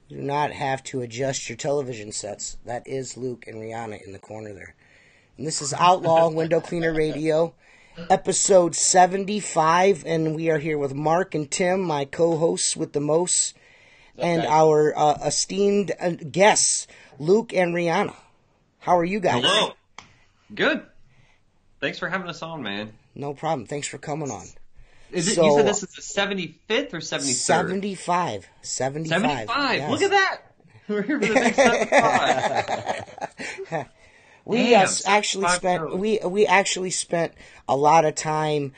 You do not have to adjust your television sets. That is Luke and Reanna in the corner there. And this is Outlaw Window Cleaner Radio, episode 75, and we are here with Mark and Tim, my co-hosts with the most, and our esteemed guests, Luke and Reanna. How are you guys? Hello. Good. Thanks for having us on, man. No problem. Thanks for coming on. You said this is the 75th or 73rd? 75. 75. Yes. Look at that. We're here for the next 75. We actually spent a lot of time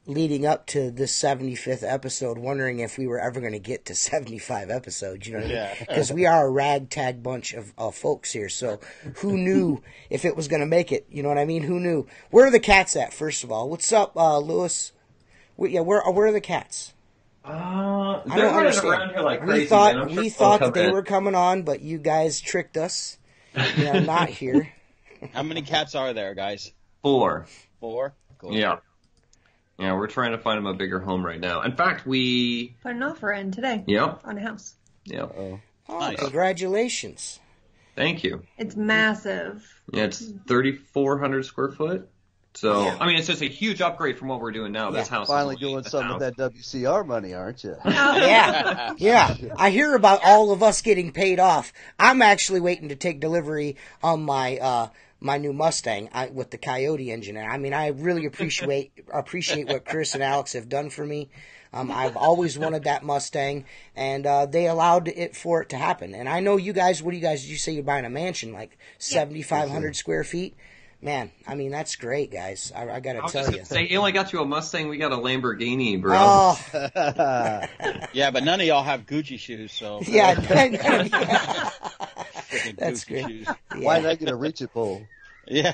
leading up to this 75th episode, wondering if we were ever going to get to 75 episodes. You know what I mean? Because we are a ragtag bunch of folks here. So who knew if it was going to make it? You know what I mean? Who knew? Where are the cats at? First of all, what's up, Lewis? Where are the cats? They're running around here like crazy. We thought that they were coming on, but you guys tricked us. They are not here. How many cats are there, guys? 4. 4? Cool. Yeah. Yeah, we're trying to find them a bigger home right now. In fact, we put an offer in today. Yep. On a house. Yep. Oh, nice. Congratulations. Thank you. It's massive. Yeah, it's 3,400 square foot. So, I mean, it's just a huge upgrade from what we're doing now. This house finally is doing some of that WCR money, aren't you? Yeah. I hear about all of us getting paid off. I'm actually waiting to take delivery on my my new Mustang with the Coyote engine. And I mean, I really appreciate what Chris and Alex have done for me. I've always wanted that Mustang, and they allowed it for it to happen. And I know you guys. What do you guys? Did you say you're buying a mansion, like 7,500 square feet? Man, I mean, that's great, guys. I got to tell you. Say, you only got you a Mustang, we got a Lamborghini, bro. Oh. Yeah, but none of y'all have Gucci shoes, so. Yeah. That's Gucci great. Shoes. Yeah. Why not get a reach it pole? Yeah.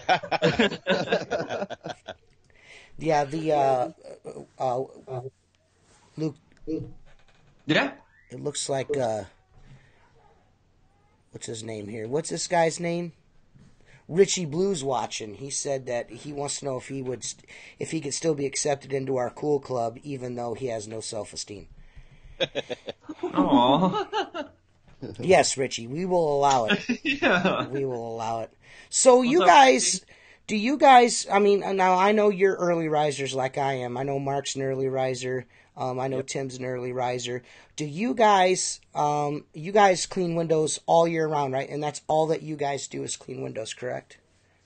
Yeah, the, Luke. Yeah? It looks like, what's his name here? What's this guy's name? Richie Blues watching. He said that he wants to know if he could still be accepted into our cool club, even though he has no self-esteem. Aww. Yes, Richie, we will allow it. Yeah. We will allow it. So you guys, do you guys? I mean, now I know you're early risers like I am. I know Mark's an early riser. I know Tim's an early riser. Do you guys clean windows all year round, right? And that's all that you guys do is clean windows, correct?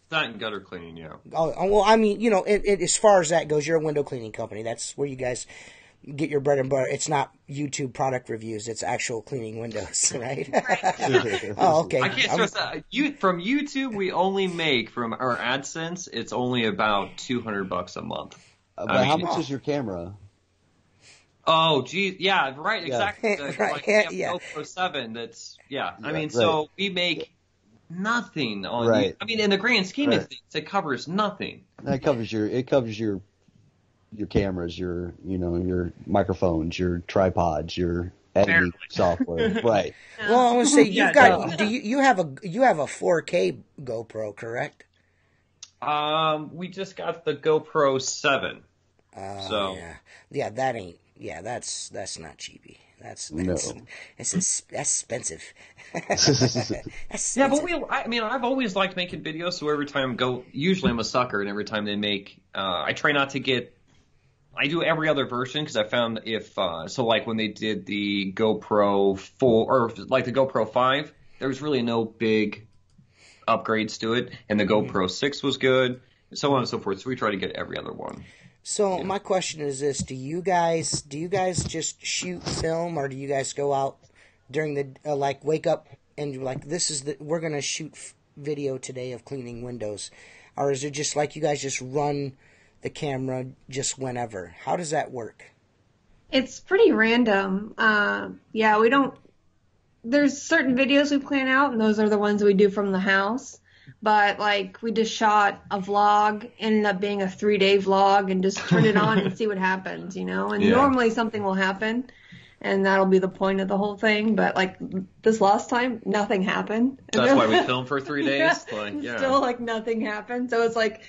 That and gutter cleaning, yeah. Oh, well, I mean, you know, as far as that goes, you're a window cleaning company. That's where you guys get your bread and butter. It's not YouTube product reviews. It's actual cleaning windows, right? Oh, okay. I can't stress that. From YouTube, we only make, from our AdSense, it's only about $200 a month. But how much is your camera? Oh, geez, yeah, right, exactly. Right, yeah. GoPro 7, that's, yeah. I mean, right. so we make nothing on Right. I mean, in the grand scheme of things, it covers nothing. It covers your cameras, your microphones, your tripods, your editing software. Right. Well, I want to say you have a 4K GoPro, correct? We just got the GoPro 7. So that's not cheapy. That's expensive. Yeah, but I've always liked making videos. So every time usually I'm a sucker, and every time they make, I try not to get. I do every other version because I found like when they did the GoPro 4 or like the GoPro 5, there was really no big upgrades to it, and the GoPro 6 was good, so on and so forth. So we try to get every other one. So my question is this: Do you guys just shoot film, or do you guys go out during the wake up and like we're gonna shoot video today of cleaning windows, or is it just like you guys just run the camera just whenever? How does that work? It's pretty random. We don't. There's certain videos we plan out, and those are the ones we do from the house. But, like, we just shot a vlog, ended up being a 3-day vlog, and just turn it on and see what happens, you know? And normally something will happen, and that'll be the point of the whole thing. But, like, this last time, nothing happened. That's why we filmed for 3 days? Still, like, nothing happened. So it's, like,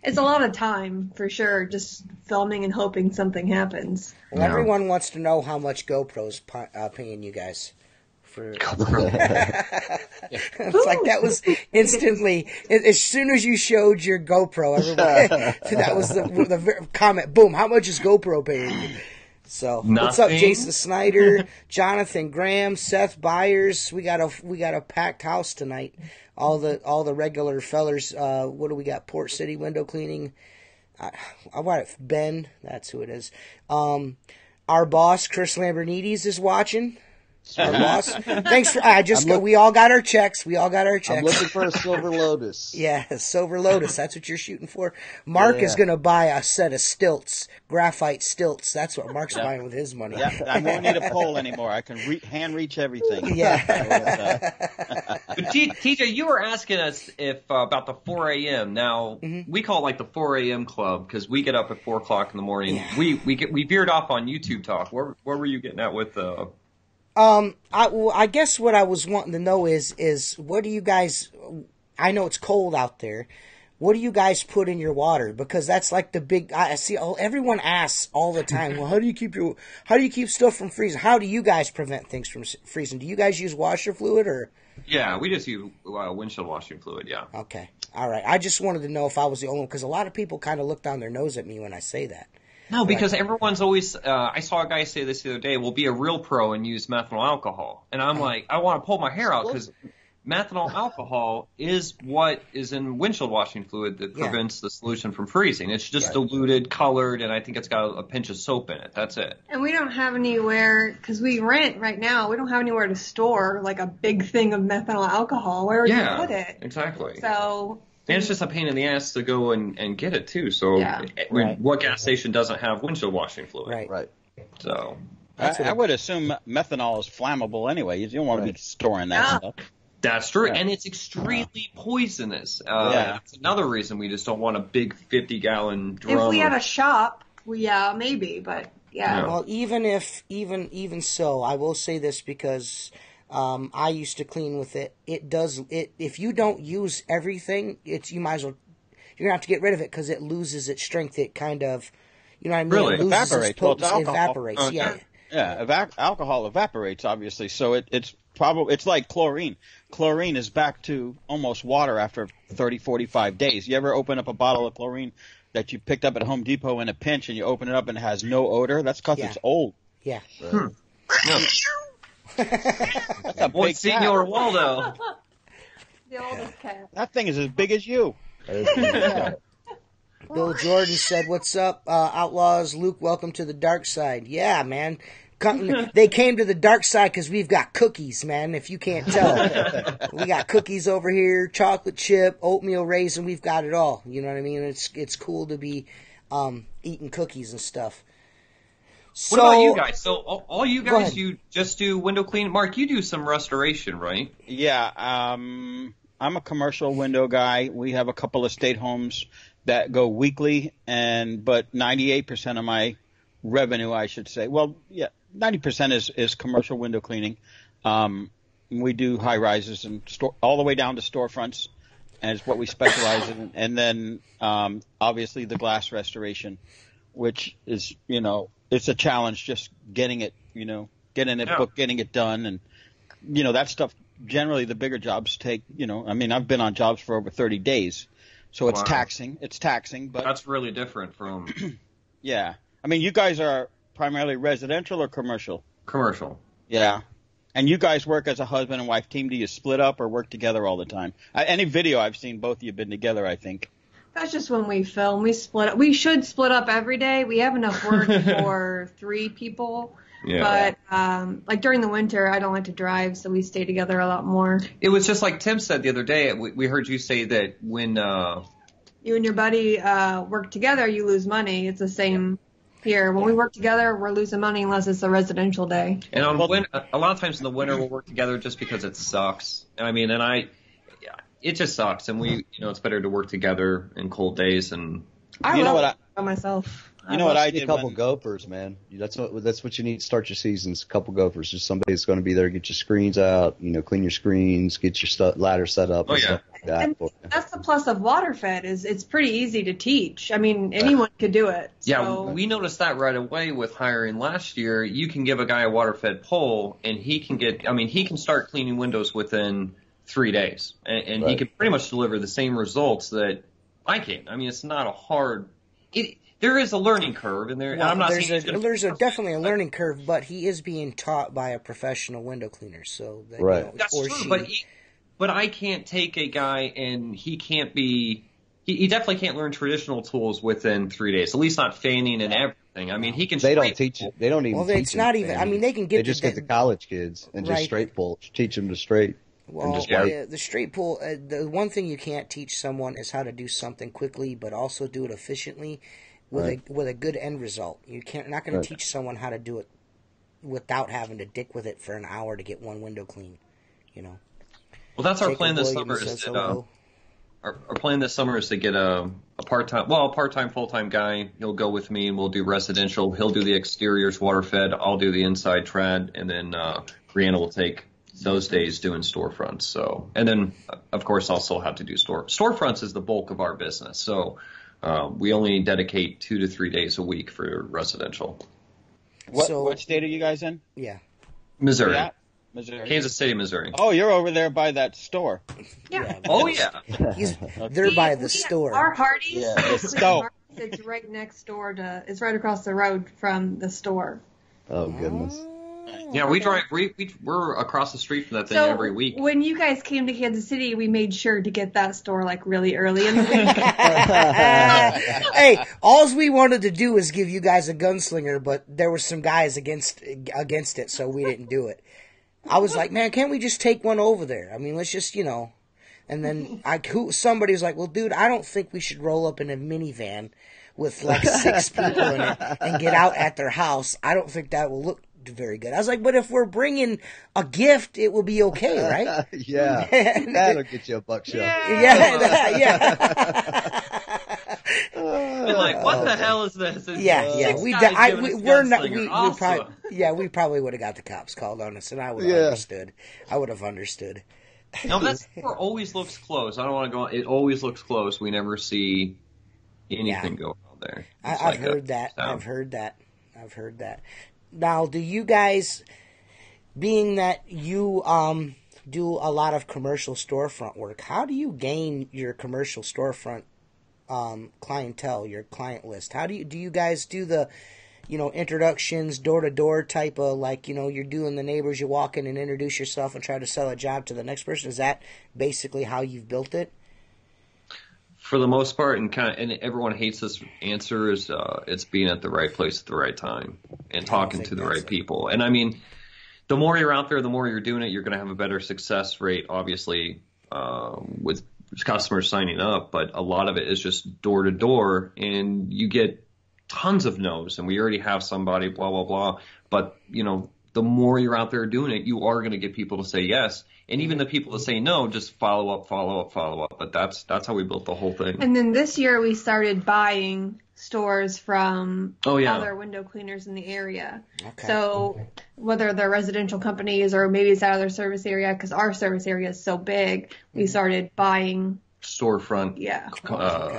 it's a lot of time, for sure, just filming and hoping something happens. Well, everyone wants to know how much GoPro's paying you guys for. It's like that was instantly. As soon as you showed your GoPro, everybody that was the comment. Boom! How much is GoPro paying you? So what's up, Jason Snyder, Jonathan Graham, Seth Byers? We got a packed house tonight. All the regular fellers. What do we got? Port City window cleaning. I want it. Ben, that's who it is. Our boss, Chris Lambernides, is watching. Our boss. Thanks for. We all got our checks. I'm looking for a Silver Lotus. Yeah, Silver Lotus. That's what you're shooting for. Mark is going to buy a set of stilts, graphite stilts. That's what Mark's buying with his money. Yeah, I won't need a pole anymore. I can hand reach everything. Yeah. But TJ, you were asking us if about the 4 a.m. Now we call it like the 4 a.m. club because we get up at 4 o'clock in the morning. Yeah. We veered off on YouTube talk. Where were you getting at with I guess what I was wanting to know is what do you guys? I know it's cold out there. What do you guys put in your water? Because that's like the big. I see. Everyone asks all the time. Well, how do you keep stuff from freezing? How do you guys prevent things from freezing? Do you guys use washer fluid or? Yeah, we just use windshield washing fluid. Yeah. Okay. All right. I just wanted to know if I was the only one because a lot of people kind of look down their nose at me when I say that. No, because everyone's always, I saw a guy say this the other day, we'll be a real pro and use methanol alcohol. And I'm like, I want to pull my hair out because methanol alcohol is what is in windshield washing fluid that prevents the solution from freezing. It's just diluted, colored, and I think it's got a pinch of soap in it. That's it. And we don't have anywhere, because we rent right now, we don't have anywhere to store like a big thing of methanol alcohol. Where would you put it? Exactly. So... And it's just a pain in the ass to go and get it, too. So what gas station doesn't have windshield washing fluid? Right. So I would assume methanol is flammable anyway. You don't want to be storing that stuff. That's true. Yeah. And it's extremely poisonous. That's another reason we just don't want a big 50-gallon drum. If we had a shop, maybe, but yeah. Well, even so, I will say this because... I used to clean with it. If you don't use everything, you might as well. You're gonna have to get rid of it because it loses its strength. It kind of, you know what I mean? Really? It loses Evaporates. its potency. It evaporates. Okay. Yeah. Alcohol evaporates, obviously. So it's like chlorine. Chlorine is back to almost water after 30, 45 days. You ever open up a bottle of chlorine that you picked up at Home Depot in a pinch and you open it up and it has no odor? That's because it's old. Yeah. That's a big Senor Waldo. The oldest cat. That thing is as big as you. Bill Jordan said, "What's up, Outlaws? Luke, welcome to the dark side." Yeah, man. They came to the dark side because we've got cookies, man, if you can't tell. We got cookies over here, chocolate chip, oatmeal raisin, we've got it all. You know what I mean? It's cool to be eating cookies and stuff. What about you guys? So all you guys, you just do window cleaning? Mark, you do some restoration, right? Yeah, I'm a commercial window guy. We have a couple of state homes that go weekly, but 98% of my revenue, I should say, 90% is commercial window cleaning. We do high rises and all the way down to storefronts, and it's what we specialize in. And then obviously the glass restoration, which is, it's a challenge just getting it, getting it booked, getting it done. And, that stuff, generally the bigger jobs take, I've been on jobs for over 30 days. So it's taxing. It's taxing. But that's really different from. Yeah. I mean, you guys are primarily residential or commercial? Commercial. Yeah. And you guys work as a husband and wife team. Do you split up or work together all the time? Any video I've seen, both of you have been together, I think. That's just when we film. We split up. We should split up every day. We have enough work for 3 people. Yeah. But like during the winter, I don't like to drive, so we stay together a lot more. It was just like Tim said the other day. We heard you say that when you and your buddy work together, you lose money. It's the same here. When we work together, we're losing money unless it's a residential day. And a lot of times in the winter, we'll work together just because it sucks. It just sucks, and it's better to work together in cold days. And I love myself. You know what I did? A couple gophers, man. That's what you need to start your seasons. A couple gophers. Just somebody that's going to be there, get your screens out, clean your screens, get your ladder set up. Oh yeah. that. And that's the plus of water fed is it's pretty easy to teach. I mean, anyone could do it. Yeah, So. we noticed that right away with hiring last year. You can give a guy a water fed pole and he can start cleaning windows within 3 days. And he can pretty much deliver the same results that I can. I mean, it's not a hard, there is a learning curve, and I'm not saying there's definitely a learning curve, but he is being taught by a professional window cleaner, so that, that's true. But I can't take a guy and he can't be. He definitely can't learn traditional tools within 3 days. At least not fanning and everything. I mean, he can. They don't teach it. They don't even. Well, it's not even. I mean, they can get. They just get the college kids and just straight pull. Teach them to straight. Well, the straight pull. The one thing you can't teach someone is how to do something quickly, but also do it efficiently. With a good end result. You're not going to teach someone how to do it without having to dick with it for an hour to get one window clean. You know. Well, that's our plan this summer. Our plan this summer is to get a part-time, full-time guy. He'll go with me and we'll do residential. He'll do the exteriors water fed. I'll do the inside trad, and then Reanna will take those days doing storefronts. So, and then of course I'll still have to do storefronts is the bulk of our business. So. We only dedicate 2 to 3 days a week for residential. What state are you guys in? Yeah. Missouri. Missouri. Kansas City, Missouri. Oh, you're over there by that store. Yeah. Oh, yeah. They're by the store. Our Hardee's. Yeah, the store. It's right next door it's right across the road from the store. Oh, goodness. Yeah, we drive. We're across the street from that thing every week. When you guys came to Kansas City, we made sure to get that store like really early in the week. Hey, all we wanted to do was give you guys a gunslinger, but there were some guys against it, so we didn't do it. I was like, man, can't we just take one over there? I mean, let's just, And then somebody was like, well, dude, I don't think we should roll up in a minivan with like 6 people in it and get out at their house. I don't think that will look very good. I was like, but if we're bringing a gift, it will be okay, right? Yeah, that'll get you a buckshot. Yeah. Been like, what the hell is this? We probably would have got the cops called on us, and I would have understood. I would have understood. No, that store always looks closed. I don't want to go. It always looks closed. We never see anything go on there. I've heard that. I've heard that. Now, do you guys, being that you do a lot of commercial storefront work, how do you gain your commercial storefront clientele, your client list? How do you guys do the, introductions, door-to-door type of, like, you're doing the neighbors, you walk in and introduce yourself and try to sell a job to the next person? Is that basically how you've built it? For the most part, and everyone hates this answer, is it's being at the right place at the right time and talking to the right people. And I mean, the more you're out there, the more you're doing it, you're going to have a better success rate, obviously, with customers signing up. But a lot of it is just door to door, and you get tons of no's. And we already have somebody, blah blah blah. But the more you're out there doing it, you are going to get people to say yes. And even the people that say no, just follow up. But that's how we built the whole thing. And then this year we started buying stores from other window cleaners in the area. Okay. So whether they're residential companies or maybe it's out of their service area, because our service area is so big, we started buying storefront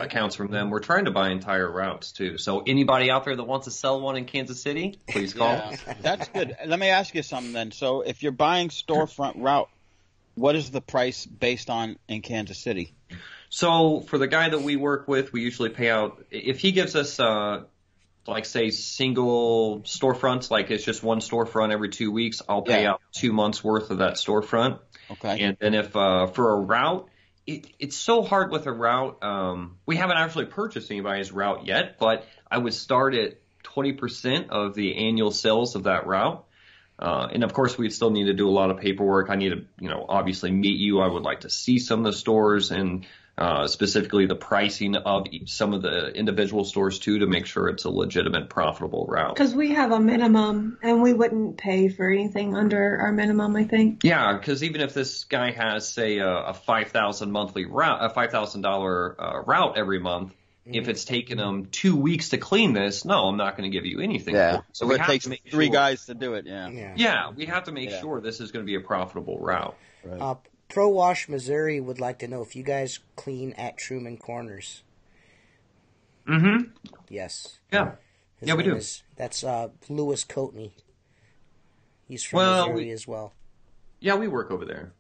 accounts from them. We're trying to buy entire routes too. So anybody out there that wants to sell one in Kansas City, please call. Yeah, that's good. Let me ask you something then. So if you're buying storefront route, what is the price based on in Kansas City? So for the guy that we work with, we usually pay out, if he gives us, like say single storefronts, like it's just one storefront every 2 weeks, I'll pay out 2 months worth of that storefront. Okay. And then if, for a route, it's so hard with a route. We haven't actually purchased anybody's route yet, but I would start at 20% of the annual sales of that route. And of course, we still need to do a lot of paperwork. I need to, obviously meet you. I would like to see some of the stores and specifically the pricing of some of the individual stores too, to make sure it's a legitimate, profitable route. Because we have a minimum, and we wouldn't pay for anything under our minimum, I think. Yeah, because even if this guy has, say, a $5,000 monthly route, a $5,000 route every month. If it's taken them 2 weeks to clean this, no, I'm not going to give you anything. Yeah. So we it takes three guys to do it. Yeah. Yeah, we have to make sure this is going to be a profitable route. Right. Pro Wash Missouri would like to know if you guys clean at Truman Corners. Mm-hmm. Yes. Yeah. His we do. That's Lewis Coatney. He's from Missouri as well. Yeah, we work over there.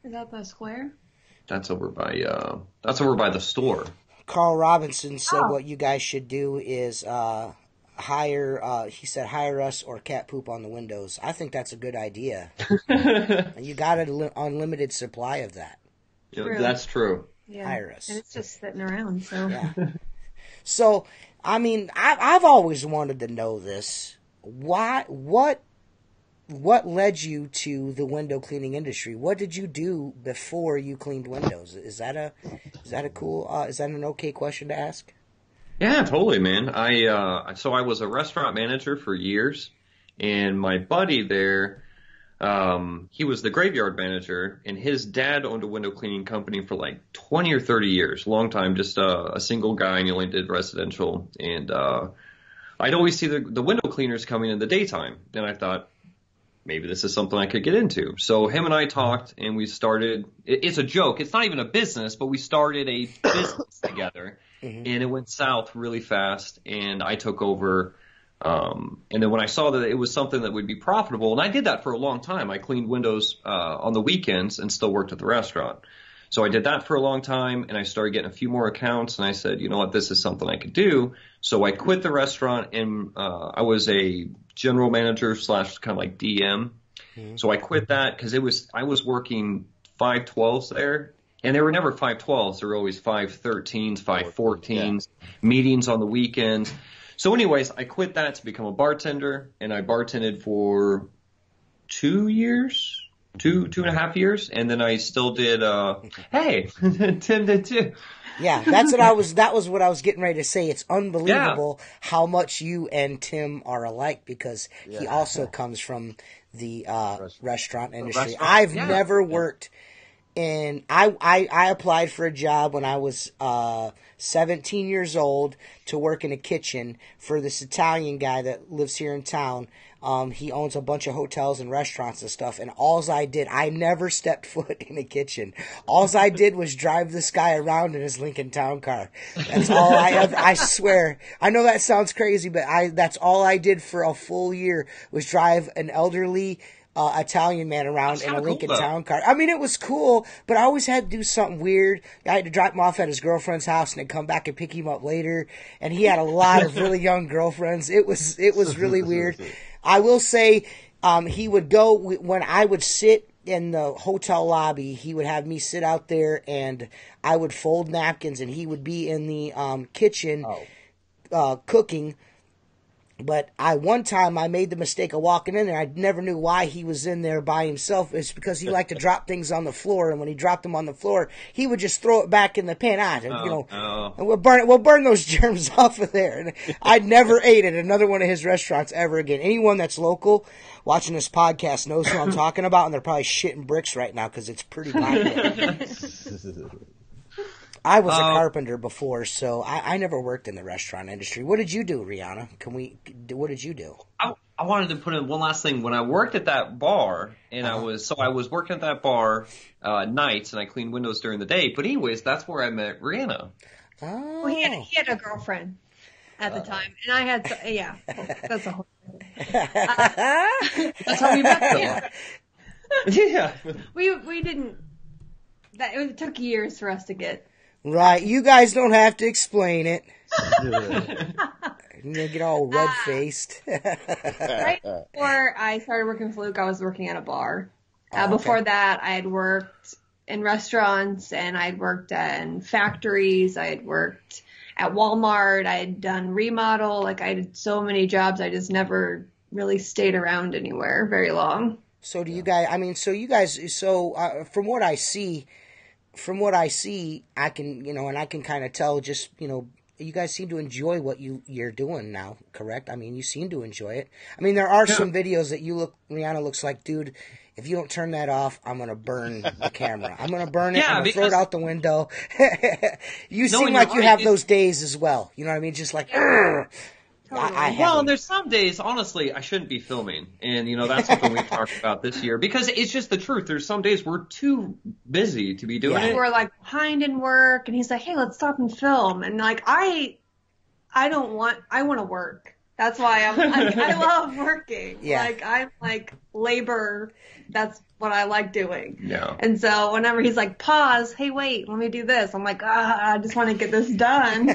Is that the square? That's over by the store. Carl Robinson said what you guys should do is hire. He said hire us or cat poop on the windows. I think that's a good idea. You got an unlimited supply of that. Yeah, that's true. Yeah. Hire us. And it's just sitting around, so. Yeah. So, I mean, I've always wanted to know this. What led you to the window cleaning industry? What did you do before you cleaned windows? Is that an okay question to ask? Yeah, totally, man. So I was a restaurant manager for years, and my buddy there, he was the graveyard manager, and his dad owned a window cleaning company for like 20 or 30 years, long time, just a single guy, and he only did residential. And I'd always see the window cleaners coming in the daytime, and I thought, maybe this is something I could get into. So him and I talked, and we started. It's a joke. It's not even a business, but we started a business together, and it went south really fast. And I took over. And then when I saw that it was something that would be profitable, and I did that for a long time. I cleaned windows on the weekends and still worked at the restaurant. So I did that for a long time, and I started getting a few more accounts. And I said, you know what, this is something I could do. So I quit the restaurant, and I was a general manager / kind of like DM. So I quit that because I was working 512s there, and they were never 512s. They were always 513s, 514s, meetings on the weekends. So anyways, I quit that to become a bartender, and I bartended for 2 years, two and a half years, and then I still did, hey, Tim did too. Yeah, that was what I was getting ready to say. It's unbelievable how much you and Tim are alike, because he also comes from the restaurant industry. I've never worked in. I applied for a job when I was 17 years old to work in a kitchen for this Italian guy that lives here in town. He owns a bunch of hotels and restaurants and stuff, and I never stepped foot in a kitchen. Alls I did was drive this guy around in his Lincoln Town Car. That's all I swear. I know that sounds crazy, but that's all I did for a full year was drive an elderly Italian man around in a Lincoln Town Car. I mean, it was cool, but I always had to do something weird. I had to drop him off at his girlfriend's house and then come back and pick him up later. And he had a lot of really young girlfriends. It was really weird. I will say, he would go when I would sit in the hotel lobby. He would have me sit out there, and I would fold napkins, and he would be in the kitchen cooking. But one time I made the mistake of walking in there. I never knew why he was in there by himself. It's because he liked to drop things on the floor, and when he dropped them on the floor, he would just throw it back in the pan. And we'll burn those germs off of there. And I'd never ate at another one of his restaurants ever again. Anyone that's local watching this podcast knows who I'm talking about, and they're probably shitting bricks right now because it's pretty bad. I was a carpenter before, so I never worked in the restaurant industry. What did you do, Reanna? What did you do? I wanted to put in one last thing. When I worked at that bar, and I was working at that bar nights, and I cleaned windows during the day. But anyways, that's where I met Reanna. Oh. Well, he had a girlfriend at the time, and I had that's a whole thing. That's how we met, though. Yeah. We didn't. It took years for us to get. Right, you guys don't have to explain it. You get all red-faced. Right before I started working with Luke, I was working at a bar. Before that, I had worked in restaurants, and I'd worked in factories. I had worked at Walmart. I had done remodel. Like, I did so many jobs. I just never really stayed around anywhere very long. So do you guys, from what I see, I can kind of tell just, you guys seem to enjoy what you're doing now, correct? I mean, you seem to enjoy it. I mean, there are some videos that Reanna looks like, dude, if you don't turn that off, I'm going to burn the camera. I'm going to burn it. I'm going to throw it out the window. You seem like you have those days as well. You know what I mean? Just like, I well, there's some days, honestly, I shouldn't be filming. And, that's something we talked about this year. Because it's just the truth. There's some days we're too busy to be doing it. We're, behind in work, and he's like, hey, let's stop and film. And, I want to work. That's why I love working. Yeah. I'm labor. That's what I like doing. Yeah. And so whenever he's like, pause, hey, wait, let me do this. I'm like, I just want to get this done.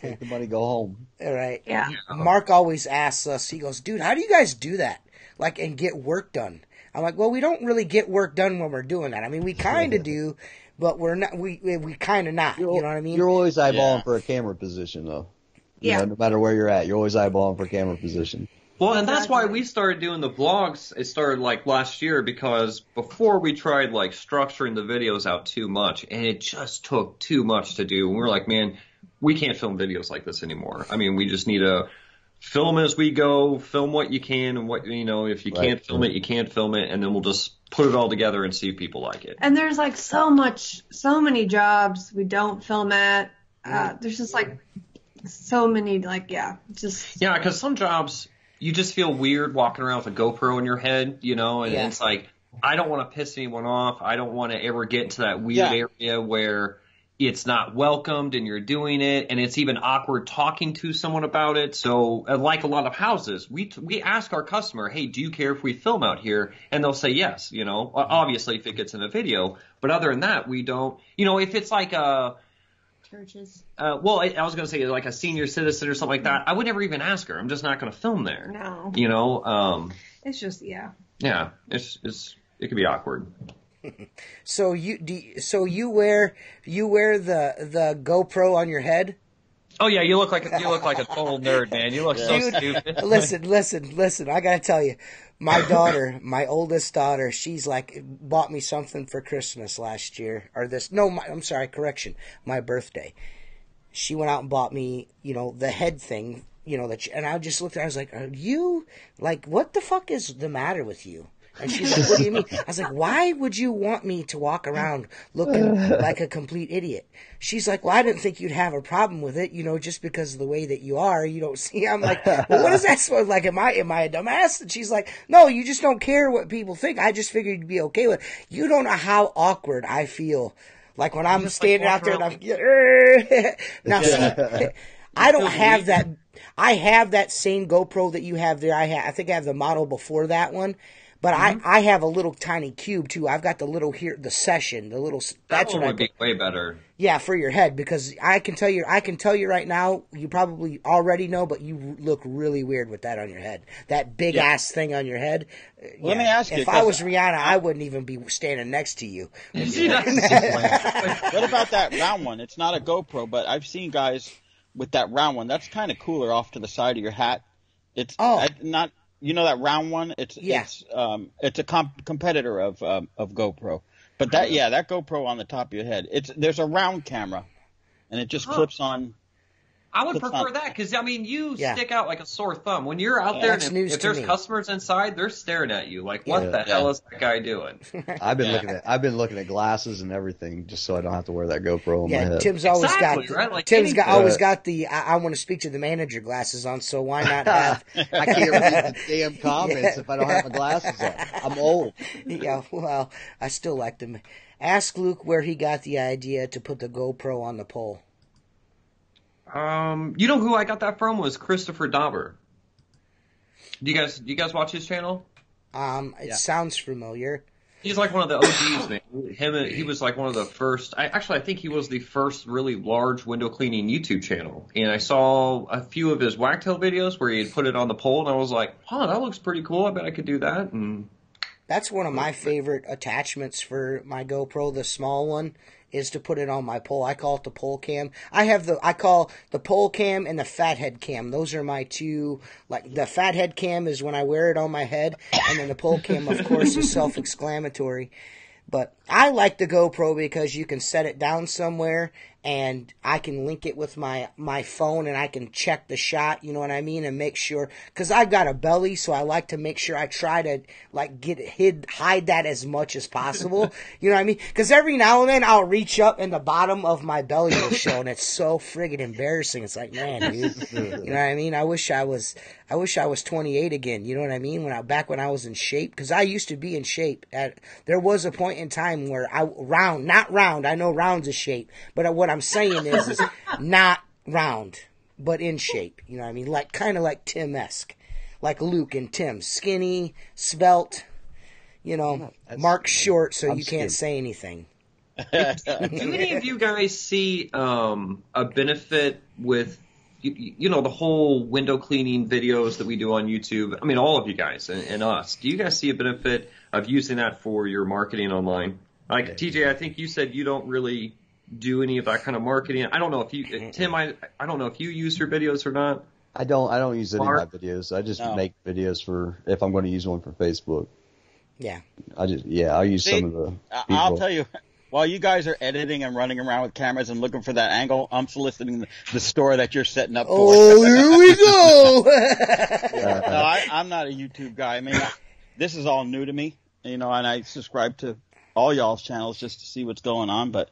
Take the money, go home. All right. Yeah. Mark always asks us, he goes, dude, how do you guys do that? And get work done? I'm like, well, we don't really get work done when we're doing that. I mean, we kind of do, but we're not, we kind of not. You know what I mean? You're always eyeballing for a camera position, though. No matter where you're at, you're always eyeballing for camera position. Well, and that's why we started doing the vlogs. It started last year because before we tried structuring the videos out too much, and it just took too much to do. And we were like, man, we can't film videos like this anymore. I mean, we just need to film as we go, film what you can, and what if you can't film it, you can't film it, and then we'll just put it all together and see if people like it. And there's so many jobs we don't film at. There's just so many because some jobs you just feel weird walking around with a GoPro in your head, and it's like, I don't want to piss anyone off. I don't want to ever get into that weird area where it's not welcomed and you're doing it, and it's even awkward talking to someone about it. So like a lot of houses, we ask our customer, hey, do you care if we film out here? And they'll say yes, obviously if it gets in a video, but other than that, we don't, if it's churches. I was going to say a senior citizen or something like that. I would never even ask her. I'm just not going to film there. No. It's just Yeah, it could be awkward. So you wear the GoPro on your head? Oh yeah, you look like a total nerd, man. You look so stupid. Listen. I gotta tell you, my oldest daughter, she's bought me something for Christmas last year, my birthday. She went out and bought me, the head thing, and I just looked at her, I was like, are you, what the fuck is the matter with you? And she's like, what do you mean? I was like, why would you want me to walk around looking like a complete idiot? She's like, well, I didn't think you'd have a problem with it, just because of the way that you are. You don't see. I'm like, well, what is that supposed like? Am I a dumbass? And she's like, no, you just don't care what people think. I just figured you'd be okay with it. You don't know how awkward I feel. When I'm standing out there and I'm, now see, I don't have that. I have that same GoPro that you have there. I think I have the model before that one. But I have a little tiny cube too. I've got the little the session, the little. That's what would be way better. Yeah, for your head, because I can tell you right now. You probably already know, but you look really weird with that on your head. That big ass thing on your head. Let me ask you. If I was Rihanna, I wouldn't even be standing next to you. What about that round one? It's not a GoPro, but I've seen guys with that round one. That's kind of cooler off to the side of your hat. It's not. You know that round one? It's a competitor of GoPro. But that GoPro on the top of your head. There's a round camera, and it just clips on. I would prefer that because you stick out like a sore thumb when you're out there. And if there's customers inside, they're staring at you like, "What the hell is that guy doing?" I've been looking at glasses and everything just so I don't have to wear that GoPro on my head. Tim's always always got the I want to speak to the manager glasses on. So why not have? I can't read the damn comments if I don't have my glasses on. I'm old. Yeah, well, I still like them. Ask Luke where he got the idea to put the GoPro on the pole. Who I got that from was Christopher Dauber. Do you guys watch his channel? It sounds familiar. He's like one of the OGs, man. He was like one of the first. I think he was the first really large window cleaning YouTube channel. And I saw a few of his whacktail videos where he had put it on the pole, and I was like, "Oh, that looks pretty cool. I bet I could do that." And that's one of my favorite attachments for my GoPro, the small one, is to put it on my pole. I call it the pole cam. I call the pole cam and the fathead cam. Those are my two. The fathead cam is when I wear it on my head, and then the pole cam, of course, is self-explanatory. But I like the GoPro because you can set it down somewhere, and I can link it with my phone, and I can check the shot, you know what I mean, and make sure, because I've got a belly, so I like to make sure I try to like hide that as much as possible, you know what I mean, because every now and then I'll reach up and the bottom of my belly will show, and it's so friggin' embarrassing. It's like, man, dude, you know what I mean, I wish I was 28 again, you know what I mean, back when I was in shape, because I used to be in shape. There was a point in time where not round, I know round's a shape, but what I'm saying is not round, but in shape, you know what I mean, like kind of like Tim-esque, like Luke and Tim, skinny, svelte, you know, Mark's short, so you can't say anything. Do any of you guys see a benefit with you know, the whole window cleaning videos that we do on YouTube? I mean, all of you guys and us. Do you guys see a benefit of using that for your marketing online? Like, TJ, I think you said you don't really do any of that kind of marketing. I don't know if you, Tim, I don't know if you use your videos or not. I don't use any of my videos. I just make videos for, if I'm going to use one for Facebook. Yeah. I'll use some of the people. I'll tell you, while you guys are editing and running around with cameras and looking for that angle, I'm soliciting the store that you're setting up for. Oh, here we go! I'm not a YouTube guy. I mean, this is all new to me, you know, and I subscribe to all y'all's channels just to see what's going on. But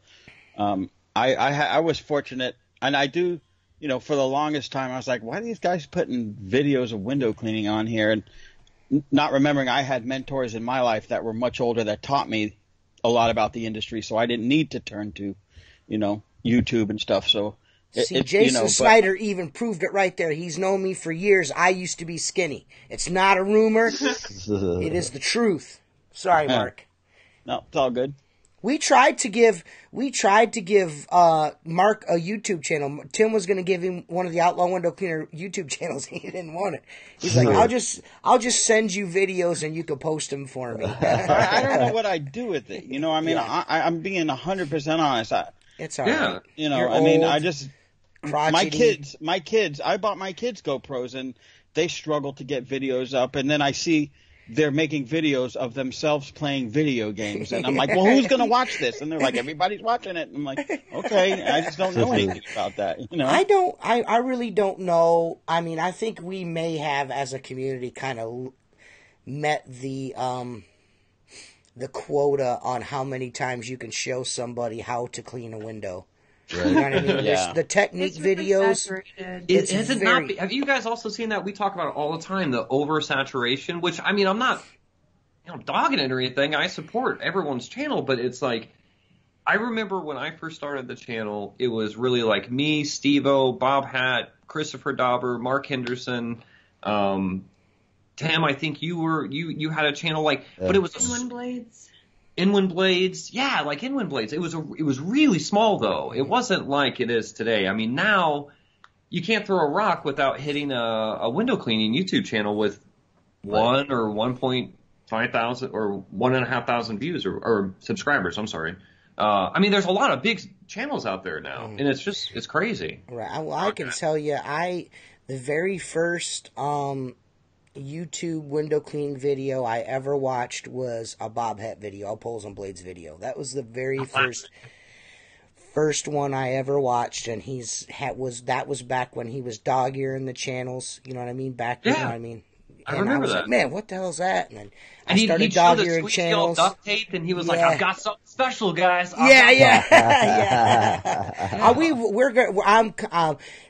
I was fortunate, and I do, you know, for the longest time, I was like, why are these guys putting videos of window cleaning on here? And not remembering I had mentors in my life that were much older that taught me a lot about the industry, so I didn't need to turn to, you know, YouTube and stuff. So Jason Snyder even proved it right there. He's known me for years. I used to be skinny. It's not a rumor. It is the truth. Sorry, Mark. No, it's all good. We tried to give Mark a YouTube channel. Tim was going to give him one of the Outlaw Window Cleaner YouTube channels. He didn't want it. He's like, I'll just send you videos and you can post them for me. I don't know what I do with it. You know, I mean, I'm being 100% honest. It's all right. You know, You're I mean, old, I just crotchety. my kids. I bought my kids GoPros and they struggle to get videos up, and then I see they're making videos of themselves playing video games. And I'm like, well, who's going to watch this? And they're like, everybody's watching it. And I'm like, okay, I just don't know anything about that. You know? I really don't know. I mean, I think we may have, as a community, kind of met the quota on how many times you can show somebody how to clean a window. Right. You know what I mean? Yeah. The technique videos. Have you guys also seen that? We talk about it all the time, the oversaturation, which, I mean, I'm not, you know, dogging it or anything. I support everyone's channel, but it's like, I remember when I first started the channel, it was really like me, Steve-O, Bob Hatt, Christopher Dauber, Mark Henderson, Tim, I think you had a channel like, but it was Inwind Blades, yeah, like Inwind Blades. It was really small though. It wasn't like it is today. I mean, now you can't throw a rock without hitting a window cleaning YouTube channel with 1 or 1.5 thousand or 1.5 thousand views or subscribers. I'm sorry. I mean, there's a lot of big channels out there now, and it's crazy. Right. Well, I can tell you, the very first YouTube window cleaning video I ever watched was a Bob Het video, a Poles and Blades video. That was the very first one I ever watched, and that was back when he was dog-earing the channels. You know what I mean? Back then, you know what I mean? I remember that. Like, man, what the hell's that? And then I started dog-earing channels. Duct tape, and he was like, "I've got something special, guys." I'm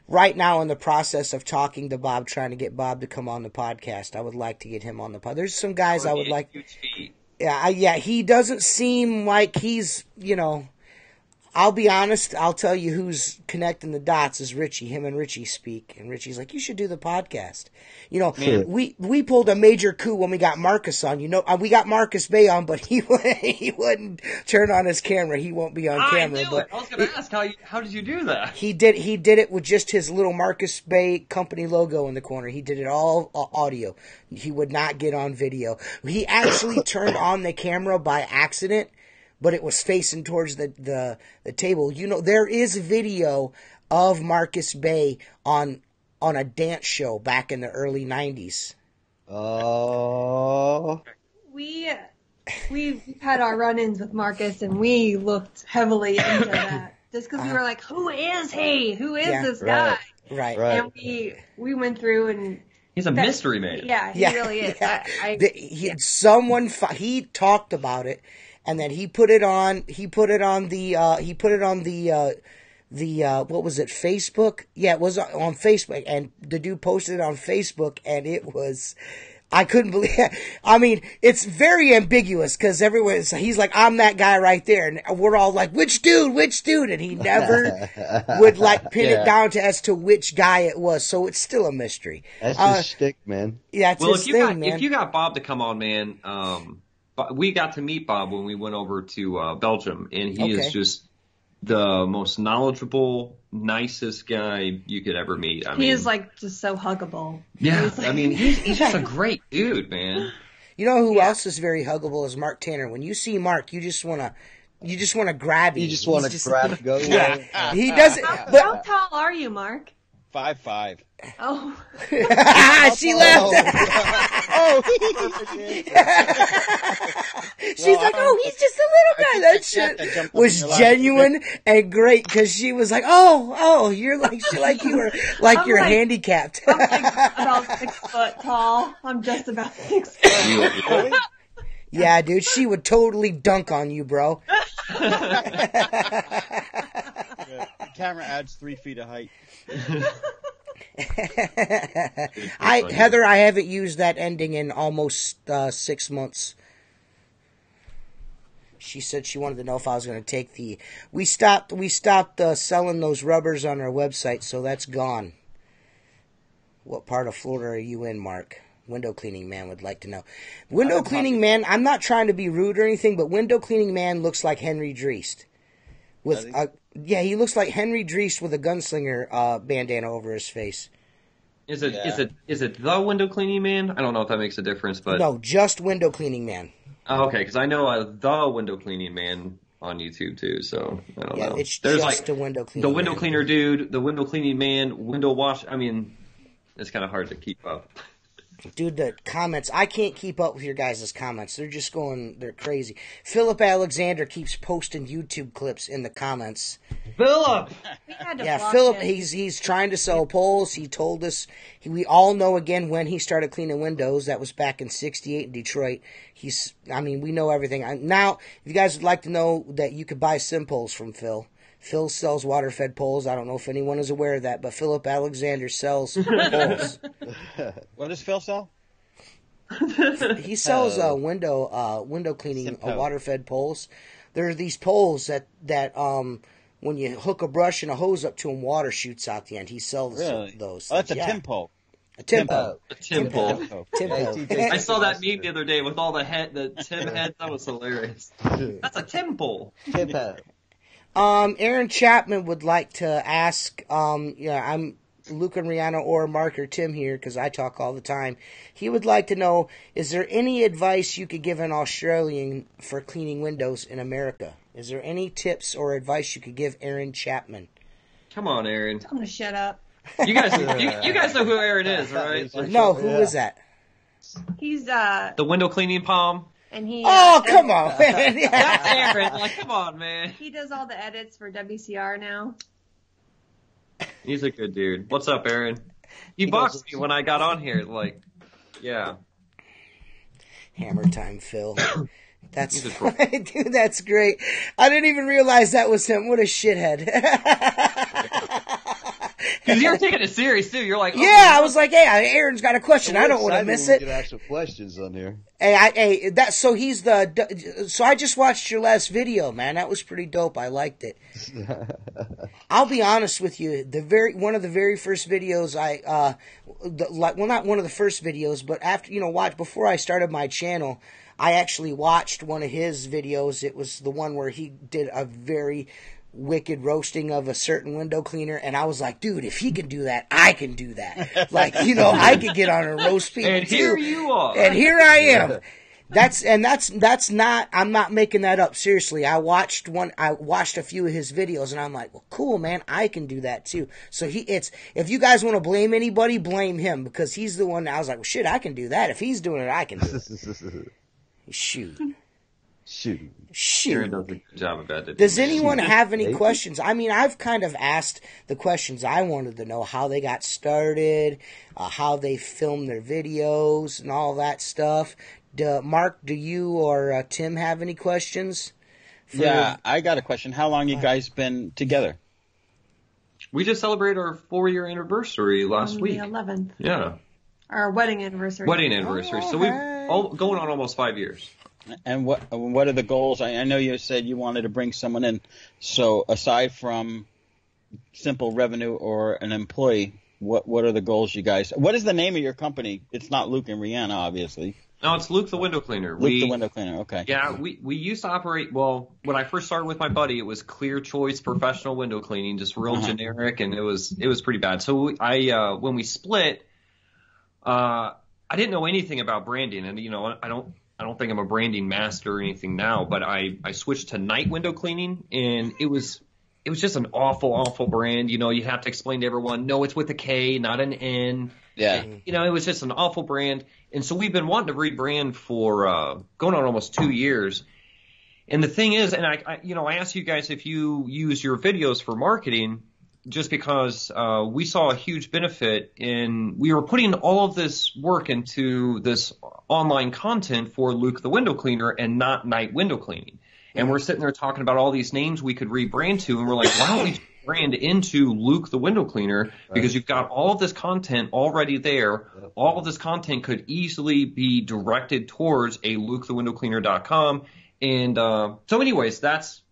right now in the process of talking to Bob, trying to get Bob to come on the podcast. I would like to get him on the podcast. There's some guys I would like. Yeah, he doesn't seem like he's, you know. I'll be honest, I'll tell you who's connecting the dots is Richie. Him and Richie speak. And Richie's like, you should do the podcast. You know, we pulled a major coup when we got Marcus on. You know, we got Marcus Bay on, but he wouldn't turn on his camera. He won't be on camera. But I was going to ask, how did you do that? He did it with just his little Marcus Bay company logo in the corner. He did it all audio. He would not get on video. He actually turned on the camera by accident, but it was facing towards the table. You know, there is video of Marcus Bay on a dance show back in the early 90s. Oh. We've had our run-ins with Marcus, and we looked heavily into that. just because we were like, who is he? Who is this right. guy? Right. And we went through and he's a mystery man. Yeah, he really is. Yeah. Yeah. He talked about it, and then he put it on the what was it, Facebook? Yeah, it was on Facebook, and the dude posted it on Facebook, and it was, I couldn't believe it. I mean, it's very ambiguous because he's like, I'm that guy right there, and we're all like, which dude? And he never would like pin it down as to which guy it was, so it's still a mystery. That's his shtick, man. Yeah, it's his thing, man. If you got Bob to come on, man, we got to meet Bob when we went over to Belgium, and he is just the most knowledgeable, nicest guy you could ever meet. I mean, he is like just so huggable. Yeah, I mean, he's just a great dude, man. You know who else is very huggable is Mark Tanner. When you see Mark, you just want to grab him. You just want to grab and go. Yeah, he doesn't. How tall are you, Mark? 5'5". Oh. She laughed. She's like, oh, he's just a little guy. That shit was genuine and great because she was like, oh, you're like, you were like you're handicapped. I'm like about 6 foot tall. I'm just about 6 foot. Yeah, dude, she would totally dunk on you, bro. The camera adds 3 feet of height. Heather, I haven't used that ending in almost 6 months. She said she wanted to know if I was going to take the. We stopped selling those rubbers on our website, so that's gone. What part of Florida are you in, Mark? Window Cleaning Man would like to know. Window Cleaning Man, I'm not trying to be rude or anything, but Window Cleaning Man looks like Henry Dreest. He looks like Henry Dreest with a gunslinger bandana over his face. Is it the Window Cleaning Man? I don't know if that makes a difference, but no, just Window Cleaning Man. Oh, okay, because I know the Window Cleaning Man on YouTube too, so I don't know. It's There's just a window cleaning. The window cleaner dude, the window cleaning man, window wash. I mean, it's kind of hard to keep up. Dude, the comments, I can't keep up with your guys' comments. They're crazy. Philip Alexander keeps posting YouTube clips in the comments. Philip! Philip, he's trying to sell poles. He told us, we all know again when he started cleaning windows. That was back in '68 in Detroit. We know everything. Now, if you guys would like to know that you could buy sim poles from Phil. Phil sells water-fed poles. I don't know if anyone is aware of that, but Philip Alexander sells poles. What does Phil sell? He sells window cleaning water-fed poles. There are these poles that when you hook a brush and a hose up to them, water shoots out the end. He sells those. Oh, that's a Tim pole. A Timpo. I saw that meme the other day with all the Tim heads. That was hilarious. That's a Tim pole. Timpo. Aaron Chapman would like to ask, I'm Luke and Reanna or Mark or Tim here because I talk all the time. He would like to know, is there any advice you could give an Australian for cleaning windows in America? Is there any tips or advice you could give Aaron Chapman? Come on, Aaron. I'm going to shut up. You guys know who Aaron is, right? No, who is that? He's the window cleaning palm. And he. Come on, man! That's Aaron. Like, come on, man. He does all the edits for WCR now. He's a good dude. What's up, Aaron? He boxed me when I got on here. Like, yeah. Hammer time, Phil. That's dude. That's great. I didn't even realize that was him. What a shithead. Because you were taking it serious too. You're like, I was like, hey, Aaron's got a question. I don't want to miss it. We can ask some questions on here. So I just watched your last video, man. That was pretty dope. I liked it. I'll be honest with you. One of the very first videos not one of the first videos, but after, before I started my channel, I actually watched one of his videos. It was the one where he did a very wicked roasting of a certain window cleaner, and I was like, dude, if he can do that, I can do that. Like, I could get on a roast people and too. Here you are. And here I am. That's not, I'm not making that up. Seriously, I watched a few of his videos, and I'm like, well, cool, man, I can do that too. So if you guys want to blame anybody, blame him, because he's the one. I was like, well, shit, I can do that. If he's doing it, I can do it. Shoot. Aaron does a good job of editing. Does anyone have any questions? I mean, I've kind of asked the questions I wanted to know, how they got started, how they film their videos, and all that stuff. Mark, do you or Tim have any questions? Yeah, I got a question. How long you guys been together? We just celebrated our 4-year anniversary last week. The 11th. Yeah. Our wedding anniversary. Wedding anniversary. So we've going on almost 5 years. And what are the goals? I know you said you wanted to bring someone in. So aside from simple revenue or an employee, what are the goals you guys? What is the name of your company? It's not Luke and Reanna, obviously. No, it's Luke the Window Cleaner. Luke the Window Cleaner, okay. Yeah, we used to operate, well, when I first started with my buddy, it was Clear Choice Professional Window Cleaning, just real generic, and it was pretty bad. So when we split, I didn't know anything about branding, and I don't think I'm a branding master or anything now, but I switched to Night Window Cleaning, and it was just an awful brand. You have to explain to everyone, no, it's with a K, not an N. Yeah. It was just an awful brand. And so we've been wanting to rebrand for going on almost 2 years. And the thing is, and I asked you guys if you use your videos for marketing, just because we saw a huge benefit in, we were putting all of this work into this online content for Luke the Window Cleaner and not Night Window Cleaning. And we're sitting there talking about all these names we could rebrand to, and we're like, why don't we brand into Luke the Window Cleaner, because you've got all of this content already there. All of this content could easily be directed towards a LukeTheWindowCleaner.com. And so anyways, that's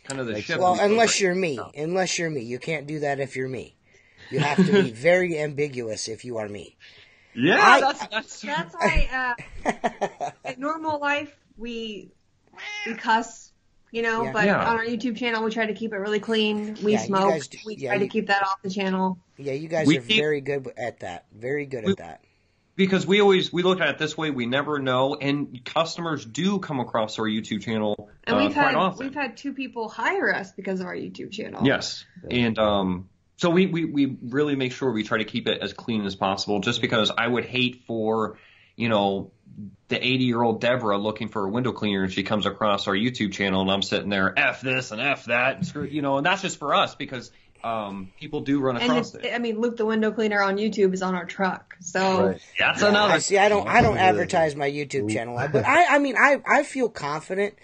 kind of the shift. Well, unless you're me. You can't do that if you're me. You have to be very ambiguous if you are me. Yeah, that's why in normal life we cuss. But on our YouTube channel, we try to keep it really clean. We smoke. We try to keep that off the channel. Yeah, you guys are very good at that. Very good at that. Because we look at it this way, we never know, and customers do come across our YouTube channel and quite often. We've had 2 people hire us because of our YouTube channel. Yes, and so we really make sure we try to keep it as clean as possible, just because I would hate for, the 80-year-old Deborah looking for a window cleaner, and she comes across our YouTube channel, and I'm sitting there, F this and F that, and screw, and that's just for us, because people do run across it. I mean, Luke the Window Cleaner on YouTube is on our truck, so that's another. See, I don't advertise my YouTube channel, but I feel confident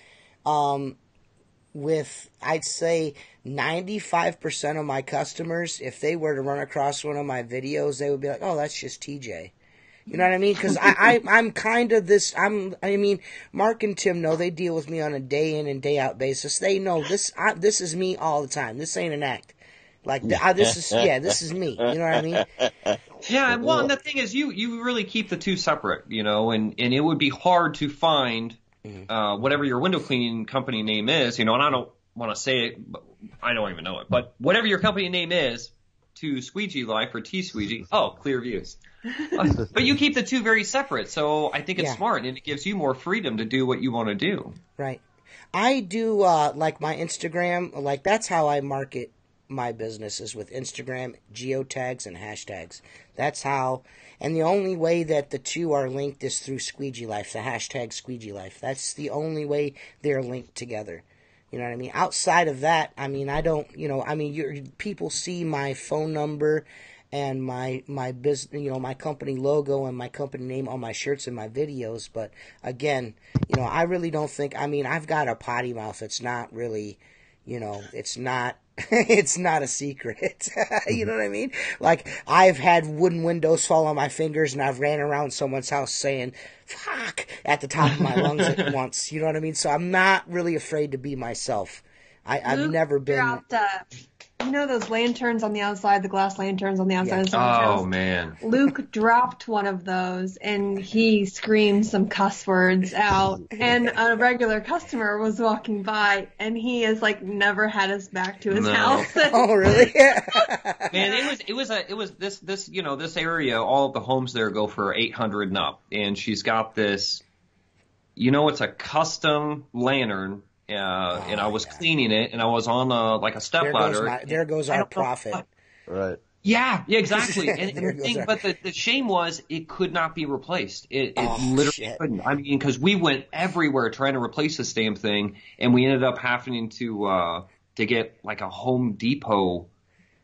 with, I'd say, 95% of my customers. If they were to run across one of my videos, they would be like, "Oh, that's just TJ." You know what I mean? Because I'm kind of this. Mark and Tim know, they deal with me on a day in and day out basis. They know this. This is me all the time. This ain't an act. This is me. You know what I mean? Yeah. Well, and the thing is, you really keep the two separate. And it would be hard to find whatever your window cleaning company name is. And I don't want to say it, but I don't even know it. But whatever your company name is, to Squeegee Life or T Squeegee, Clear Views. But you keep the two very separate, so I think it's smart, and it gives you more freedom to do what you want to do. Right. I do, like my Instagram, that's how I market my businesses, with Instagram, geotags, and hashtags. That's how, and the only way that the two are linked is through Squeegee Life, the hashtag Squeegee Life. That's the only way they're linked together. You know what I mean? Outside of that, I don't, people see my phone number and my business, my company logo and my company name on my shirts and my videos. But again, I really don't think, I've got a potty mouth. It's not really, it's not a secret. You know what I mean? Like, I've had wooden windows fall on my fingers, and I've ran around someone's house saying, fuck, at the top of my lungs at once. You know what I mean? So I'm not really afraid to be myself. I've never been... those lanterns on the outside, the glass lanterns on the outside of someone's house? Oh, man. Luke dropped one of those, and he screamed some cuss words out, and a regular customer was walking by, and he has, never had us back to his house. Oh, really? Man, it was this area, all of the homes there go for $800 and up, and she's got this, it's a custom lantern. And I was cleaning it, and I was on a step ladder. There goes our profit. Right. Yeah, exactly. And but the shame was it could not be replaced. It literally couldn't. I mean, because we went everywhere trying to replace this damn thing, and we ended up having to get like a Home Depot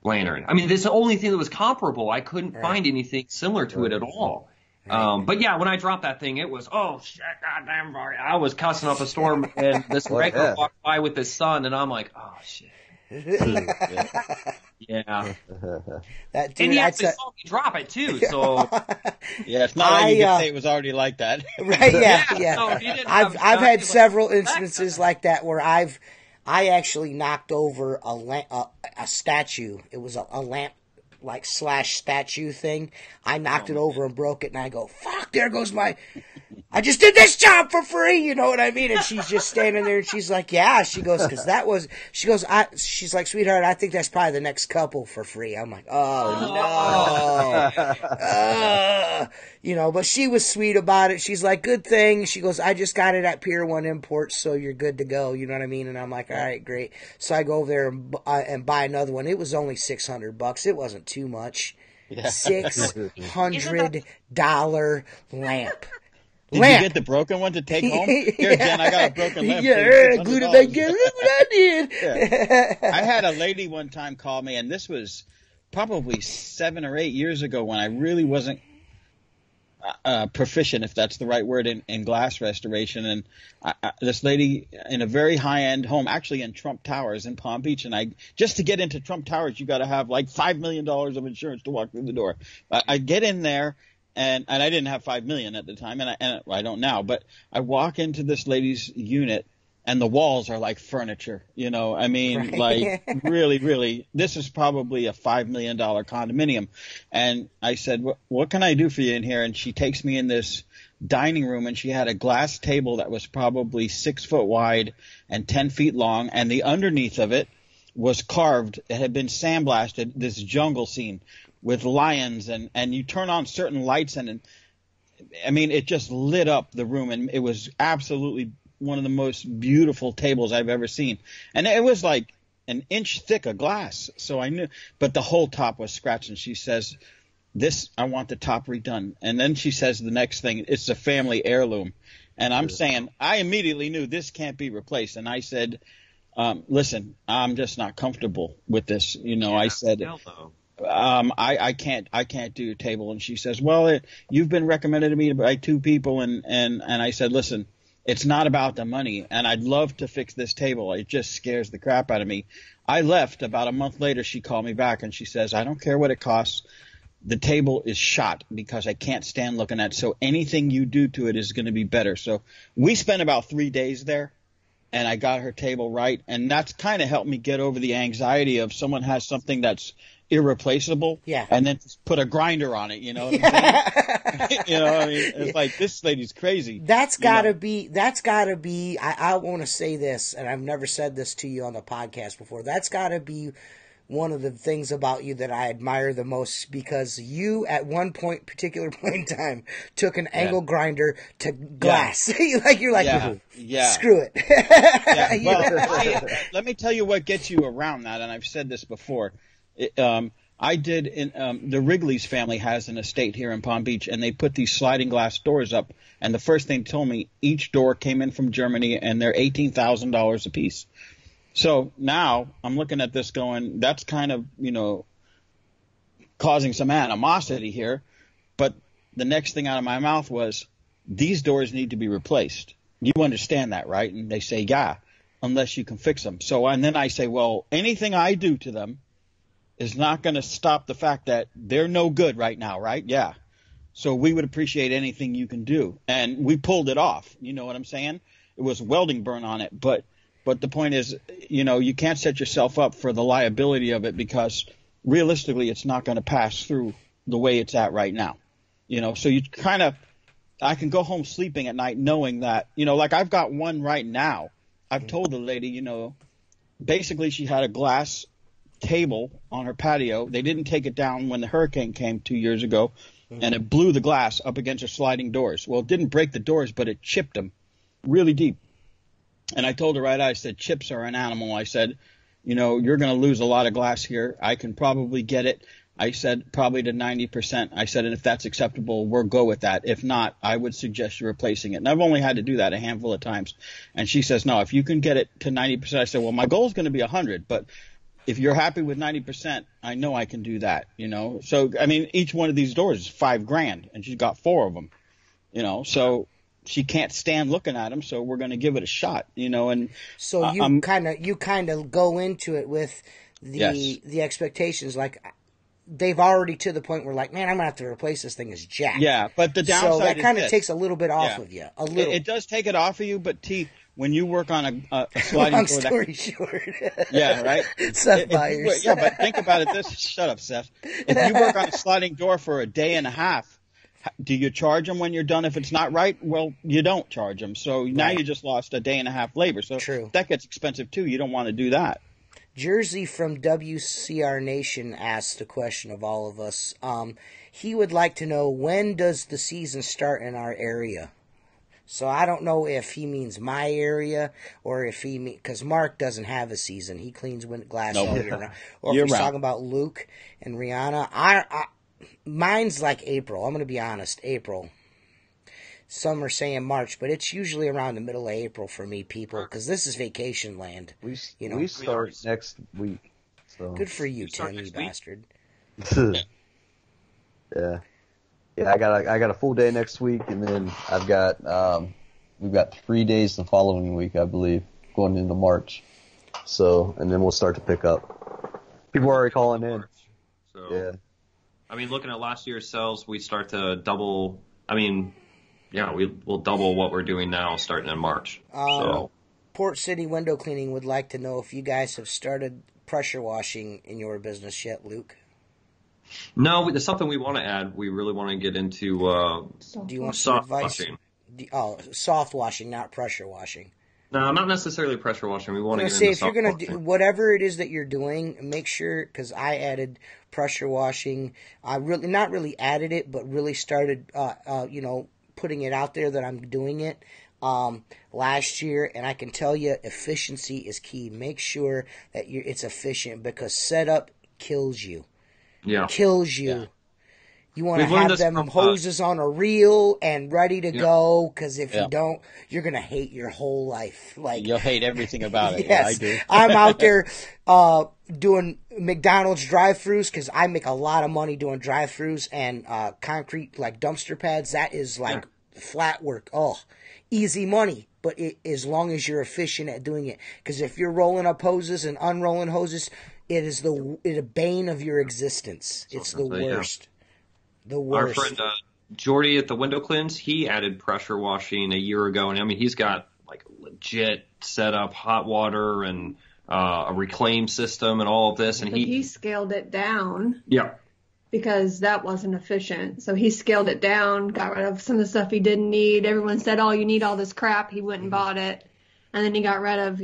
lantern. I mean, this is the only thing that was comparable. I couldn't find anything similar to it at all. But yeah, when I dropped that thing, it was, oh shit, goddamn, I was cussing up a storm, and this regular walked by with his son, and I'm like, oh shit. Yeah. That dude, and he actually saw me drop it too, so. Yeah, it's not like you can say it was already like that. Right, yeah. So I've had several instances like that where I actually knocked over a statue. It was a lamp / statue thing. I knocked it over and broke it, and I go, fuck, there goes I just did this job for free, you know what I mean? And she's just standing there, and she's like, yeah. She goes, she's like, sweetheart, I think that's probably the next couple for free. I'm like, oh no. You know, but she was sweet about it. She's like, good thing. She goes, I just got it at Pier 1 Imports, so you're good to go. You know what I mean? And I'm like, all right, great. So I go over there and buy another one. It was only $600. It wasn't too much. Yeah. $600 lamp. Did you get the broken one to take home? Here, Jen, I got a broken lamp. Yeah, good if I get it. Look what I did. Yeah. I had a lady one time call me, and this was probably 7 or 8 years ago when I really wasn't proficient, if that's the right word, in glass restoration. And this lady in a very high-end home, actually in Trump Towers in Palm Beach, and just to get into Trump Towers, you got to have like $5 million of insurance to walk through the door. I get in there. And I didn't have $5 million at the time, and I don't now. But I walk into this lady's unit, and the walls are like furniture. You know, I mean, like really, really. This is probably a $5 million condominium. And I said, "What can I do for you in here?" And she takes me in this dining room, and she had a glass table that was probably 6 foot wide and 10 feet long, and the underneath of it was carved. It had been sandblasted. This jungle scene with lions, and you turn on certain lights, and I mean, it just lit up the room, and it was absolutely one of the most beautiful tables I've ever seen. And it was like an inch thick of glass, so I knew, but the whole top was scratched. And she says, I want the top redone. And then she says the next thing, it's a family heirloom. And I'm saying, I immediately knew this can't be replaced. And I said, listen, I'm just not comfortable with this. You know, I said, I can't do a table. And she says, well, you've been recommended to me by 2 people. And I said, listen, it's not about the money, and I'd love to fix this table. It just scares the crap out of me. I left. About a month later, she called me back, and she says, I don't care what it costs. The table is shot because I can't stand looking at it. So anything you do to it is going to be better. So we spent about 3 days there, and I got her table right. And that's kind of helped me get over the anxiety of someone has something that's irreplaceable, and then just put a grinder on it, you know what I'm saying? You know, I mean, it's like, this lady's crazy. That's gotta be, I want to say this, and I've never said this to you on the podcast before, that's gotta be one of the things about you that I admire the most, because you, at one particular point in time, took an angle grinder to glass. You're like, screw it. Well, let me tell you what gets you around that, and I've said this before. I did the Wrigley's family has an estate here in Palm Beach, and they put these sliding glass doors up. And the first thing they told me, each door came in from Germany, and they're $18,000 a piece. So now I'm looking at this going, that's kind of, you know, causing some animosity here. But the next thing out of my mouth was, these doors need to be replaced. You understand that, right? And they say, yeah, unless you can fix them. So, and then I say, well, anything I do to them is not going to stop the fact that they're no good right now, right? Yeah. So we would appreciate anything you can do. And we pulled it off. You know what I'm saying? It was welding burn on it. But the point is, you know, you can't set yourself up for the liability of it, because realistically it's not going to pass through the way it's at right now. You know, so you kind of, I can go home sleeping at night knowing that, you know, like I've got one right now. I've told the lady, you know, basically she had a glass table on her patio. They didn't take it down when the hurricane came 2 years ago, and it blew the glass up against her sliding doors. Well, it didn't break the doors, but it chipped them really deep. And I told her I said, chips are an animal. I said, you know, you're going to lose a lot of glass here. I can probably get it. I said probably to 90%. I said, and if that's acceptable, we'll go with that. If not, I would suggest you replacing it. And I've only had to do that a handful of times. And she says, no, if you can get it to 90%, I said, well, my goal is going to be 100, but if you're happy with 90%, I know I can do that, you know? So, I mean, each one of these doors is $5,000 and she's got 4 of them, you know? So she can't stand looking at them. So we're going to give it a shot, you know? And so you kind of go into it with the expectations, like, they've already to the point where, like, man, I'm going to have to replace this thing as jack. Yeah, but the downside so that kind of is takes a little bit off of you. A little. It does take it off of you, but T, when you work on a sliding Long door, story short. Yeah, right. Seth Byers. Yeah, but think about it. Shut up, Seth. If you work on a sliding door for a day and a half, do you charge them when you're done? If it's not right, well, you don't charge them. So now you just lost a day and a half labor. So True. That gets expensive too. You don't want to do that. Jersey from WCR Nation asked a question of all of us. He would like to know, when does the season start in our area? So I don't know if he means my area or if he means, because Mark doesn't have a season. He cleans glass all year round. Or if he's talking about Luke and Reanna. Mine's like April. I'm going to be honest, April. Some are saying March, but it's usually around the middle of April for me, people, because this is vacation land. We start next week. So. Good for you, Tim, you bastard. Yeah, I got a full day next week, and then we've got 3 days the following week, I believe, going into March. So, and then we'll start to pick up. People are already calling in. So, yeah. I mean, looking at last year's sales, we start to double. I mean. Yeah, we'll double what we're doing now starting in March. So, Port City Window Cleaning would like to know if you guys have started pressure washing in your business yet, Luke. No, there's something we want to add. We really want to get into do you want some advice? washing. Soft washing, not pressure washing. No, not necessarily pressure washing. We want to get say into if soft you're going washing. to do whatever it is that you're doing, make sure, because I added pressure washing. I really not really added it, but really started, putting it out there that I'm doing it last year, and I can tell you efficiency is key. Make sure that it's efficient, because setup kills you. Yeah. Kills you. Yeah. You want to have them hoses on a reel and ready to go, because if you don't, you're going to hate your whole life. Like, you'll hate everything about it. Yes. Yeah, I do. I'm out there doing McDonald's drive-thrus, because I make a lot of money doing drive-thrus and concrete, like dumpster pads. That is like flat work. Oh, easy money. But as long as you're efficient at doing it. Because if you're rolling up hoses and unrolling hoses, it is the bane of your existence. It's the worst. The worst. Our friend Jordy at the Window Cleans, he added pressure washing a year ago, and I mean he's got like legit set up hot water and a reclaim system and all of this, and he scaled it down. Yeah. Because that wasn't efficient. So he scaled it down, got rid of some of the stuff he didn't need. Everyone said, "Oh, you need all this crap." He went and bought it. And then he got rid of,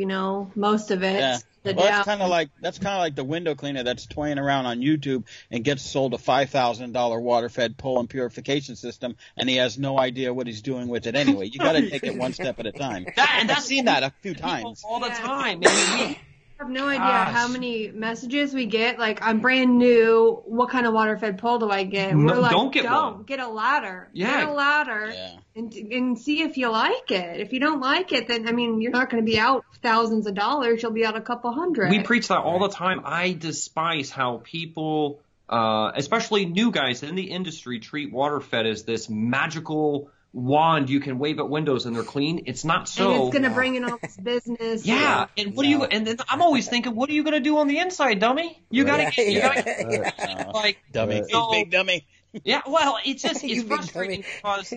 most of it. Yeah. Well, that's kind of like the window cleaner that's toying around on YouTube and gets sold a $5,000 water-fed pull and purification system, and he has no idea what he's doing with it anyway. You got to take it one step at a time. I've seen that a few times all the time. I have no idea how many messages we get. Like, I'm brand new. What kind of water-fed pole do I get? We're like, don't get one. Get a ladder. Yeah. Get a ladder and see if you like it. If you don't like it, then, you're not going to be out thousands of dollars. You'll be out a couple hundred. We preach that all the time. I despise how people, especially new guys in the industry, treat water-fed as this magical wand you can wave at windows and they're clean. It's not so. And it's going to bring in all this business. Yeah. And and then I'm always thinking, what are you going to do on the inside, dummy? You got to like dummy. Big dummy. Yeah. Well, it's frustrating because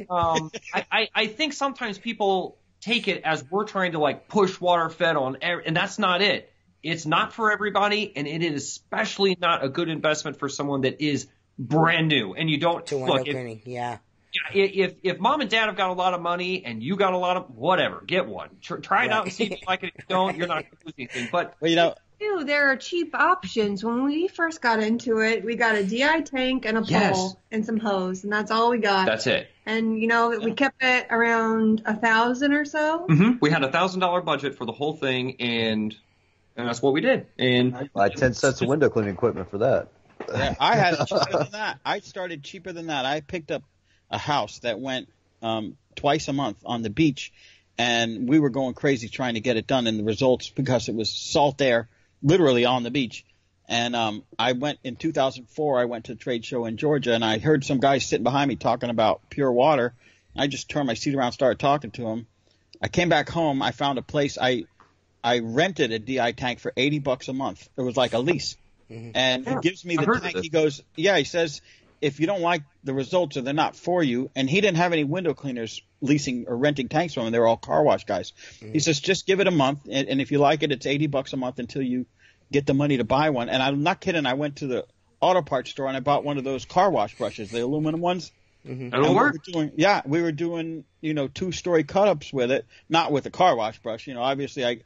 I think sometimes people take it as we're trying to like push water fed on, and that's not it. It's not for everybody, and it is especially not a good investment for someone that is brand new and you don't look. If mom and dad have got a lot of money and you got a lot of whatever, get one. Try it out and see if you like it. If you don't, you're not going to lose anything. But there are cheap options. When we first got into it, we got a DI tank and a pole and some hose, and that's all we got. That's it. And we kept it around $1,000 or so. Mm-hmm. We had $1,000 budget for the whole thing, and that's what we did. And I 10 cents of window cleaning equipment for that. Yeah, I had it cheaper than that. I started cheaper than that. I picked up a house that went twice a month on the beach, and we were going crazy trying to get it done. And the results, because it was salt air, literally on the beach. And I went in 2004. I went to a trade show in Georgia, and I heard some guy sitting behind me talking about pure water. I just turned my seat around, started talking to him. I came back home. I found a place. I rented a DI tank for $80 a month. It was like a lease. And he gives me the tank. He goes, he says, if you don't like the results or they're not for you, and he didn't have any window cleaners leasing or renting tanks from him. They were all car wash guys. He says, just give it a month, and if you like it, it's $80 a month until you get the money to buy one. And I'm not kidding. I went to the auto parts store and I bought one of those car wash brushes, the aluminum ones. That'll work. We were doing 2-story cut-ups with it, not with a car wash brush. Obviously I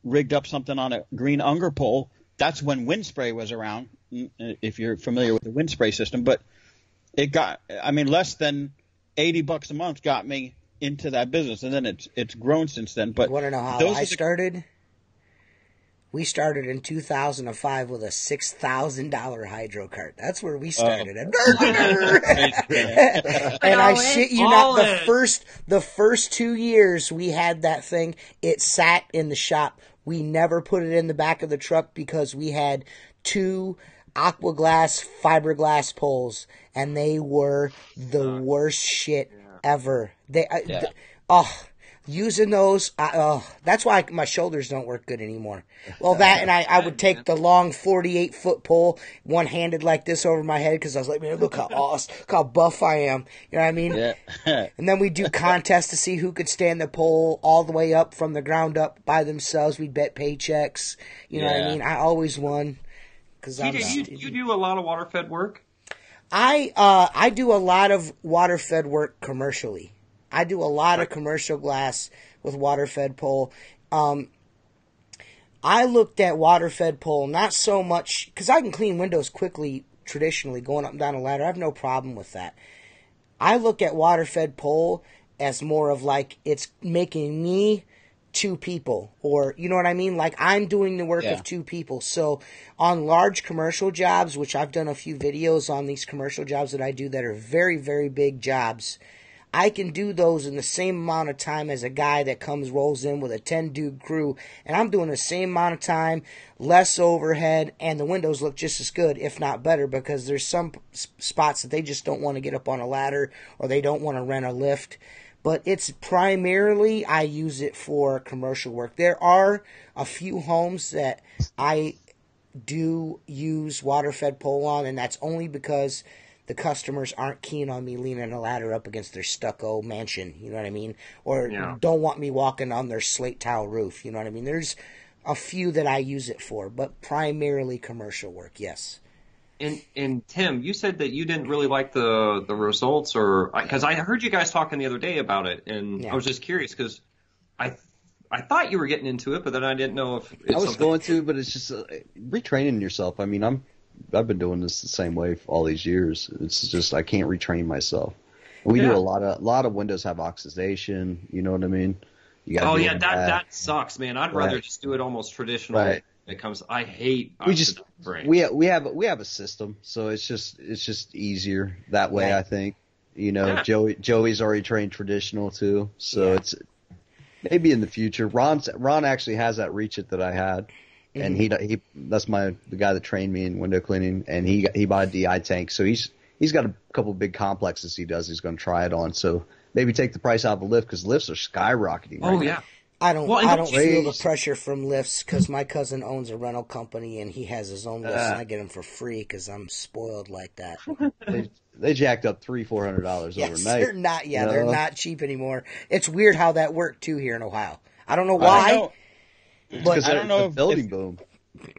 rigged up something on a green Unger pole. That's when wind spray was around, if you're familiar with the wind spray system. But it got, less than $80 a month got me into that business, and then it's grown since then. But you want to know how I started? We started in 2005 with a $6,000 hydro cart. That's where we started. And I shit you not, the first 2 years we had that thing, it sat in the shop. We never put it in the back of the truck because we had 2 Aquaglass fiberglass poles, and they were the worst shit ever. Using those, that's why my shoulders don't work good anymore. Well, that, and I would take the long 48-foot pole, one-handed like this over my head, because I was like, man, look how awesome, look how buff I am. You know what I mean? Yeah. And then we'd do contests to see who could stand the pole all the way up from the ground up by themselves. We'd bet paychecks. You know what I mean? I always won. You do a lot of water-fed work? I do a lot of water-fed work commercially. I do a lot of commercial glass with water-fed pole. I looked at water-fed pole not so much, because I can clean windows quickly traditionally, going up and down a ladder. I have no problem with that. I look at water-fed pole as more of like it's making me 2 people, or you know what I mean? Like I'm doing the work of 2 people. So on large commercial jobs, which I've done a few videos on these commercial jobs that I do that are very, very big jobs, I can do those in the same amount of time as a guy that rolls in with a 10-dude crew, and I'm doing the same amount of time, less overhead, and the windows look just as good, if not better, because there's some spots that they just don't want to get up on a ladder, or they don't want to rent a lift. But it's primarily, I use it for commercial work. There are a few homes that I do use water-fed pole on, and that's only because the customers aren't keen on me leaning a ladder up against their stucco mansion, you know what I mean? Or don't want me walking on their slate tile roof, you know what I mean? There's a few that I use it for, but primarily commercial work, yes. And Tim, you said that you didn't really like the results, or because I heard you guys talking the other day about it, and I was just curious because I thought you were getting into it, but then I didn't know if it's I was going to, but it's just retraining yourself. I mean, I've been doing this the same way for all these years. It's just I can't retrain myself. We do a lot of windows have oxidation. You know what I mean? You gotta that sucks, man. I'd rather just do it almost traditional. Right. It comes. I hate. We have a system, so it's just easier that way. Right. I think. Joey's already trained traditional too, so it's maybe in the future. Ron actually has that reach it that I had. And he that's the guy that trained me in window cleaning, and he bought a DI tank, so he's got a couple big complexes he's going to try it on. So maybe take the price out of the lift, because lifts are skyrocketing. Right now. I don't feel the pressure from lifts, because my cousin owns a rental company and he has his own lifts, and I get them for free because I'm spoiled like that. They jacked up $300-400 overnight. They're not cheap anymore. It's weird how that worked too here in Ohio. I don't know why. But I don't know if building boom.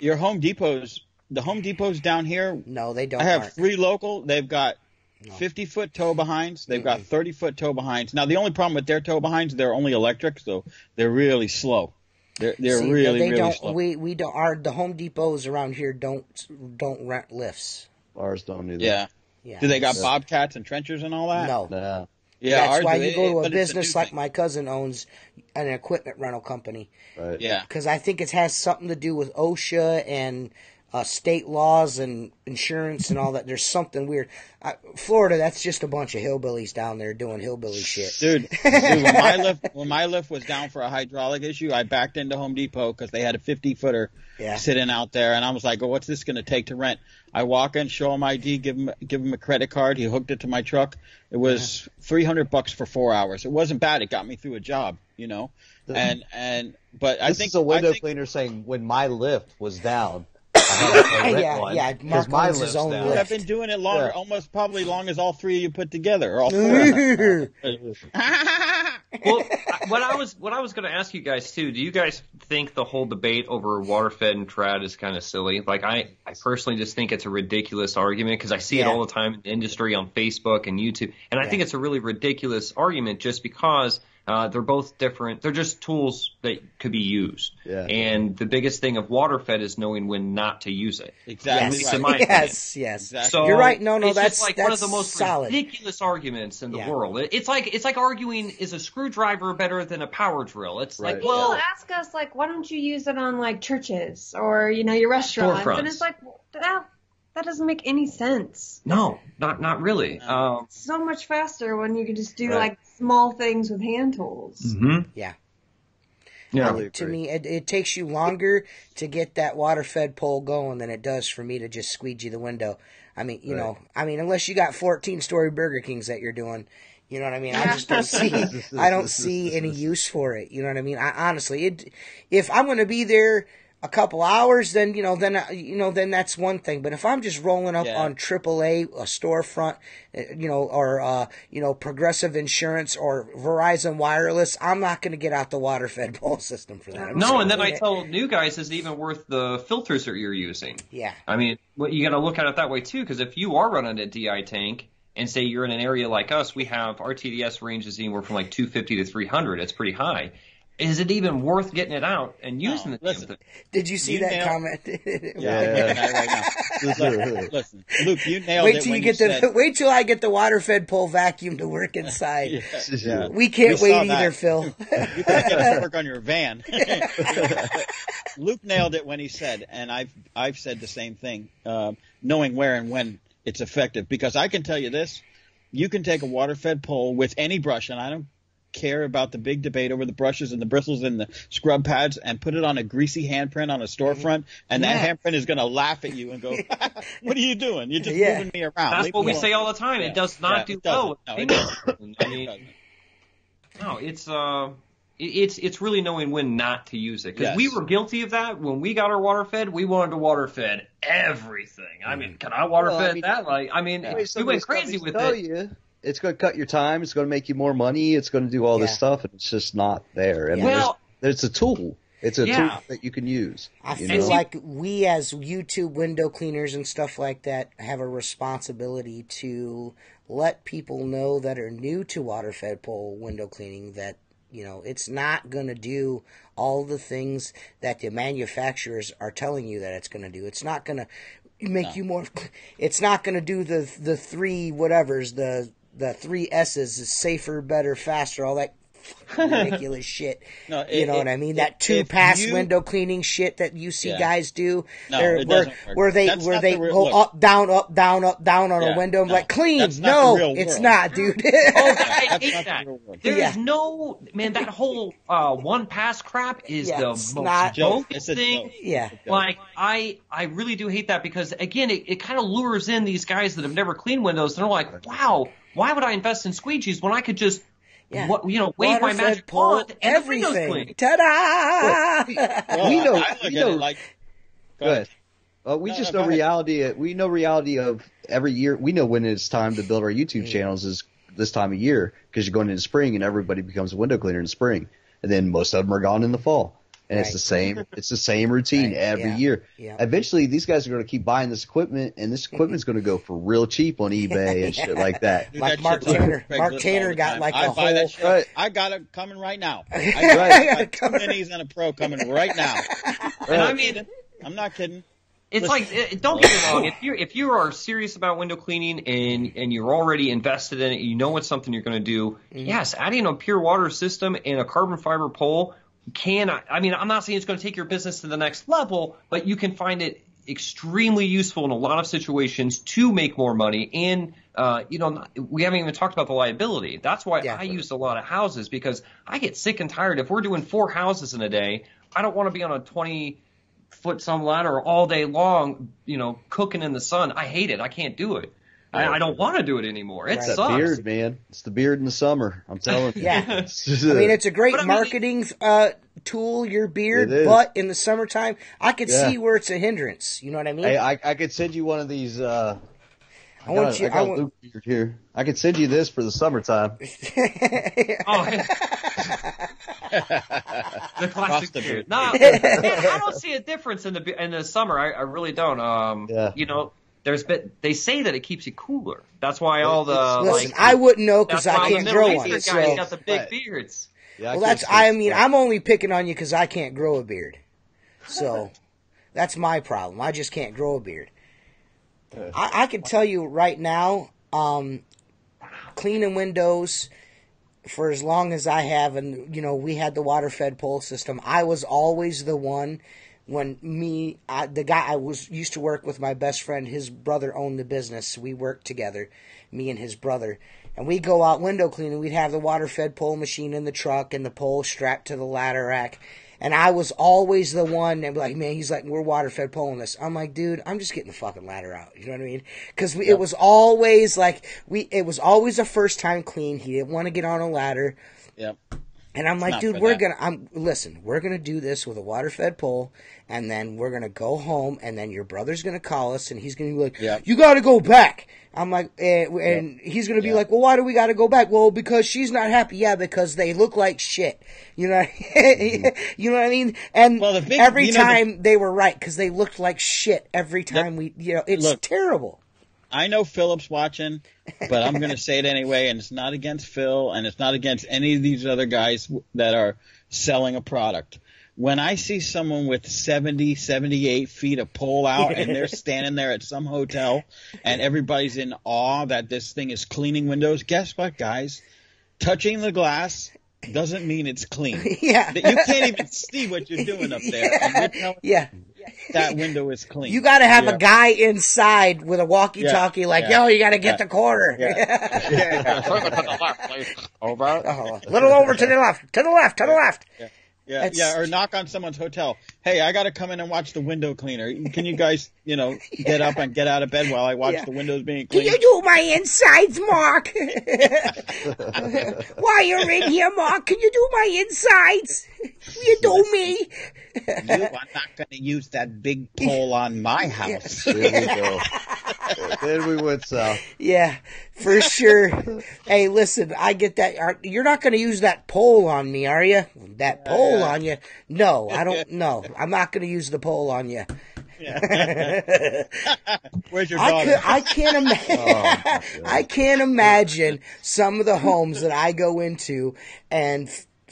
Your Home Depots down here. No, they don't. I have 3 local. They've got 50-foot tow behinds. They've got 30-foot tow behinds. Now the only problem with their tow behinds, they're only electric, so they're really slow. They're really slow. We don't. The Home Depots around here don't rent lifts. Ours don't either. Yeah. Do they got bobcats and trenchers and all that? No. Yeah, that's why you go to a business like my cousin owns, an equipment rental company. Right. Yeah. Because I think it has something to do with OSHA and state laws and insurance and all that. There's something weird. Florida, that's just a bunch of hillbillies down there doing hillbilly shit. Dude, when my lift was down for a hydraulic issue, I backed into Home Depot because they had a 50-footer sitting out there, and I was like, oh, what's this going to take to rent? I walk in, show him ID, give him a credit card. He hooked it to my truck. It was $300 for 4 hours. It wasn't bad. It got me through a job, you know. But I think this is a window cleaner saying when my lift was down. Mark my owns his own lift. I've been doing it longer, almost probably long as all three of you put together, or all four. Well, what I was going to ask you guys too, do you guys think the whole debate over water-fed and trad is kind of silly? Like, I personally just think it's a ridiculous argument because I see it all the time in the industry on Facebook and YouTube, and I think it's a really ridiculous argument just because they're both different. They're just tools that could be used. Yeah. And the biggest thing of water-fed is knowing when not to use it. Exactly. Yes. Exactly. So you're right. No, it's that's just like that's one of the most solid. ridiculous arguments in the world. It's like arguing, is a screwdriver better than a power drill? It's like, people ask us, like, why don't you use it on, like, churches or, you know, your restaurants? Storefronts. And it's like, that doesn't make any sense. No, not really. It's so much faster when you can just do like small things with hand tools. Mm-hmm. Yeah. Yeah. To me, it takes you longer to get that water-fed pole going than it does for me to just squeegee the window. I mean, you know, unless you got 14-story Burger Kings that you're doing, you know what I mean? I just don't see any use for it. You know what I mean? Honestly, if I'm going to be there a couple hours, then then that's one thing. But if I'm just rolling up on AAA, a storefront, or Progressive Insurance or Verizon Wireless, I'm not going to get out the water-fed pole system for that. And then I tell new guys, is it even worth the filters that you're using? Yeah. I mean, you got to look at it that way too, because if you are running a DI tank and say you're in an area like us, we have our TDS ranges anywhere from like 250 to 300. It's pretty high. Is it even worth getting it out and using the damn thing? Did you see that comment? Listen, Luke, you nailed it. Wait till I get the water-fed pole vacuum to work inside. We can't wait either, Phil. You gotta get to work on your van. Luke nailed it when he said, and I've said the same thing, knowing where and when it's effective. Because I can tell you this, you can take a water-fed pole with any brush, and I don't care about the big debate over the brushes and the bristles and the scrub pads, and put it on a greasy handprint on a storefront, and that handprint is going to laugh at you and go, what are you doing? You're just moving me around. That's what we say all the time. It does not do well. It's really knowing when not to use it. Because we were guilty of that. When we got our water fed, we wanted to water fed everything. I mean, can I water fed that? We went crazy with it. It's going to cut your time. It's going to make you more money. It's going to do all this stuff, and it's just not there. And it's a tool. It's a tool that you can use. I feel like we as YouTube window cleaners and stuff like that have a responsibility to let people know that are new to water-fed pole window cleaning that, you know, it's not going to do all the things that the manufacturers are telling you that it's going to do. It's not going to make you more. It's not going to do the three whatevers, the three S's, safer, better, faster, all that ridiculous shit. You know what I mean? That two-pass window cleaning shit that you see guys do, where they go up, down on a window. I'm like, clean. No, it's not, dude. I hate that. There's no, man, that whole one-pass crap is the most bogus thing. Yeah. Like, I really do hate that because, again, it kind of lures in these guys that have never cleaned windows, and they're like, wow, why would I invest in squeegees when I could just wave my magic wand and everything. Ta-da! We know reality. We know reality of every year. We know when it's time to build our YouTube channels is this time of year because you're going into spring and everybody becomes a window cleaner in spring, and then most of them are gone in the fall. And it's the same. It's the same routine every year. Yeah. Eventually, these guys are going to keep buying this equipment, and this equipment's going to go for real cheap on eBay and shit like that. Like Mark Tanner. Mark Tanner got like a whole. That shit. Right. I got it coming right now. I got 2 minis and a pro coming right now. And I mean, I'm not kidding. It's like, don't get me wrong. If you are serious about window cleaning and you're already invested in it, you know it's something you're going to do. Yes, adding a pure water system and a carbon fiber pole. I'm not saying it's going to take your business to the next level, but you can find it extremely useful in a lot of situations to make more money. And, we haven't even talked about the liability. That's why I use a lot of houses, because I get sick and tired. If we're doing 4 houses in a day, I don't want to be on a 20-foot some ladder all day long, cooking in the sun. I hate it. I can't do it. I don't want to do it anymore. It sucks. That beard, man. It's the beard in the summer. I'm telling you. Yeah. I mean, it's a great marketing tool, your beard, but in the summertime, I could see where it's a hindrance. You know what I mean? Hey, I could send you one of these. I got a Luke beard here. I could send you this for the summertime. The classic beard. No, I don't see a difference in the summer. I really don't. They say that it keeps you cooler. That's why all the listen. I wouldn't know because I can't grow one. Guys got the big beards. Yeah, well, I'm only picking on you because I can't grow a beard. So that's my problem. I just can't grow a beard. I can tell you right now, cleaning windows for as long as I have, and we had the water-fed pole system. I was always the one. When the guy I used to work with, my best friend, his brother owned the business. We worked together, me and his brother. And we'd go out window cleaning. We'd have the water-fed pole machine in the truck and the pole strapped to the ladder rack. And I was always the one that like, man, he's like, we're water-fed poling this. I'm like, dude, I'm just getting the fucking ladder out. You know what I mean? Because it was always like, it was always a first-time clean. He didn't want to get on a ladder. Yep. And I'm like, dude, we're gonna do this with a water-fed pole, and then we're gonna go home, and then your brother's gonna call us, and he's gonna be like, you gotta go back. I'm like, and he's gonna be like, well, why do we gotta go back? Well, because she's not happy. Yeah, because they look like shit. You know, you know what I mean? And every time they were right, because they looked like shit every time it's terrible. I know Philip's watching, but I'm going to say it anyway, and it's not against Phil, and it's not against any of these other guys that are selling a product. When I see someone with 70, 78 feet of pole out, and they're standing there at some hotel, and everybody's in awe that this thing is cleaning windows, guess what, guys? Touching the glass doesn't mean it's clean. Yeah. You can't even see what you're doing up there. And you're telling that window is clean. You got to have a guy inside with a walkie-talkie yo, you got to get the quarter. Over. A little over to the left, to the left, to the left. Or knock on someone's hotel. Hey, I got to come in and watch the window cleaner. Can you guys, get up and get out of bed while I watch the windows being cleaned? Can you do my insides, Mark? While you're in here, Mark, can you do my insides? You do me. I'm not going to use that big pole on my house. There we go. Then we went south. Yeah, for sure. Hey, listen, I get that. You're not going to use that pole on me, are you? That pole on you? No, I don't. No, I'm not going to use the pole on you. Where's your daughter? I can't imagine. I can't imagine some of the homes that I go into and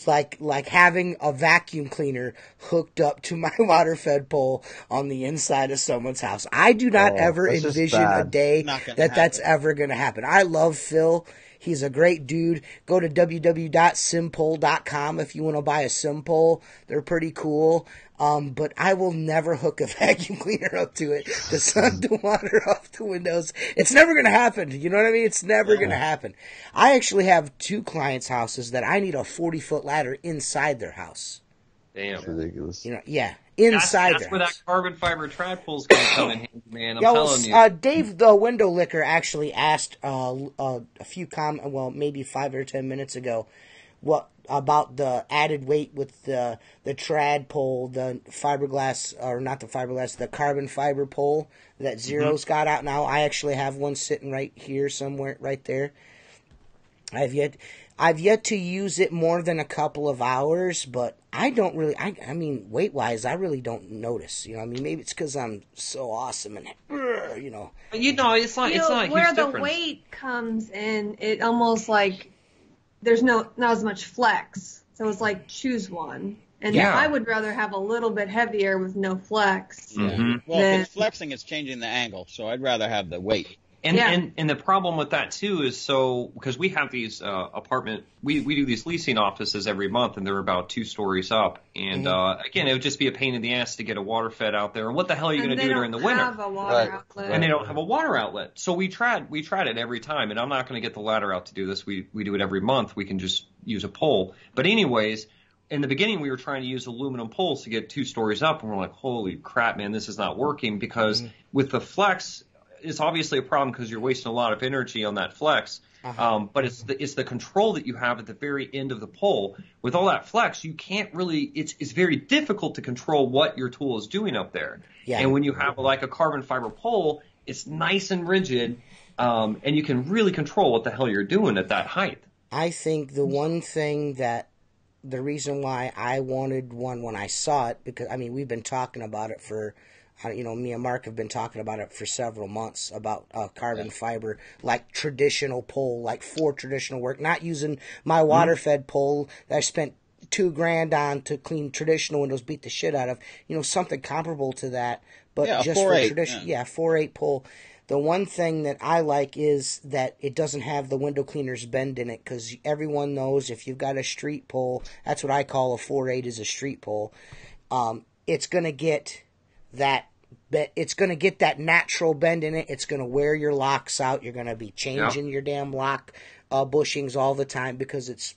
like having a vacuum cleaner hooked up to my water-fed pole on the inside of someone's house. I do not ever envision a day that's ever going to happen. I love Phil. He's a great dude. Go to www.simpole.com if you want to buy a Simpole. They're pretty cool. But I will never hook a vacuum cleaner up to it to suck the water off the windows. It's never going to happen. You know what I mean? It's never going to happen. I actually have 2 clients' houses that I need a 40-foot ladder inside their house. Damn. That's ridiculous. Inside that's their where house. that carbon fiber trad pole's going to come in handy, man. I'm telling you. Dave, the window licker, actually asked a few maybe 5 or 10 minutes ago, what about the added weight with the trad pole, the fiberglass, or not the fiberglass, the carbon fiber pole that Zero's got out now. I actually have one sitting right here somewhere, right there. I've yet to use it more than a couple of hours, but I don't really, I mean, weight-wise, I really don't notice. Maybe it's because I'm so awesome and, But it's not a huge where the difference. weight comes in, it almost like there's not as much flex. So it's like choose one. And I would rather have a little bit heavier with no flex. Mm-hmm. Well, if it's flexing, it's changing the angle. So I'd rather have the weight. And the problem with that too is because we have these we do these leasing offices every month, and they're about 2 stories up. And again, it would just be a pain in the ass to get a water fed out there. And what the hell are you going to do during the winter? They don't have a water outlet. And they don't have a water outlet. So we tried it every time. And I'm not going to get the ladder out to do this. We do it every month. We can just use a pole. But anyways, in the beginning, we were trying to use aluminum poles to get 2 stories up, and we're like, holy crap, man, this is not working, because with the flex, it's obviously a problem because you're wasting a lot of energy on that flex. But it's the control that you have at the very end of the pole. With all that flex, you can't really. It's very difficult to control what your tool is doing up there. Yeah. And when you have like a carbon fiber pole, it's nice and rigid, and you can really control what the hell you're doing at that height. I think the one thing the reason why I wanted one when I saw it, because I mean we've been talking about it for. Me and Mark have been talking about it for several months about carbon fiber, like traditional pole, like for traditional work, not using my water-fed pole that I spent $2,000 on to clean traditional windows, beat the shit out of, something comparable to that, but just for traditional, 4/8 pole. The one thing that I like is that it doesn't have the window cleaner's bend in it, because everyone knows if you've got a street pole, that's what I call a 4/8 is a street pole. It's going to get that. But it's going to get that natural bend in it. It's going to wear your locks out. You're going to be changing your damn lock bushings all the time because it's,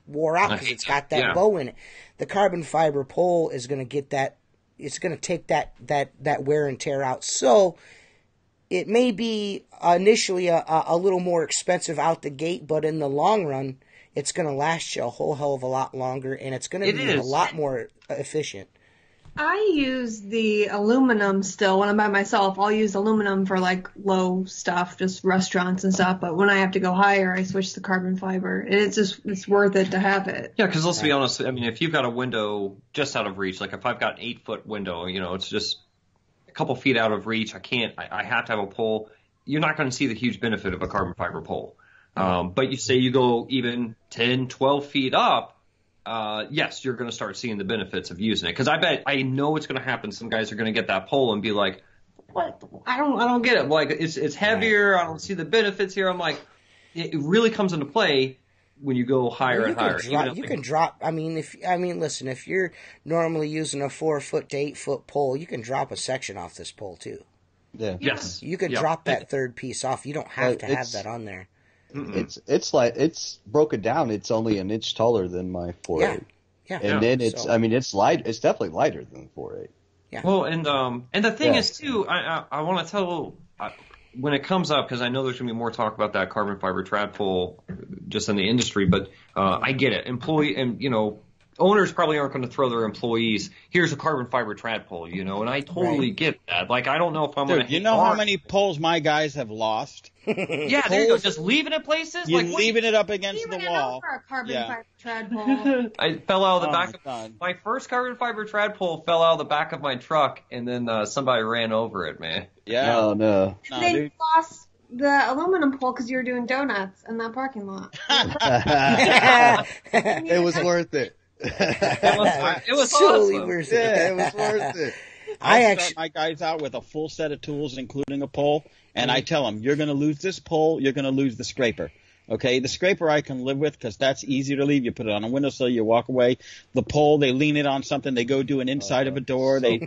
wore out because it's got that bow in it. The carbon fiber pole is going to get that. It's going to take that wear and tear out. So it may be initially a little more expensive out the gate, but in the long run, it's going to last you a whole hell of a lot longer, and it's going to be a lot more efficient. I use the aluminum still when I'm by myself. I'll use aluminum for like low stuff, just restaurants and stuff. But when I have to go higher, I switch to carbon fiber. And it's worth it to have it. Yeah, because let's be honest. I mean, if you've got a window just out of reach, like if I've got an 8-foot window, it's just a couple feet out of reach. I have to have a pole. You're not going to see the huge benefit of a carbon fiber pole. But you say you go even 10, 12 feet up. Yes, you're going to start seeing the benefits of using it. Because I know what's going to happen. Some guys are going to get that pole and be like, "What? I don't get it. Like it's heavier. I don't see the benefits here." I'm like, it really comes into play when you go higher and higher. You can drop. Listen, if you're normally using a 4-foot to 8-foot pole, you can drop a section off this pole too. Yeah. Yes. You can drop that third piece off. You don't have to have that on there. It's like it's broken down. It's only an inch taller than my 4/8. Yeah. And then it's light. It's definitely lighter than 4/8. Yeah. Well, and the thing is too, I want to tell when it comes up, because I know there's going to be more talk about that carbon fiber trad pole just in the industry, but I get it. Owners probably aren't going to throw their employees, here's a carbon fiber trad pole, and I totally get that. Like, I don't know if I'm going to. You know how many poles my guys have lost? Yeah, there you go. Just leaving it places? You're leaving it up against the wall. For a carbon fiber trad pole. I fell out of the back of my first carbon fiber trad pole fell out of the back of my truck, and then somebody ran over it, man. Yeah. Oh, no. They lost the aluminum pole because you were doing donuts in that parking lot. It was worth it. It was totally awesome. worth it. Yeah, it was worth it. I start my guys out with a full set of tools, including a pole, and I tell them, you're going to lose this pole, you're going to lose the scraper. Okay, the scraper I can live with because that's easy to leave. You put it on a windowsill, you walk away. The pole, they lean it on something, they go do an inside of a door, they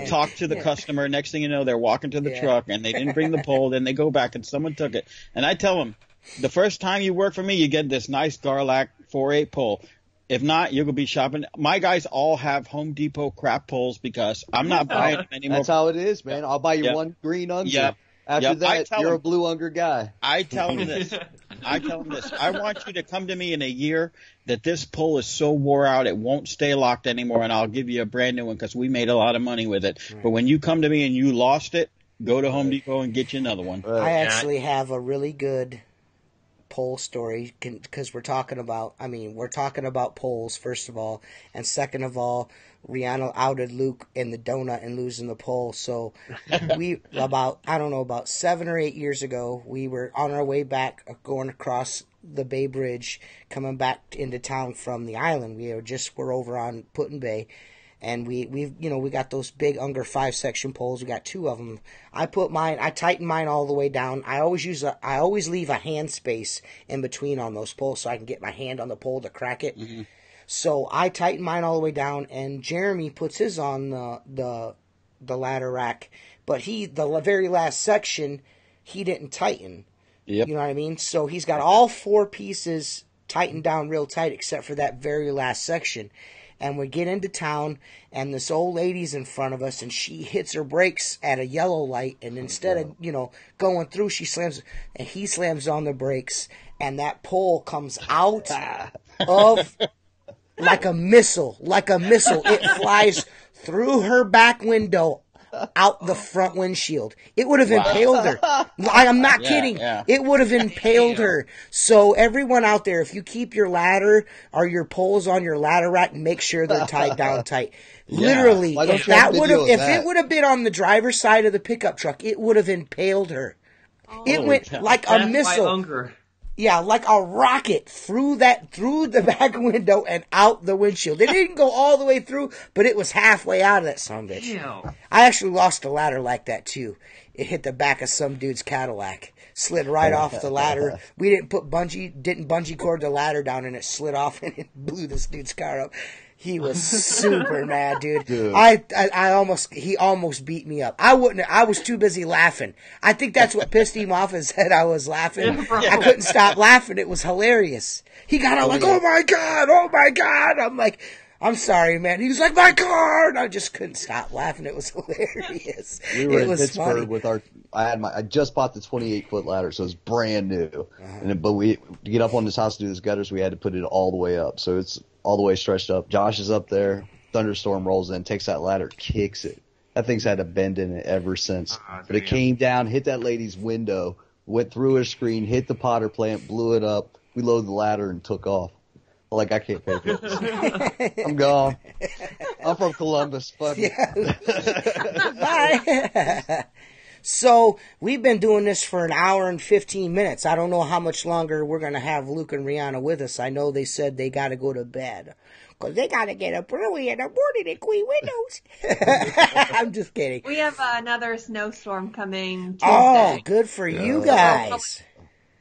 talk to the customer. Next thing you know, they're walking to the truck, and they didn't bring the pole. Then they go back, and someone took it. And I tell them, the first time you work for me, you get this nice Garlac 4/8 pole. If not, you're going to be shopping. My guys all have Home Depot crap poles because I'm not buying them anymore. That's how it is, man. I'll buy you one green Unger. Yep. After that, you're a blue Unger guy. I tell them this. I want you to come to me in a year that this pole is so wore out it won't stay locked anymore, and I'll give you a brand new one because we made a lot of money with it. Right. But when you come to me and you lost it, go to Home Depot and get you another one. Right. I actually have a really good pole story because we're talking about poles first of all, and second of all, Reanna outed Luke in the donut and losing the pole. So about 7 or 8 years ago, we were on our way back going across the Bay Bridge coming back into town from the island. We're over on Put-in Bay, And we got those big Unger 5-section poles. We got 2 of them. I tighten mine all the way down. I always leave a hand space in between on those poles so I can get my hand on the pole to crack it. Mm-hmm. So I tighten mine all the way down, and Jeremy puts his on the ladder rack. But the very last section, he didn't tighten. Yep. You know what I mean? So he's got all 4 pieces tightened down real tight except for that very last section. And we get into town, and this old lady's in front of us, and she hits her brakes at a yellow light, and instead of, going through, he slams on the brakes, and that pole comes out of like a missile. It flies through her back window, out the front windshield. It would have impaled her. I'm not kidding. Yeah. It would have impaled her. So everyone out there, if you keep your ladder or your poles on your ladder rack, make sure they're tied down tight. Literally, if it would have been on the driver's side of the pickup truck, it would have impaled her. It went like a missile. Yeah, like a rocket through the back window and out the windshield. It didn't go all the way through, but it was halfway out of that sumbitch. Ew. I actually lost a ladder like that too. It hit the back of some dude's Cadillac, slid right off the ladder. We didn't bungee cord the ladder down, and it slid off and it blew this dude's car up. He was super mad, dude. He almost beat me up. I was too busy laughing. I think that's what pissed him off, is that I was laughing. I couldn't stop laughing. It was hilarious. He got out like, oh my God. I'm like, I'm sorry, man. He was like, my car! And I just couldn't stop laughing. It was hilarious. We were in Pittsburgh with I just bought the 28-foot ladder, so it's brand new. Uh-huh. But to get up on this house to do this gutters, we had to put it all the way up. So it's all the way stretched up. Josh is up there. Thunderstorm rolls in, takes that ladder, kicks it. That thing's had a bend in it ever since. But it came down, hit that lady's window, went through her screen, hit the potter plant, blew it up. We loaded the ladder and took off. Like, I can't pay for this. I'm gone. I'm from Columbus. Fuck it. Bye. So, we've been doing this for an hour and 15 minutes. I don't know how much longer we're going to have Luke and Reanna with us. I know they said they got to go to bed, because they got to get up early in the morning and clean windows. I'm just kidding. We have another snowstorm coming Tuesday. Oh, good for you guys.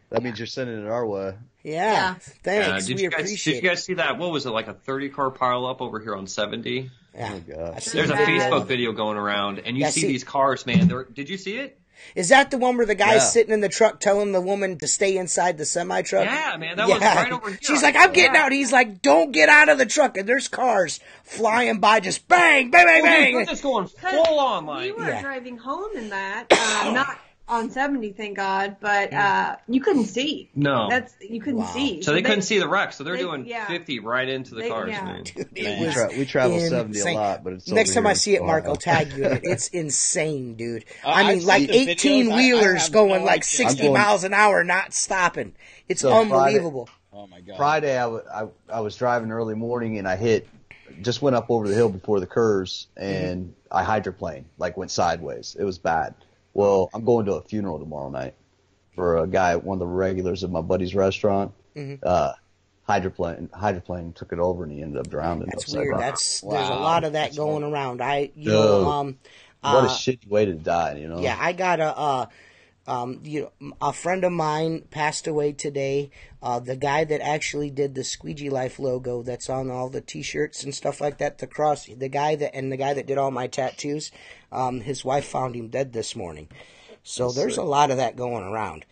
That means you're sending it our way. Yeah. Thanks. We appreciate it. Did you guys see that? What was it, like a 30-car pileup over here on 70? Yeah. Oh, God. There's a Facebook video going around, and you see these cars, man. Did you see it? Is that the one where the guy's sitting in the truck telling the woman to stay inside the semi-truck? Yeah, man. That was right over here. She's like, I'm getting out. He's like, don't get out of the truck. And there's cars flying by, just bang, bang, bang, bang. We're just going full on, like. We were driving home in that, not on 70, thank God, but you couldn't see. No. You couldn't see. So they couldn't see the wreck, so they're doing 50 right into the cars, man. Dude, we travel 70 a lot, but it's next time I see it, Mark, I'll tag you in it. It's insane, dude. I mean, like 18-wheelers going like 60 miles an hour, not stopping. It's unbelievable. Oh, my God. Friday, I was driving early morning, and I just went up over the hill before the curves, and I hydroplaned, like went sideways. It was bad. Well, I'm going to a funeral tomorrow night for a guy, one of the regulars at my buddy's restaurant. Hydroplane took it over, and he ended up drowning. That's weird. There's a lot of that going around. What a shitty way to die, you know? Yeah, I got a friend of mine passed away today. The guy that actually did the Squeegee Life logo that's on all the T-shirts and stuff like that, the guy that did all my tattoos, his wife found him dead this morning. So there's a lot of that going around.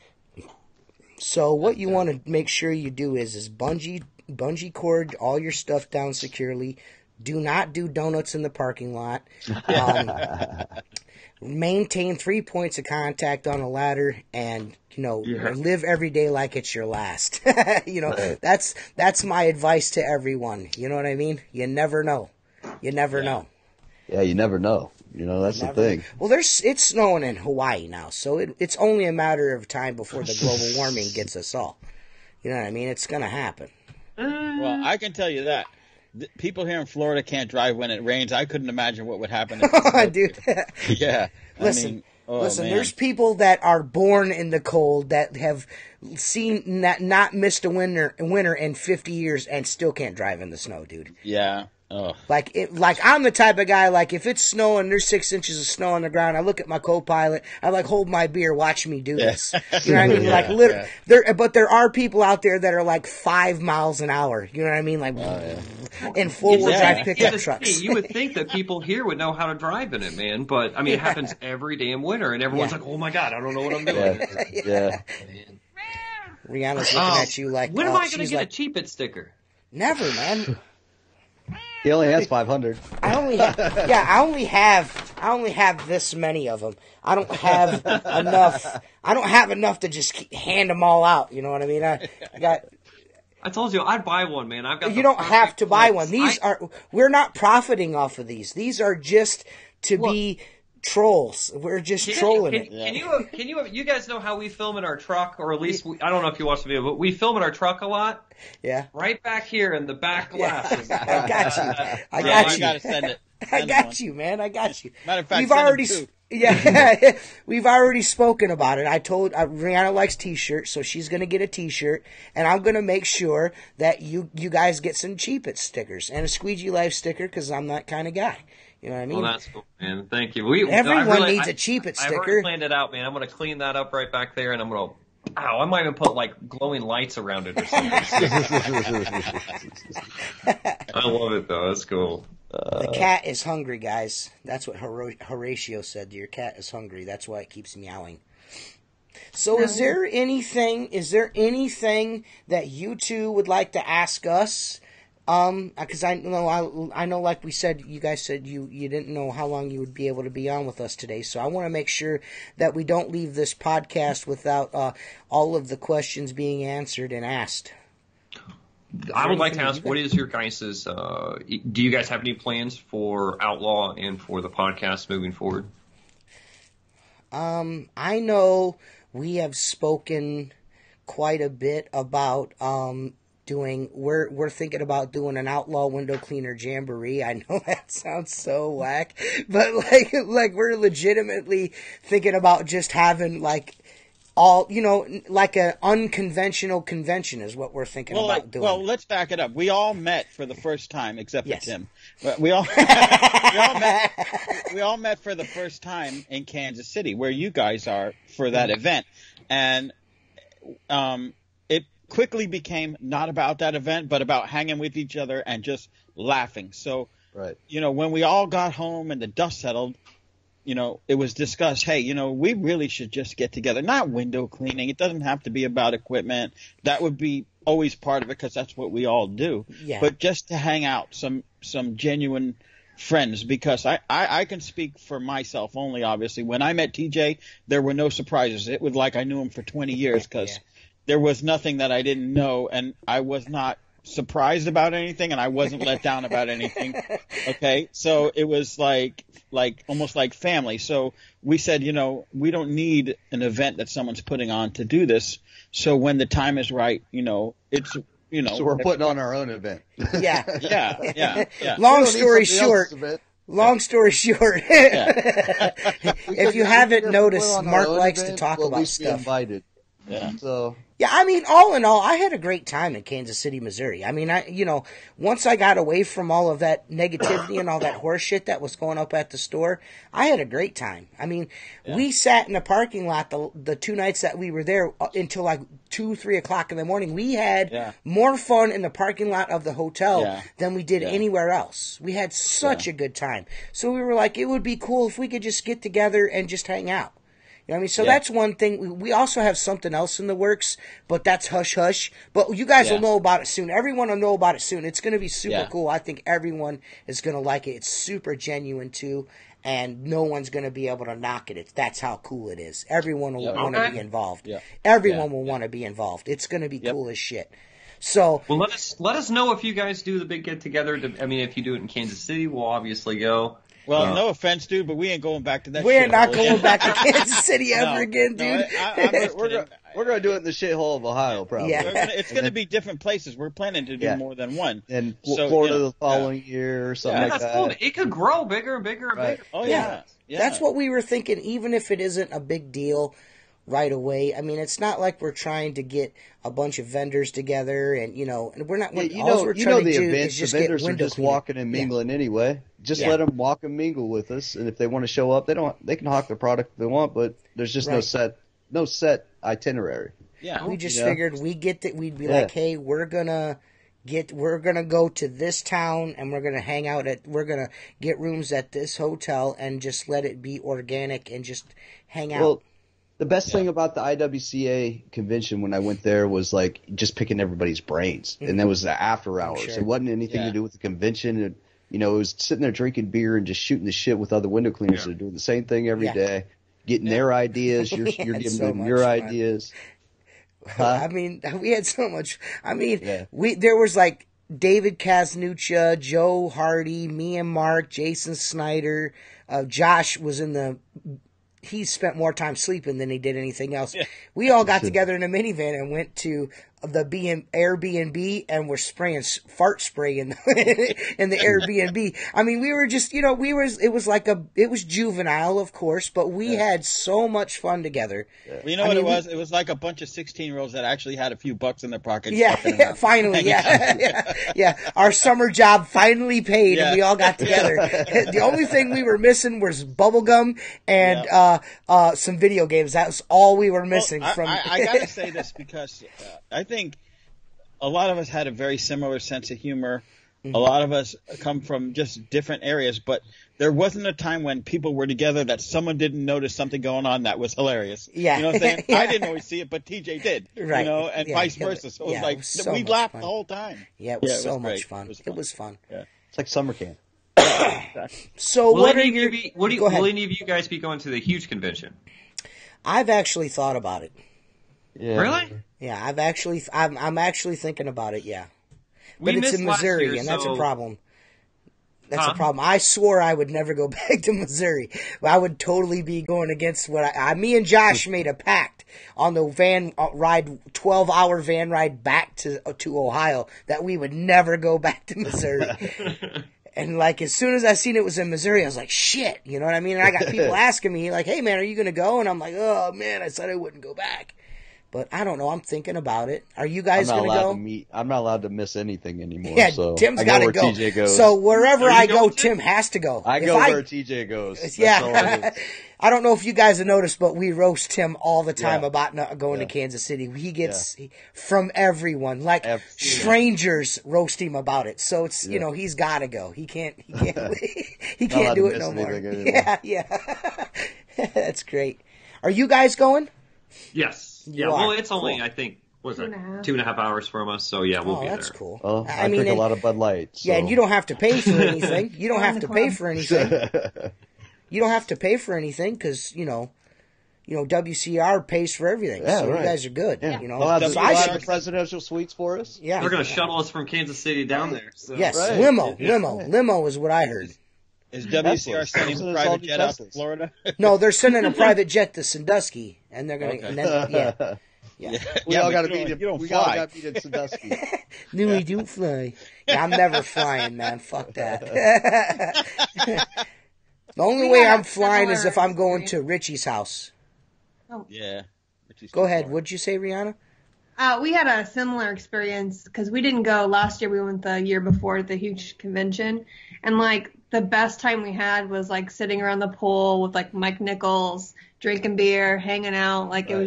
So what you want to make sure you do is bungee cord all your stuff down securely. Do not do donuts in the parking lot. Maintain 3 points of contact on a ladder, and live every day like it's your last. That's my advice to everyone. You know what I mean? You never know. You never know. Yeah, you never know. That's the thing. Well, it's snowing in Hawaii now, so it's only a matter of time before the global warming gets us all. You know what I mean? It's going to happen. Well, I can tell you that. People here in Florida can't drive when it rains. I couldn't imagine what would happen. Dude. Yeah. Listen, there's people that are born in the cold that have not missed a winter in 50 years and still can't drive in the snow, dude. Yeah. Oh. Like I'm the type of guy, like if it's snowing, there's 6 inches of snow on the ground, I look at my co-pilot, I like hold my beer, watch me do this. You know what I mean? Like but there are people out there that are like 5 miles an hour. You know what I mean? Like in full-wheel drive pickup trucks. You would think that people here would know how to drive in it, man. But I mean, it happens every damn winter, and everyone's like, "Oh my god, I don't know what I'm doing." Yeah. Rihanna's looking at you like, when am I going to get a Cheap It sticker? Never, man. He only has 500. I only have this many of them. I don't have enough. I don't have enough to just hand them all out. You know what I mean? I told you I'd buy one, man. I've got. You don't have to buy one. We're not profiting off of these. These are just to be trolls. We're just trolling it. Can you guys know how we film in our truck, or at least I don't know if you watch the video, but we film in our truck a lot. Yeah. Right back here in the back left. I got you. I gotta send it. I got you, man. I got you. Matter of fact, we've already spoken about it. I told Reanna likes t-shirts, so she's gonna get a t-shirt, and I'm gonna make sure that you guys get some Cheap It stickers and a Squeegee Life sticker, because I'm that kind of guy. You know what I mean? Well, that's cool, man. Thank you. Everyone needs a Cheap It sticker. I've already planned it out, man. I'm gonna clean that up right back there, and I'm gonna. I might even put like glowing lights around it or something. I love it though. That's cool. The cat is hungry, guys. That's what Horatio said. Your cat is hungry. That's why it keeps meowing. So is there anything that you two would like to ask us? Because I know, like we said, you guys said you didn't know how long you would be able to be on with us today. So I want to make sure that we don't leave this podcast without all of the questions being answered and asked. I would like to ask, what is your guys', do you guys have any plans for Outlaw and for the podcast moving forward? I know we have spoken quite a bit about, we're thinking about doing an Outlaw window cleaner jamboree. I know that sounds so whack, but like we're legitimately thinking about just having like all, like an unconventional convention is what we're thinking about doing. Well, let's back it up. We all met for the first time, except for Tim. But we all met for the first time in Kansas City, where you guys are for that event, and it quickly became not about that event, but about hanging with each other and just laughing. So, when we all got home and the dust settled, it was discussed, hey, we really should just get together. Not window cleaning. It doesn't have to be about equipment. That would be always part of it because that's what we all do. Yeah. But just to hang out, some genuine friends, because I can speak for myself only, obviously. When I met TJ, there were no surprises. It was like I knew him for 20 years because there was nothing that I didn't know, and I was not surprised about anything, and I wasn't let down about anything. Okay, so it was like almost like family. So we said, we don't need an event that someone's putting on to do this. So when the time is right, it's So we're putting on our own event. Yeah. Long story short. If you haven't noticed, Mark likes to talk about stuff. Invited. Yeah. So. Yeah, I mean, all in all, I had a great time in Kansas City, Missouri. I mean, once I got away from all of that negativity and all that horse shit that was going up at the store, I had a great time. I mean, we sat in the parking lot the 2 nights that we were there until like 2, 3 o'clock in the morning. We had more fun in the parking lot of the hotel than we did anywhere else. We had such a good time. So we were like, it would be cool if we could just get together and just hang out. You know what I mean? So that's one thing. We also have something else in the works, but that's hush-hush. But you guys will know about it soon. Everyone will know about it soon. It's going to be super cool. I think everyone is going to like it. It's super genuine, too, and no one's going to be able to knock it. That's how cool it is. Everyone will want to be involved. Yeah. Everyone will want to be involved. It's going to be cool as shit. So, well, let us know if you guys do the big get-together. I mean, if you do it in Kansas City, we'll obviously go. Well, no offense, dude, but we ain't going back to that. We're not going back to Kansas City ever again, dude. We're going to do it in the shithole of Ohio, probably. Yeah. It's going to be different places. We're planning to do more than one. And Florida the following year or something like that. Cool. It could grow bigger and bigger and bigger. Oh, yeah. That's what we were thinking. Even if it isn't a big deal, right away. I mean, it's not like we're trying to get a bunch of vendors together, and and we're not. Yeah, all we're trying the to do events. is just the vendors get are window just cleaning. walking and mingling anyway. Just Yeah. let them walk and mingle with us, and if they want to show up, they can hawk the product if they want, but there's just no set itinerary. Yeah. We just figured we'd be like, hey, we're gonna go to this town and we're gonna get rooms at this hotel and just let it be organic and just hang out. Well, the best thing about the IWCA convention when I went there was like just picking everybody's brains, and that was the after hours. Sure. It wasn't anything to do with the convention. It was sitting there drinking beer and just shooting the shit with other window cleaners that are doing the same thing every day, getting their ideas. You're giving them your ideas. I mean, we had so much. I mean, there was like David Casnuccia, Joe Hardy, me and Mark, Jason Snyder, Josh was he spent more time sleeping than he did anything else. Yeah. We all got together in a minivan and went to the Airbnb and were spraying fart spray in the Airbnb. I mean, we were just, it was juvenile, of course, but we had so much fun together. Yeah. Well, you know what it was? It was like a bunch of 16-year-olds that actually had a few bucks in their pockets. Yeah, finally, yeah. Our summer job finally paid, and we all got together. The only thing we were missing was bubblegum and some video games. That was all we were missing. I got to say this because I think a lot of us had a very similar sense of humor. Mm-hmm. A lot of us come from just different areas, but there wasn't a time when people were together that someone didn't notice something going on that was hilarious. Yeah. You know what I'm saying? I didn't always see it, but TJ did. Right. And vice versa. So it was like we laughed the whole time. Yeah, it was so much fun. It was fun. Yeah. It's like summer camp. So will any of you guys be going to the huge convention? I've actually thought about it. Yeah. Really? Yeah, I'm actually thinking about it. Yeah, but it's in Missouri, and that's a problem. That's a problem. I swore I would never go back to Missouri. I would totally be going against what me and Josh made a pact on the van ride, 12-hour van ride back to Ohio, that we would never go back to Missouri. And like as soon as I seen it was in Missouri, I was like, shit, you know what I mean? And I got people asking me like, hey man, are you going to go? And I'm like, oh man, I said I wouldn't go back. But I don't know. I'm thinking about it. Are you guys going to go? I'm not allowed to miss anything anymore. Yeah, so Tim's got to go. TJ goes. So wherever I go, Tim has to go. I go where TJ goes. Yeah. I don't know if you guys have noticed, but we roast Tim all the time about not going to Kansas City. He gets from everyone, like strangers roast him about it. So it's he's got to go. He can't do it no more. Yeah. That's great. Are you guys going? Yes. Yeah, well, it's only, I think, 2.5 hours from us, so yeah, we'll be there. That's cool. Well, I drink a lot of Bud Light. So. Yeah, and you don't have to pay for anything. You don't have to pay for anything. You don't have to pay for anything because, WCR pays for everything. Yeah, so right. you guys are good. Yeah. They'll have the presidential suites for us. Yeah. They're going to shuttle us from Kansas City down there. So. Yes, limo is what I heard. Is WCR sending a private jet out to Florida? No, they're sending a private jet to Sandusky, and they're going to. We all got to meet him. We all got to meet in Sandusky. No, we don't fly. Yeah, I'm never flying, man. Fuck that. The only way I'm flying is if I'm going to Richie's house. Oh. Yeah. Go ahead. What'd you say, Reanna? We had a similar experience because we didn't go last year. We went the year before the huge convention, and like the best time we had was like sitting around the pool with like Mike Nichols, drinking beer, hanging out. Like it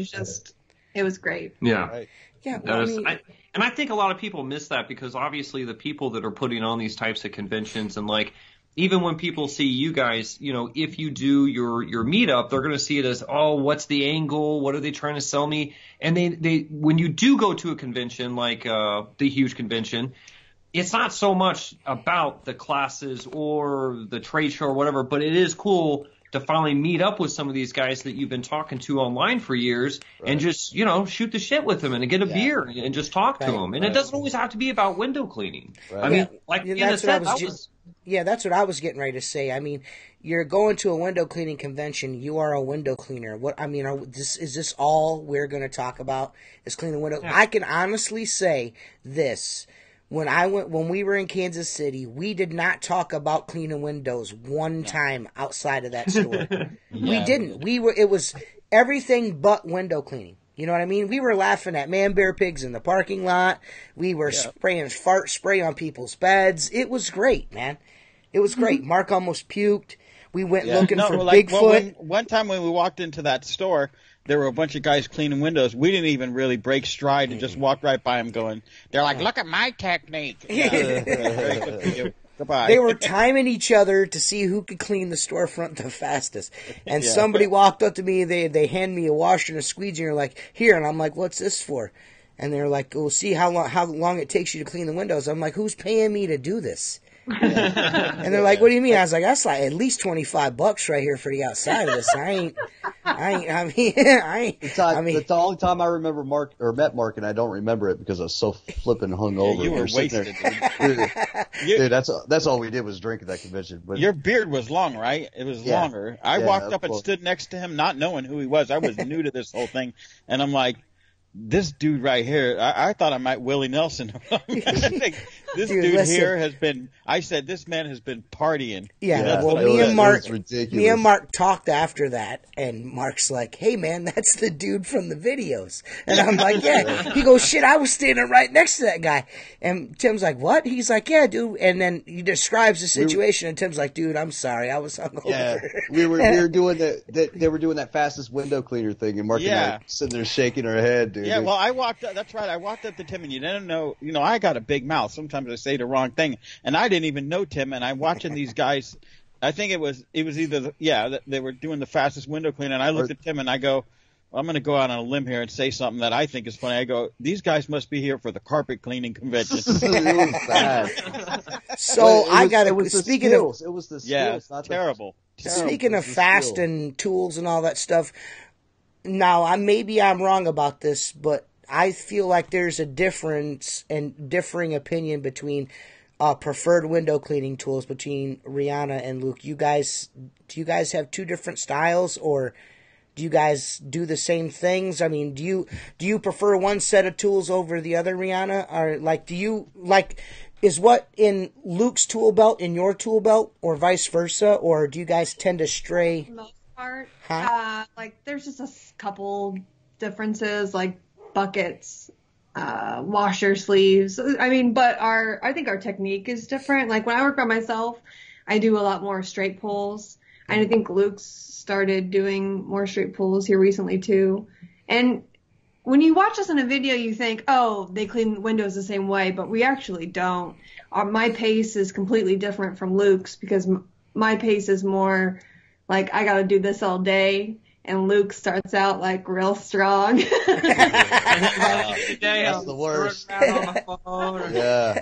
was great. Yeah. Right. Yeah. Well, I think a lot of people miss that because obviously the people that are putting on these types of conventions and like even when people see you guys, if you do your meetup, they're going to see it as, oh, what's the angle? What are they trying to sell me? And they when you do go to a convention like the huge convention, it's not so much about the classes or the trade show or whatever, but it is cool to finally meet up with some of these guys that you've been talking to online for years and just, shoot the shit with them and get a beer and just talk to them. And it doesn't always have to be about window cleaning. Right. I mean, that's what I was getting ready to say. I mean, you're going to a window cleaning convention. You are a window cleaner. Is this all we're going to talk about? Is cleaning windows? Yeah. I can honestly say this. When we were in Kansas City, we did not talk about cleaning windows one time outside of that store. We didn't. everything but window cleaning. You know what I mean? We were laughing at man bear pigs in the parking lot. We were spraying fart spray on people's beds. It was great, man. It was great. Mark almost puked. We went looking for Bigfoot. One time when we walked into that store, there were a bunch of guys cleaning windows. We didn't even really break stride and just walked right by them going, they're like, look at my technique. Yeah. Goodbye. They were timing each other to see who could clean the storefront the fastest. And somebody walked up to me, they hand me a washer and a squeegee, and they're like, here. And I'm like, what's this for? And they're like, we'll see how long it takes you to clean the windows. I'm like, who's paying me to do this? And they're like, what do you mean? I was like, that's like at least $25 right here for the outside of this. I mean, it's the only time I remember met Mark, and I don't remember it because I was so flipping hungover. Yeah, you were wasted. Dude, that's all we did was drink at that convention. But your beard was long, right? It was longer. I walked up and stood next to him, not knowing who he was. I was new to this whole thing, and I'm like, this dude right here, I thought I might Willie Nelson him. This dude here has been, I said, this man has been partying. Yeah, well, me and Mark talked after that, and Mark's like, hey man, that's the dude from the videos. And I'm like, yeah. He goes, shit, I was standing right next to that guy. And Tim's like, what? He's like, yeah, dude. And then he describes the situation, and Tim's like, dude, I'm sorry, I was hungover. Yeah, we were doing they were doing that fastest window cleaner thing, and Mark and I sitting there shaking our head, dude. Yeah, well, I walked up to Tim, and you didn't know, I got a big mouth. Sometimes I say the wrong thing, and I didn't even know Tim, and I'm watching these guys. I think it was either, they were doing the fastest window cleaner, and I looked at Tim, and I go, well, I'm going to go out on a limb here and say something that I think is funny. I go, these guys must be here for the carpet cleaning convention. It was bad. So I got to, it was the skills, not terrible. Speaking of fast and tools and all that stuff, now maybe I'm wrong about this, but I feel like there's a difference and differing opinion between preferred window cleaning tools between Reanna and Luke. Do you guys have two different styles, or do you guys do the same things? I mean, do you prefer one set of tools over the other, Reanna? Or is what in Luke's tool belt in your tool belt, or vice versa, or do you guys tend to stray? For the most part, Huh? there's just a couple differences, like buckets, washer sleeves. I mean, but I think our technique is different. Like when I work by myself, I do a lot more straight pulls. And I think Luke's started doing more straight pulls here recently too. And when you watch us in a video, you think, oh, they clean windows the same way, but we actually don't. My pace is completely different from Luke's, because my pace is more like I got to do this all day. And Luke starts out like real strong. That's the worst. On the phone. Yeah,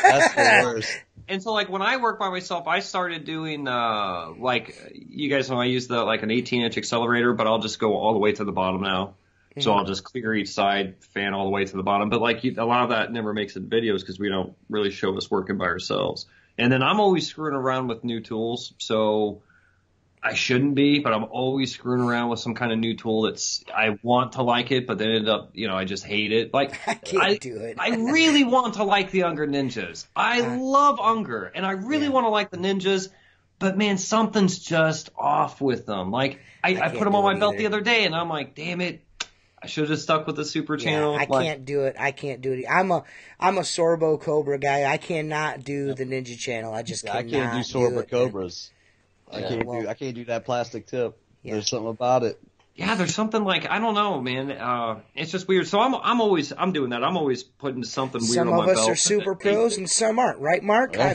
that's the worst. And so, like, when I work by myself, I started doing, like, you guys know I use an 18-inch accelerator, but I'll just go all the way to the bottom now. Mm-hmm. So I'll just clear each side, fan all the way to the bottom. But, like, a lot of that never makes it in videos because we don't really show us working by ourselves. And then I'm always screwing around with new tools. So I shouldn't be, but I'm always screwing around with some kind of new tool I want to like it, but then end up, I just hate it. Like, I can't do it. I really want to like the Unger Ninjas. I love Unger, and I really want to like the Ninjas, but man, something's just off with them. Like, I put them on my belt the other day, and I'm like, damn it, I should have stuck with the Super Channel. I can't do it. I'm a Sorbo Cobra guy. I cannot do the Ninja Channel. I just cannot. I can't do Sorbo Cobras. I can't do that plastic tip. Yeah. There's something about it. Yeah, there's something like, I don't know, man. It's just weird. So I'm doing that. I'm always putting something weird on my belt. Some of us are super pros and some aren't, right, Mark? Yeah. High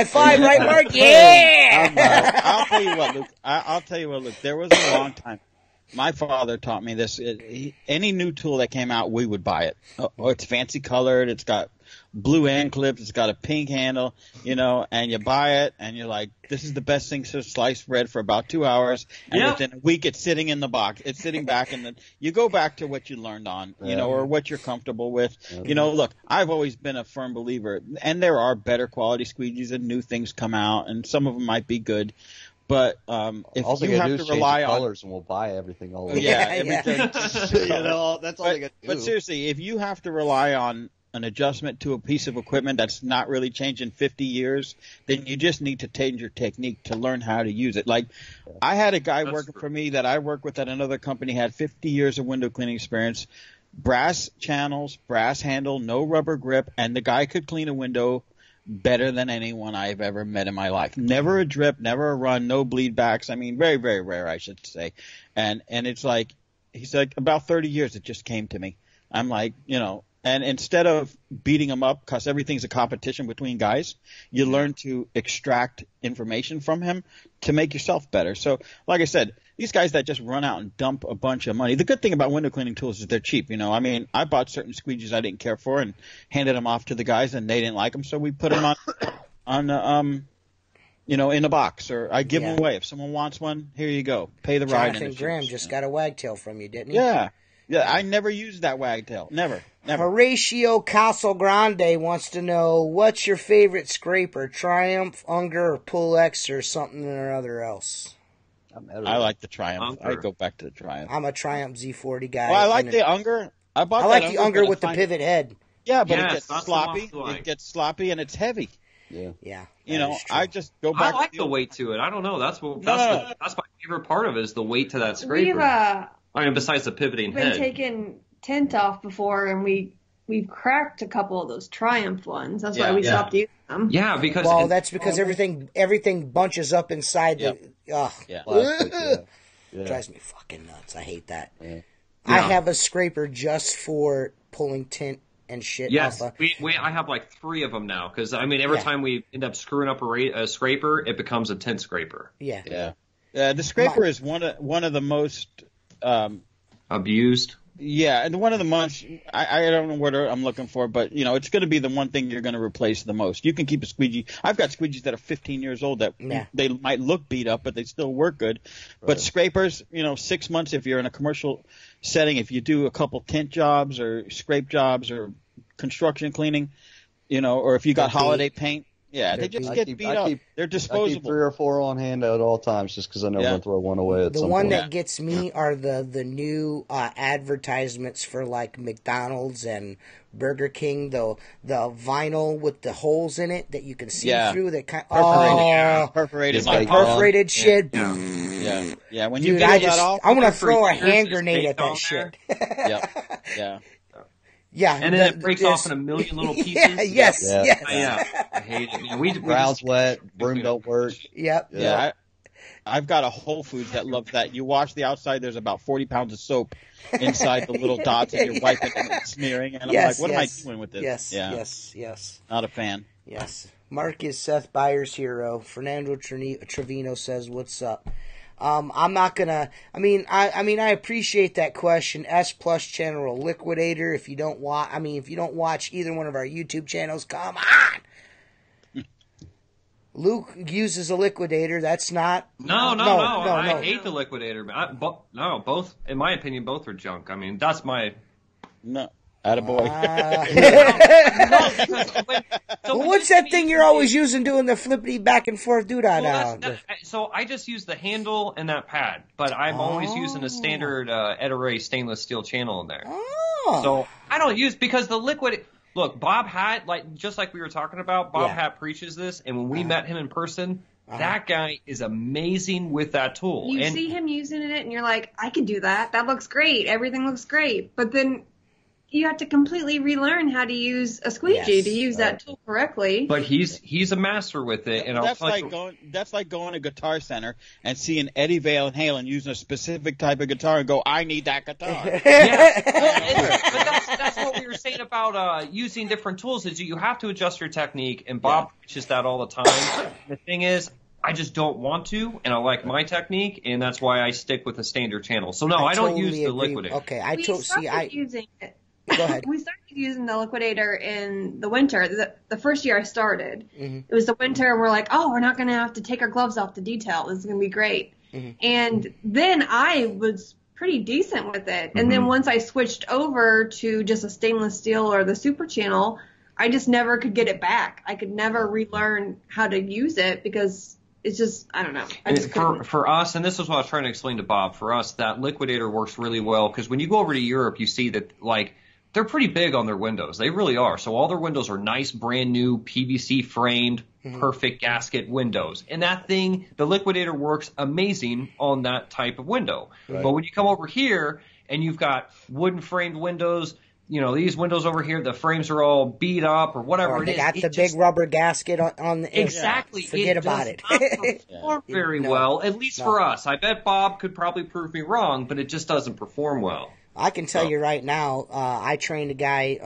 five, right, Mark? Yeah. I'll tell you what, Luke. I'll tell you what, Luke. There was a long time. My father taught me this. Any new tool that came out, we would buy it. Oh, it's fancy colored. It's got blue end clips. It's got a pink handle, and you buy it, and you're like, this is the best thing since sliced bread for about 2 hours. And within a week, it's sitting in the box. It's sitting back, and then you go back to what you learned on, or what you're comfortable with. Look, I've always been a firm believer, and there are better quality squeegees and new things come out, and some of them might be good. But if you have to rely on colors, and we'll buy everything all over. Everything. That's all they got to do. But seriously, if you have to rely on an adjustment to a piece of equipment that's not really changed in 50 years, then you just need to change your technique to learn how to use it. Like, I had a guy working for me that I work with at another company, had 50 years of window cleaning experience, brass channels, brass handle, no rubber grip, and the guy could clean a window better than anyone I've ever met in my life. Never a drip, never a run, no bleed backs. I mean, very, very rare, I should say. And it's like, he's like, about 30 years it just came to me. I'm like, you know, and instead of beating him up, because everything's a competition between guys, you learn to extract information from him to make yourself better. So, like I said, these guys that just run out and dump a bunch of money. The good thing about window cleaning tools is they're cheap. You know, I mean, I bought certain squeegees I didn't care for and handed them off to the guys, and they didn't like them, so we put them on you know, in a box, or I give them away. If someone wants one, here you go. Pay the ride. Jonathan Graham just got a wagtail from you, didn't he? Yeah. I never used that wagtail. Never. Horatio Casalgrande wants to know, what's your favorite scraper? Triumph, Unger, or Pull X, or something or other else? I like the Triumph. I go back to the Triumph. I'm a Triumph Z40 guy. Well, I like the Unger. I like the Unger with the pivot head. Yeah, but it gets sloppy. It gets sloppy and it's heavy. Yeah. You know, I just go back. I like the weight to it. I don't know. That's my favorite part of it, is the weight to that scraper. I mean, besides the pivoting head. We've been taking tint off before, and we've cracked a couple of those Triumph ones. That's why we stopped using them. Yeah, because that's because everything bunches up inside the. Drives me fucking nuts. I hate that. Yeah. I have a scraper just for pulling tint and shit. Yes, I have like 3 of them now, because I mean, every time we end up screwing up a scraper, it becomes a tint scraper. Yeah. The scraper is one of the most abused. Yeah, and one of the most, I don't know what I'm looking for, but, you know, it's going to be the one thing you're going to replace the most. You can keep a squeegee. I've got squeegees that are 15 years old that they might look beat up, but they still work good. Right. But scrapers, you know, 6 months if you're in a commercial setting, if you do a couple tint jobs or scrape jobs or construction cleaning, you know, or if you got holiday paint. Yeah, they just get beat up. They're disposable. I keep 3 or 4 on hand at all times, just because I know I'm going to throw one away at some point. The one that gets me are the new advertisements for like McDonald's and Burger King, the vinyl with the holes in it that you can see through. That perforated shit. Yeah. When you get that off, I want to throw a hand grenade at that shit. Yeah. Yeah, and then it breaks off in a million little pieces. Yes. I hate it. Ground's wet, broom don't work. Yep. Yeah. I've got a Whole Foods that loves that. You wash the outside, there's about 40 pounds of soap inside the little dots, and you're wiping and smearing. And I'm like, what am I doing with this? Yes. Not a fan. Yes. Mark is Seth Byers' hero. Fernando Trevino says, "What's up?" I'm not gonna. I appreciate that question. S Plus General Liquidator. If you don't watch either one of our YouTube channels, come on. Luke uses a liquidator. That's not. No. I hate the liquidator. Both. In my opinion, both are junk. I mean, that's my. No. Attaboy. What's that thing you're always using doing the flippity back and forth doodah? So I just use the handle and that pad, but I'm always using a standard Ed stainless steel channel in there. Oh. So I don't use, because the liquid. Look, Bob Hatt, just like we were talking about, Bob Hatt preaches this, and when we met him in person, that guy is amazing with that tool. You see him using it, and you're like, I can do that. That looks great. Everything looks great. But then you have to completely relearn how to use a squeegee to use that tool correctly. But he's a master with it, and that's like going to Guitar Center and seeing Eddie Van Halen using a specific type of guitar and go, I need that guitar. But that's what we were saying about using different tools, is you have to adjust your technique, and Bob preaches that all the time. The thing is, I just don't want to, and I like my technique, and that's why I stick with the standard channel. So no, I don't use the liquidator. Okay, using it. Go ahead. We started using the liquidator in the winter. The first year I started, it was the winter, and we're like, we're not going to have to take our gloves off to detail. This is going to be great. And then I was pretty decent with it. And then once I switched over to just a stainless steel or the super channel, I just never could get it back. I could never relearn how to use it, because it's just, I don't know. For us, and this is what I was trying to explain to Bob, for us, that liquidator works really well, because when you go over to Europe, you see that, they're pretty big on their windows. They really are. So all their windows are nice, brand new, PVC framed, perfect gasket windows. And that thing, the Liquidator works amazing on that type of window. Right. But when you come over here and you've got wooden framed windows, you know, these windows over here, the frames are all beat up or whatever it is. They got the big rubber gasket on the exactly. Forget about it. It does not perform very well, at least for us. I bet Bob could probably prove me wrong, but it just doesn't perform well. I can tell you right now, I trained a guy,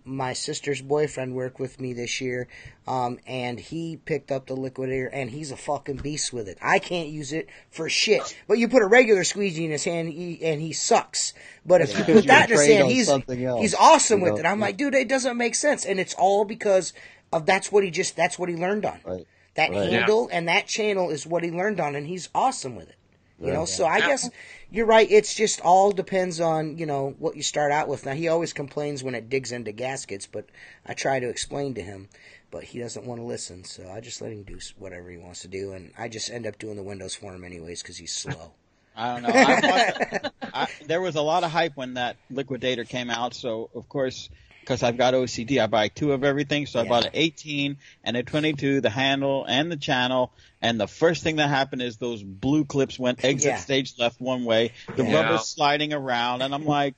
my sister's boyfriend worked with me this year, and he picked up the Liquidator, and he's a fucking beast with it. I can't use it for shit. But you put a regular squeegee in his hand, and he sucks. But if you put that in his hand, he's awesome with it. I'm like, dude, it doesn't make sense. And it's all because of that's what he learned on. Right. That handle and that channel is what he learned on, and he's awesome with it. You know, so I guess you're right. It's just all depends on, you know, what you start out with. Now, he always complains when it digs into gaskets, but I try to explain to him, but he doesn't want to listen. So I just let him do whatever he wants to do, and I just end up doing the windows for him anyways because he's slow. I don't know. There was a lot of hype when that Liquidator came out, so of course, because I've got OCD, I buy 2 of everything. So I bought an 18 and a 22, the handle and the channel. And the first thing that happened is those blue clips went exit stage left one way. The rubber's sliding around, and I'm like,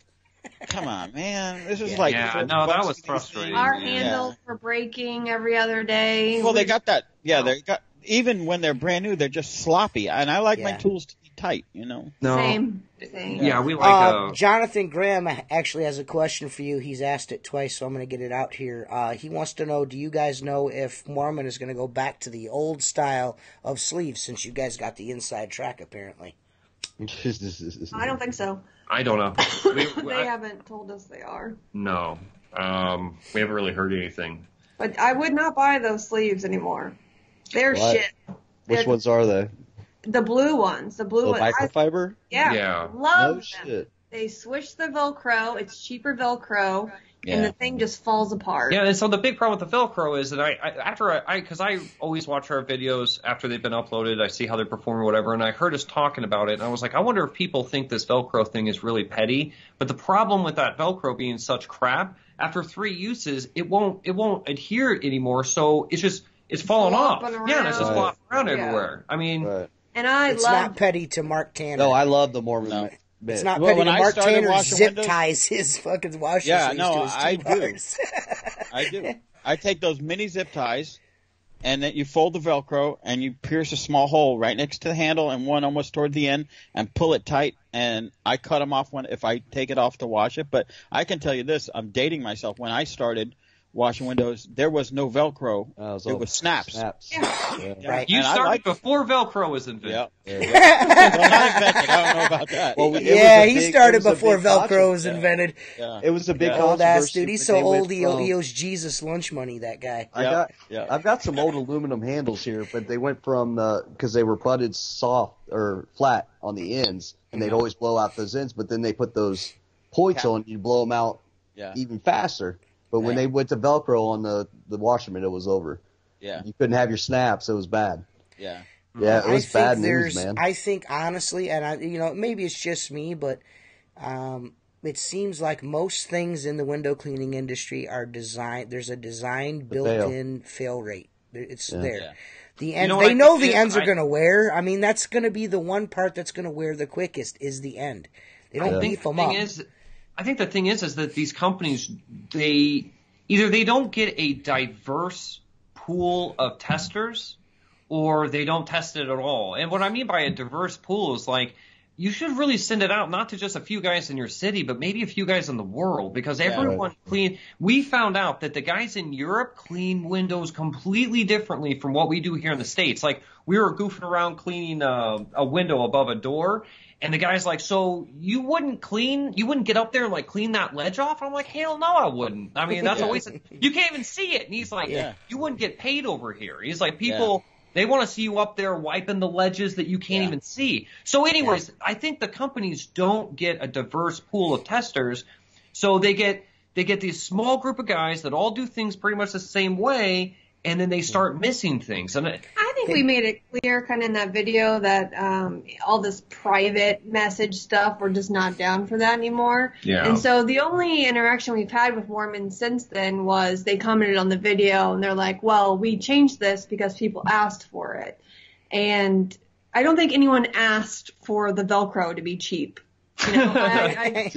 come on, man. This is like that was frustrating. Our handles were breaking every other day. Well, they got that. Yeah, they got. Even when they're brand new, they're just sloppy. And I like my tools to be tight, you know. No. Same. Yeah, we like Jonathan Graham actually has a question for you. He's asked it twice, so I'm going to get it out here. He wants to know, do you guys know if Mormon is going to go back to the old style of sleeves since you guys got the inside track, apparently? I don't think so. I don't know. They haven't told us they are. No. We haven't really heard anything. But I would not buy those sleeves anymore. They're shit. Which ones are they? The blue ones. The blue ones. Microfiber? Yeah. Love them. Shit. They switch the Velcro. It's cheaper Velcro. And the thing just falls apart. Yeah, and so the big problem with the Velcro is that because I always watch our videos after they've been uploaded, I see how they're performing or whatever, and I heard us talking about it, and I was like, I wonder if people think this Velcro thing is really petty. But the problem with that Velcro being such crap, after 3 uses, it won't adhere anymore, so it's falling off. Around. Yeah, and it's just flopping around everywhere. I mean, and it's not petty to Mark Tanner. No, I love the Mormon. It's not petty to Mark Tanner zip ties his fucking washers. Yeah, no, I do. I do. I take those mini zip ties, and then you fold the Velcro, and you pierce a small hole right next to the handle and one almost toward the end, and pull it tight. And I cut them off if I take it off to wash it. But I can tell you this: I'm dating myself. When I started washing windows, there was no Velcro. It was snaps. Right. You started before Velcro was invented. Well, not invented. I don't know about that. Well, he started before Velcro was invented. It was a big old ass dude. He's so old he owes Jesus lunch money. That guy. I've got some old aluminum handles here, but they went from because they were butted soft or flat on the ends, and they'd always blow out those ends. But then they put those points on, you blow them out even faster. But when they went to Velcro on the washerman, it was over. Yeah. You couldn't have your snaps. It was bad. Yeah. Yeah, it was bad news, man. I think, honestly, and maybe it's just me, but it seems like most things in the window cleaning industry are designed. There's a design built-in fail rate. It's there. The end. They know the ends are going to wear. I mean, that's going to be the one part that's going to wear the quickest is the end. They don't beef them up. I think the thing is that these companies, they don't get a diverse pool of testers, or they don't test it at all. And what I mean by a diverse pool is like, you should really send it out not to just a few guys in your city, but maybe a few guys in the world, because everyone we found out that the guys in Europe clean windows completely differently from what we do here in the States. Like, we were goofing around cleaning a window above a door, and the guy's like, so you wouldn't get up there and like clean that ledge off? I'm like, hell no, I wouldn't. I mean, that's always, you can't even see it. And he's like, you wouldn't get paid over here. He's like, people, they want to see you up there wiping the ledges that you can't even see. So anyways, I think the companies don't get a diverse pool of testers. So they get these small group of guys that all do things pretty much the same way, and then they start missing things. And I think we made it clear kind of in that video that all this private message stuff, we're just not down for that anymore. Yeah. And so the only interaction we've had with Mormons since then was they commented on the video and they're like, well, we changed this because people asked for it. And I don't think anyone asked for the Velcro to be cheap. You know, they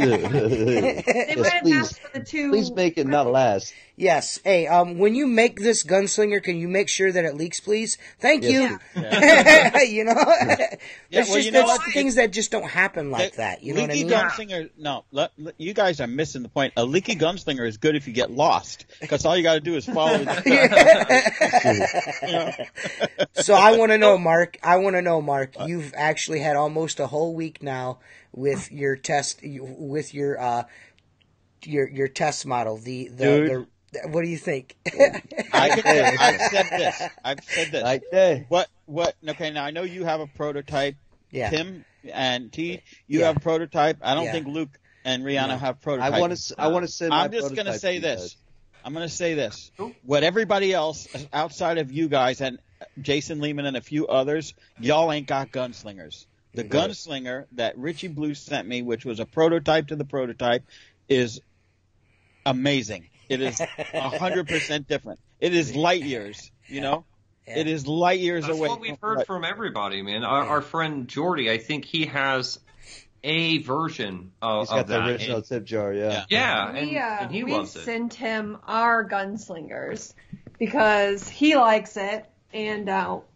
might have asked for the two. Please make it not last. Yes. Hey, when you make this gunslinger, can you make sure that it leaks, please? Thank you. Yeah. You know, there's just things that just don't happen like that. You know what I mean? Gunslinger, no, you guys are missing the point. A leaky gunslinger is good if you get lost, because all you got to do is follow the. So I want to know, Mark. You've actually had almost a whole week now with your test, with your test model. What do you think? I've said this. Okay. What? Okay, now I know you have a prototype, Yeah. Tim and T. You have a prototype. I don't think Luke and Rihanna have prototypes. I want to send my I'm just going to prototype say you this. guys. I'm going to say this. What everybody else outside of you guys and Jason Lehman and a few others, y'all ain't got gunslingers. The gunslinger that Richie Blue sent me, which was a prototype to the prototype, is amazing. It is 100% different. It is light years, you know? Yeah. It is light years away. That's what we've heard from everybody, man. Our friend Jordy, I think he has a version of that. He's got the original tip jar, Yeah, and he loves it. We sent him our gunslingers because he likes it, and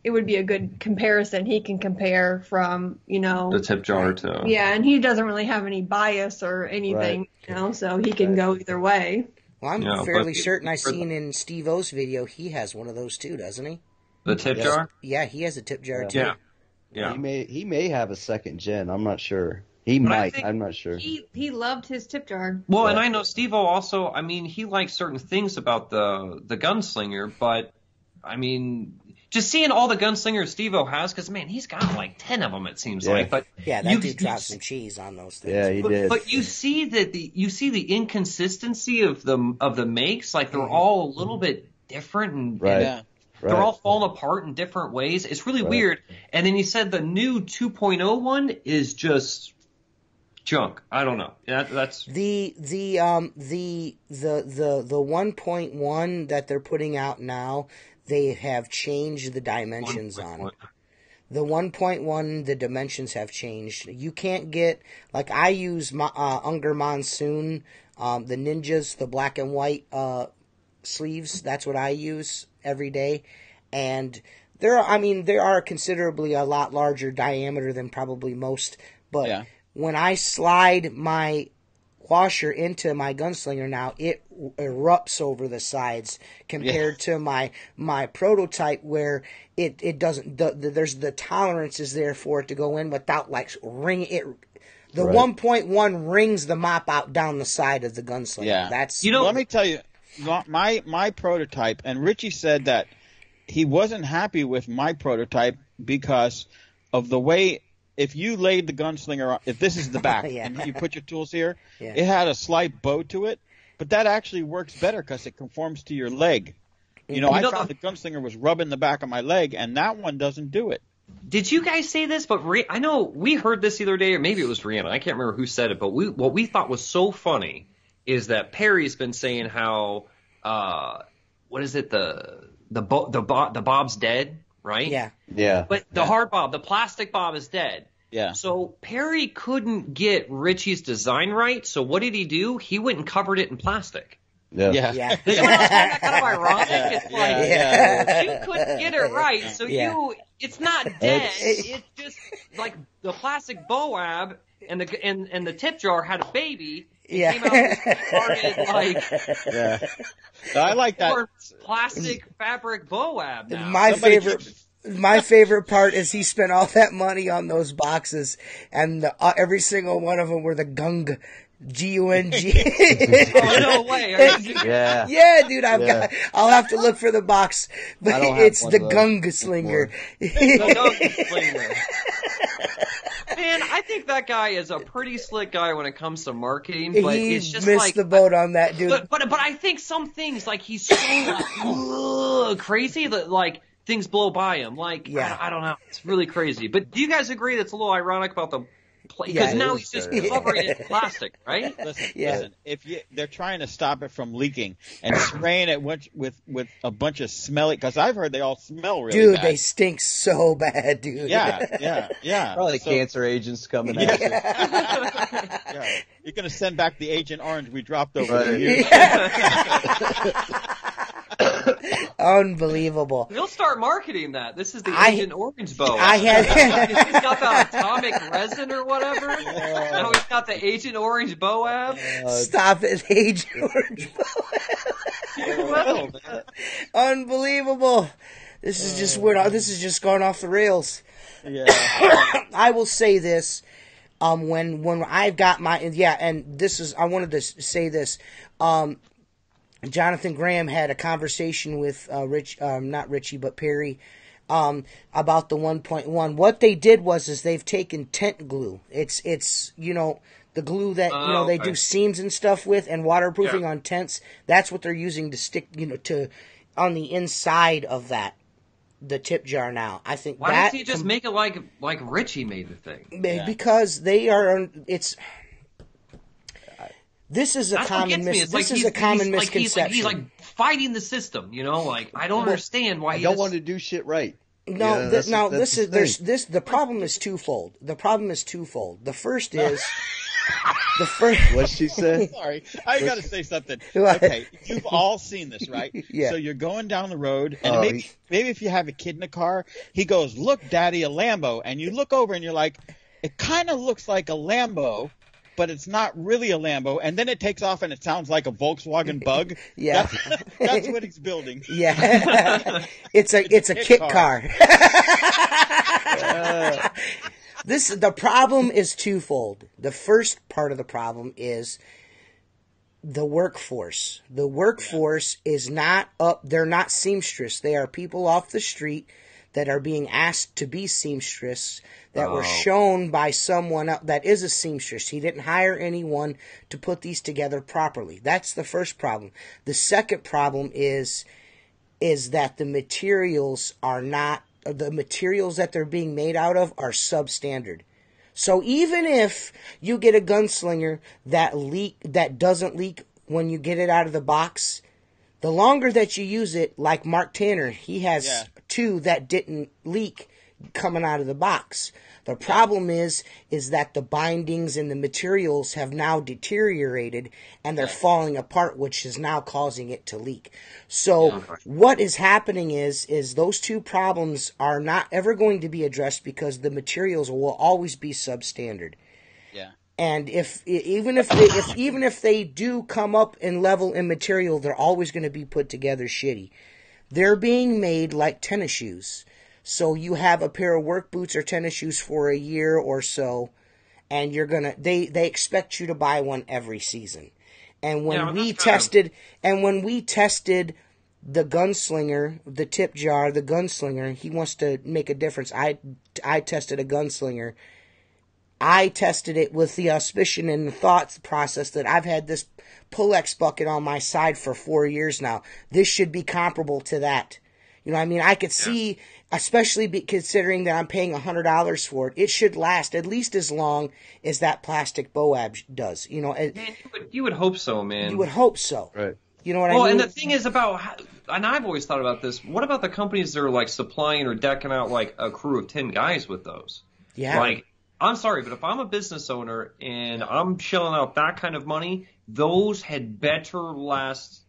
it would be a good comparison. He can compare from, you know, the tip jar to. Yeah, and he doesn't really have any bias or anything, you know, so he can go either way. Well, I'm fairly certain I seen in Steve O's video he has one of those too, doesn't he? The tip jar? Yeah, he has a tip jar too. Yeah. He may have a second gen. I'm not sure. He might. I'm not sure. He loved his tip jar. Well, and I know Steve O also. I mean, he likes certain things about the gunslinger, but I mean, just seeing all the gunslingers Steve O has, because man, he's got like 10 of them. It seems like, but that dude dropped some cheese on those things. Yeah, he did. But you see that the inconsistency of the makes, like they're all a little bit different, and they're all falling apart in different ways. It's really weird. And then he said the new 2.0 one is just junk. I don't know. That's the 1.1 that they're putting out now. They have changed the dimensions on it. The 1.1, the dimensions have changed. You can't get, like I use Unger Monsoon, the Ninjas, the black and white sleeves. That's what I use every day. And they are considerably a lot larger diameter than probably most. But when I slide my washer into my gunslinger now, it erupts over the sides compared to my prototype where it doesn't. There's the tolerance is there for it to go in without like ring it. The 1.1 rings the mop out down the side of the gunslinger. Yeah, that's let me tell you, my prototype, and Richie said that he wasn't happy with my prototype because of the way. If you laid the gunslinger, if this is the back and you put your tools here, it had a slight bow to it, but that actually works better because it conforms to your leg. You know, I thought the gunslinger was rubbing the back of my leg, and that one doesn't do it. Did you guys say this? But I know we heard this the other day, or maybe it was Reanna. I can't remember who said it, but what we thought was so funny is that Perry's been saying how what is it, the bob's dead, right? Yeah. But the hard bob, the plastic bob is dead. Yeah. So Perry couldn't get Richie's design right. So what did he do? He went and covered it in plastic. Yeah. Isn't that kind of ironic? It's like you couldn't get it right, so it's not dead. It's just like the plastic Boab and the tip jar had a baby. It came out and started like I like that plastic fabric Boab now. My favorite part is he spent all that money on those boxes, and every single one of them were the Gung, G-U-N-G. Oh, no way. Yeah, dude, I'll have to look for the box, but it's the Gung Slinger. The Gung Slinger. Man, I think that guy is a pretty slick guy when it comes to marketing, but it's just missed the boat on that, dude. But I think some things, like, he's so crazy that, like, things blow by him. Like, I don't know. It's really crazy. But do you guys agree that's a little ironic about the because now he's just covering it in plastic, right? Listen. They're trying to stop it from leaking and spraying it with a bunch of smelly. Because I've heard they all smell really bad. Dude, they stink so bad, dude. Yeah. Probably cancer agents coming at you. Yeah. You're gonna send back the Agent Orange we dropped over the years. Unbelievable. We'll start marketing that. This is the Agent Orange bow. He's got that atomic resin or whatever. Now he's got the Agent Orange Boab. Stop it, Agent Orange Boab. Unbelievable. This is just weird. This is just going off the rails. Yeah. I will say this. When I've got my and this is I wanted to say this. Jonathan Graham had a conversation with not Richie, but Perry, about the 1.1. What they did is they've taken tent glue. It's the glue that they do seams and stuff with and waterproofing on tents. That's what they're using to stick to on the inside of the tip jar now. I think why doesn't he just make it like Richie made the thing? Because they are This is a common misconception. He's like fighting the system, Like I don't understand why. I don't want to do shit right. No, the problem is twofold. The first is What'd she say? Sorry, I got to say something. Okay, you've all seen this, right? Yeah. So you're going down the road, and maybe if you have a kid in the car, he goes, "Look, Daddy, a Lambo," and you look over and you're like, "It kind of looks like a Lambo." But it's not really a Lambo, and then it takes off and it sounds like a Volkswagen Bug. Yeah, that's what he's building. Yeah, it's a kit car. The problem is twofold. The first part of the problem is the workforce. The workforce is not up. They're not seamstress. They are people off the street that are being asked to be seamstress that were shown by someone else that is a seamstress. He didn't hire anyone to put these together properly. That's the first problem. The second problem is that the materials that they're being made out of are substandard. So even if you get a gunslinger that doesn't leak when you get it out of the box, the longer that you use it, like Mark Tanner, he has two that didn't leak coming out of the box. The problem is that the bindings and the materials have now deteriorated and they're falling apart, which is now causing it to leak. So what is happening is those two problems are not ever going to be addressed because the materials will always be substandard. Yeah. And even if they do come up in level in material, they're always going to be put together shitty. They're being made like tennis shoes. So you have a pair of work boots or tennis shoes for a year or so, and they expect you to buy one every season. And when we tested the gunslinger, the tip jar, the gunslinger, he wants to make a difference. I tested a gunslinger. I tested it with the auspicion and the thought process that I've had this Pull-X bucket on my side for 4 years now. This should be comparable to that. You know what I mean? I could see, especially considering that I'm paying $100 for it, it should last at least as long as that plastic Boab does. Man, you would hope so, man. You would hope so. Right. You know what I mean? Well, and the thing is and I've always thought about this, what about the companies that are like supplying or decking out like a crew of 10 guys with those? Yeah. Like, I'm sorry, but if I'm a business owner and I'm shelling out that kind of money, those had better last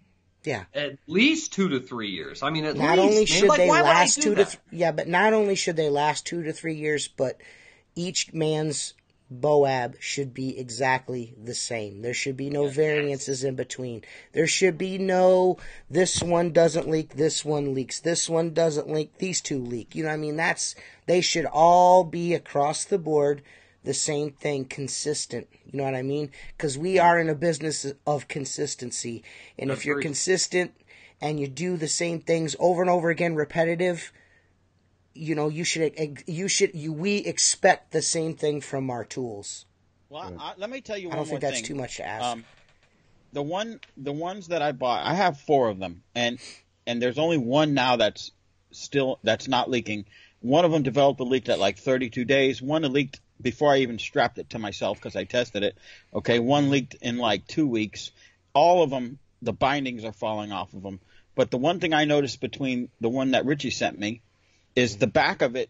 at least 2 to 3 years. I mean, not only should they last 2 to 3, but not only should they last 2 to 3 years, but each man's Boab should be exactly the same. There should be no variances in between. There should be no, this one doesn't leak, this one leaks, this one doesn't leak, these two leak. You know what I mean? They should all be across the board the same thing, consistent. You know what I mean? Because we are in a business of consistency. And if you're consistent and you do the same things over and over again, repetitive, we expect the same thing from our tools. Well, let me tell you one more thing. I don't think that's too much to ask. The ones that I bought, I have 4 of them, and there's only one now that's that's not leaking. One of them developed a leak at like 32 days. One leaked before I even strapped it to myself because I tested it. Okay, one leaked in like 2 weeks. All of them, the bindings are falling off of them. But the one thing I noticed between the one that Richie sent me is the back of it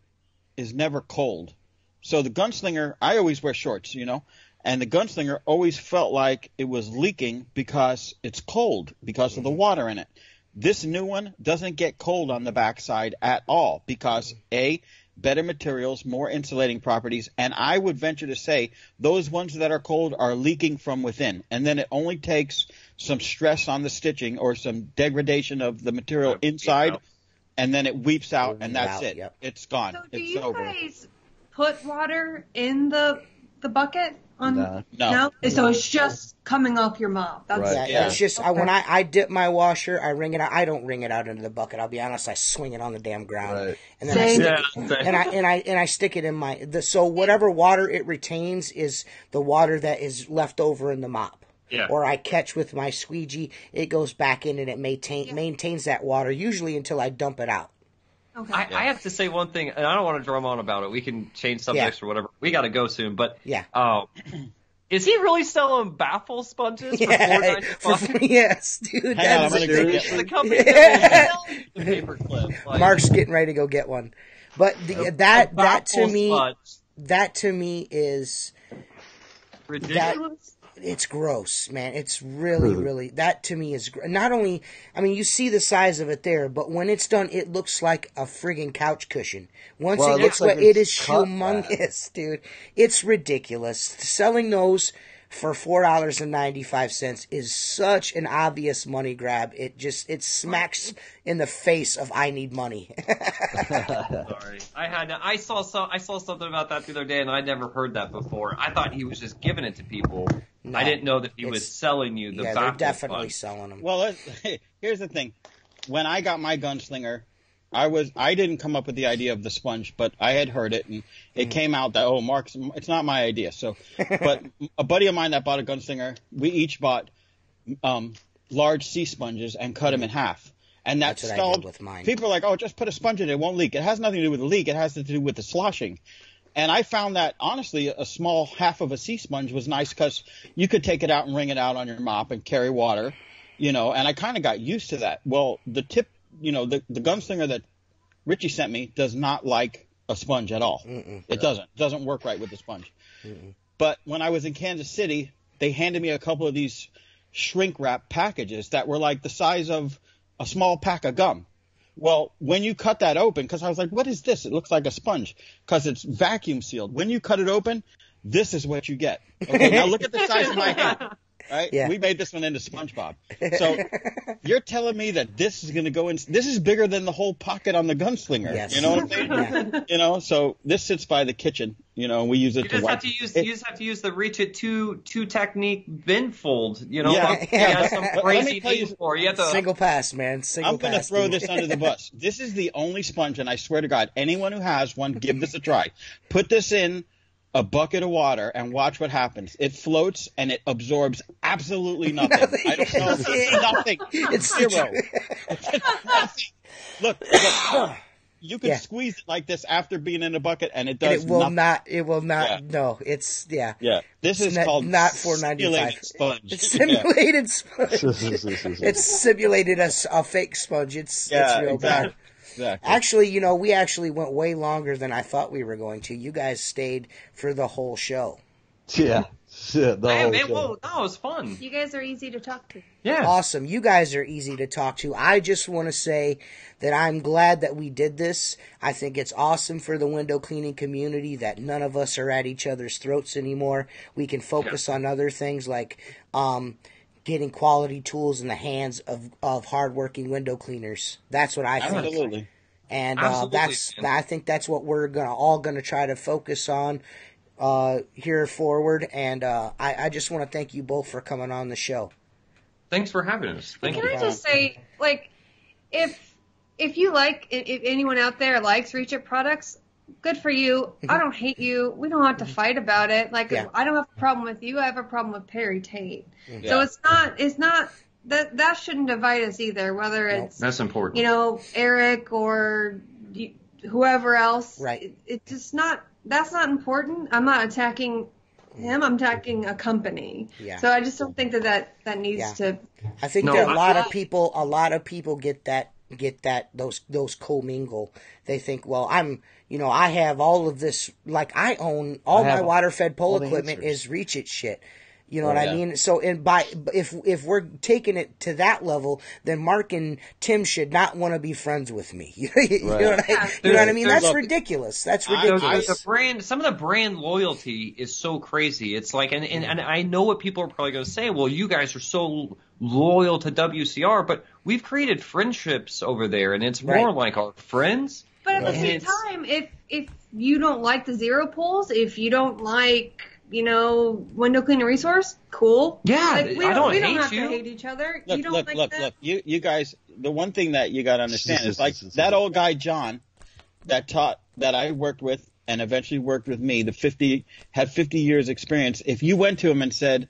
is never cold. So the Gunslinger, I always wear shorts, and the Gunslinger always felt like it was leaking because it's cold because of the water in it. This new one doesn't get cold on the backside at all because, A, better materials, more insulating properties, and I would venture to say those ones that are cold are leaking from within. And then it only takes some stress on the stitching or some degradation of the material inside, and then it weeps out, and that's it. Yep. It's gone. So it's over. Do you guys put water in the bucket? No. So it's just coming off your mop. That's right. Yeah, it's just when I dip my washer, I wring it out. I don't wring it out into the bucket. I'll be honest. I swing it on the damn ground, right. and then I stick it in my. So whatever water it retains is the water that is left over in the mop. Yeah. Or I catch with my squeegee. It goes back in and it maintains that water usually until I dump it out. Okay. I have to say one thing, and I don't want to drum on about it. We can change subjects or whatever. We got to go soon, but is he really selling baffle sponges for $4.95? Yes, dude. That's the company that will sell the paperclip. Like, Mark's getting ready to go get one, but that to me is ridiculous. It's gross, man. It's really, that to me is, not only, I mean, you see the size of it there, but when it's done, it looks like a friggin' couch cushion. Once it gets wet, it is humongous, dude. It's ridiculous. Selling those for $4.95 is such an obvious money grab. It smacks in the face of I need money. Sorry, I saw something about that the other day, and I'd never heard that before. I thought he was just giving it to people. No, I didn't know that he was selling you the baffle. They're definitely selling them. Well, here's the thing: when I got my Gunslinger, I didn't come up with the idea of the sponge, but I had heard it, and it came out that it's not my idea. So, but a buddy of mine that bought a Gunslinger, we each bought large sea sponges and cut them in half, and that's what stalled. I did with mine. People are like, "Oh, just put a sponge in it; it won't leak." It has nothing to do with the leak; it has to do with the sloshing. And I found that honestly, a small half of a sea sponge was nice because you could take it out and wring it out on your mop and carry water, And I kind of got used to that. Well, the tip. The Gunslinger that Richie sent me does not like a sponge at all. It doesn't work right with the sponge. But when I was in Kansas City, they handed me a couple of these shrink wrap packages that were like the size of a small pack of gum. Well, when you cut that open, because I was like, what is this? It looks like a sponge because it's vacuum sealed. When you cut it open, this is what you get. Okay, now look at the size of my hand. Right? Yeah. We made this one into SpongeBob. So you're telling me that this is going to go in. This is bigger than the whole pocket on the Gunslinger. Yes. You know what I'm saying? So this sits by the kitchen. We use it to wipe. You just have to use the reach it two technique bin fold. You have some crazy things for you. Have to single pass, man. I'm going to throw this under the bus. This is the only sponge, and I swear to God, anyone who has one, give this a try. Put this in a bucket of water and watch what happens. It floats and it absorbs absolutely nothing. I don't know. It's nothing. It's zero. Nothing. Look. You can squeeze it like this after being in a bucket, and it does. And it will not. It will not. Yeah. No, it's Yeah. This is called not $4.95. Sponge. It's simulated sponge. It's simulated a fake sponge. It's real bad. Exactly. Actually, we actually went way longer than I thought we were going to. You guys stayed for the whole show. Yeah. The whole show. Whoa, that was fun. You guys are easy to talk to. Yeah. Awesome. You guys are easy to talk to. I just want to say that I'm glad that we did this. I think it's awesome for the window cleaning community that none of us are at each other's throats anymore. We can focus on other things like getting quality tools in the hands of hardworking window cleaners. That's what I think. Absolutely. And I think that's what we're all gonna try to focus on here forward. And I just want to thank you both for coming on the show. Thanks for having us. Thank you. Can I just say, if you if anyone out there likes Reach It products, good for you. I don't hate you. We don't have to fight about it. I don't have a problem with you. I have a problem with Perry Tate. So it's not that shouldn't divide us either, whether it's that's important. You know, Eric or whoever else. Right. It's just not. That's not important. I'm not attacking him. I'm attacking a company. Yeah. So I just don't think that needs to. I think that a lot of people get those commingle. They think, well, I have all of this, like I own all my water fed pole equipment is Reach It shit. You know what I mean? So, if we're taking it to that level, then Mark and Tim should not want to be friends with me. You know what I mean? That's ridiculous. That's ridiculous. Some of the brand loyalty is so crazy. It's like, and I know what people are probably going to say. Well, you guys are so loyal to WCR, but we've created friendships over there, and it's more like our friends. But at the same time, if you don't like the zero poles, if you don't like, window cleaner resource, cool. Yeah, we don't have to hate each other. Look, you guys, the one thing that you got to understand is like that old guy, John, that I worked with and eventually worked with me, had 50 years experience. If you went to him and said,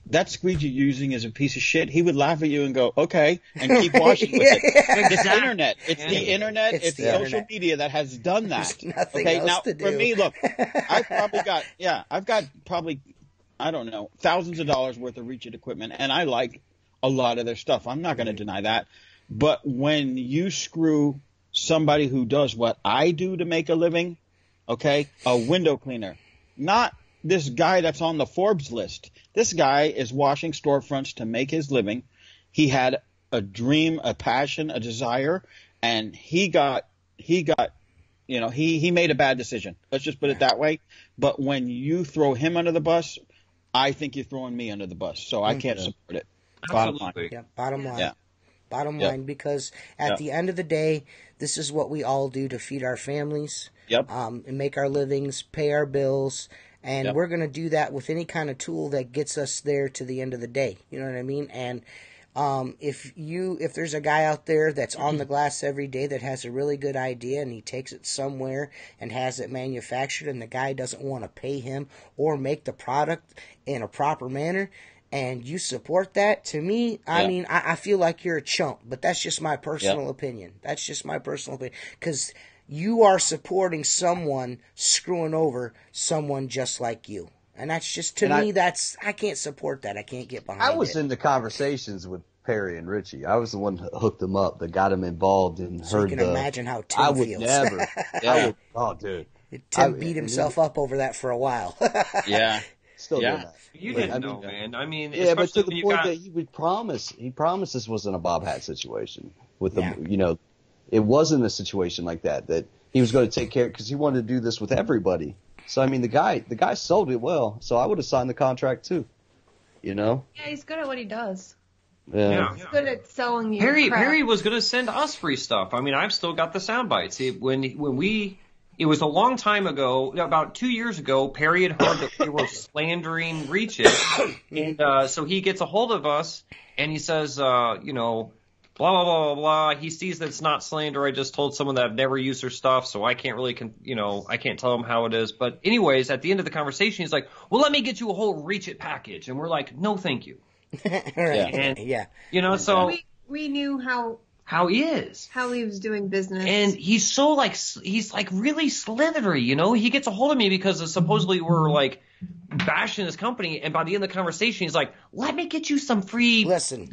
that squeegee you're using is a piece of shit, he would laugh at you and go, okay, and keep washing with it. It's the internet. It's the internet. It's the social media that has done that. There's nothing else to do. For me, look, I've got probably, I don't know, thousands of dollars worth of Reach It equipment, and I like a lot of their stuff. I'm not going to deny that. But when you screw somebody who does what I do to make a living, okay, a window cleaner, not this guy that's on the Forbes list. This guy is washing storefronts to make his living. He had a dream, a passion, a desire, and he made a bad decision. Let's just put it that way. But when you throw him under the bus, I think you're throwing me under the bus. So I can't support it. Bottom line. Yeah, bottom line. Yeah. Bottom line, because at the end of the day, this is what we all do to feed our families, and make our livings, pay our bills. And we're going to do that with any kind of tool that gets us there to the end of the day. You know what I mean? And if there's a guy out there that's on the glass every day that has a really good idea and he takes it somewhere and has it manufactured and the guy doesn't want to pay him or make the product in a proper manner, and you support that, to me, I mean, I feel like you're a chump. But that's just my personal opinion. That's just my personal opinion. Because you are supporting someone screwing over someone just like you. And that's just, to me, I can't support that. I can't get behind it. I was in the conversations with Perry and Richie. I was the one that hooked them up, that got them involved and so heard you can imagine how Tim I would feels. Never. Oh, dude. Tim beat himself up over that for a while. Still doing that. You didn't know, man. I mean, but to the point that he promised this wasn't a Bob Hat situation with the, it wasn't a situation like that he was going to take care, because he wanted to do this with everybody. So, I mean, the guy sold it well, so I would have signed the contract too, Yeah, he's good at what he does. Yeah. He's good at selling you Perry was going to send us free stuff. I mean, I've still got the sound bites. It was a long time ago, about 2 years ago, Perry had heard that we were slandering Reach It, and so he gets a hold of us, and he says, blah, blah, blah, blah, blah. He sees that it's not slander. I just told someone that I've never used their stuff, so I can't really, I can't tell him how it is. But anyways, at the end of the conversation, he's like, well, let me get you a whole Reach It package. And we're like, no, thank you. So we knew how he was doing business, and he's really slithery, he gets a hold of me because supposedly we're like bashing his company, and by the end of the conversation he's like, let me get you some free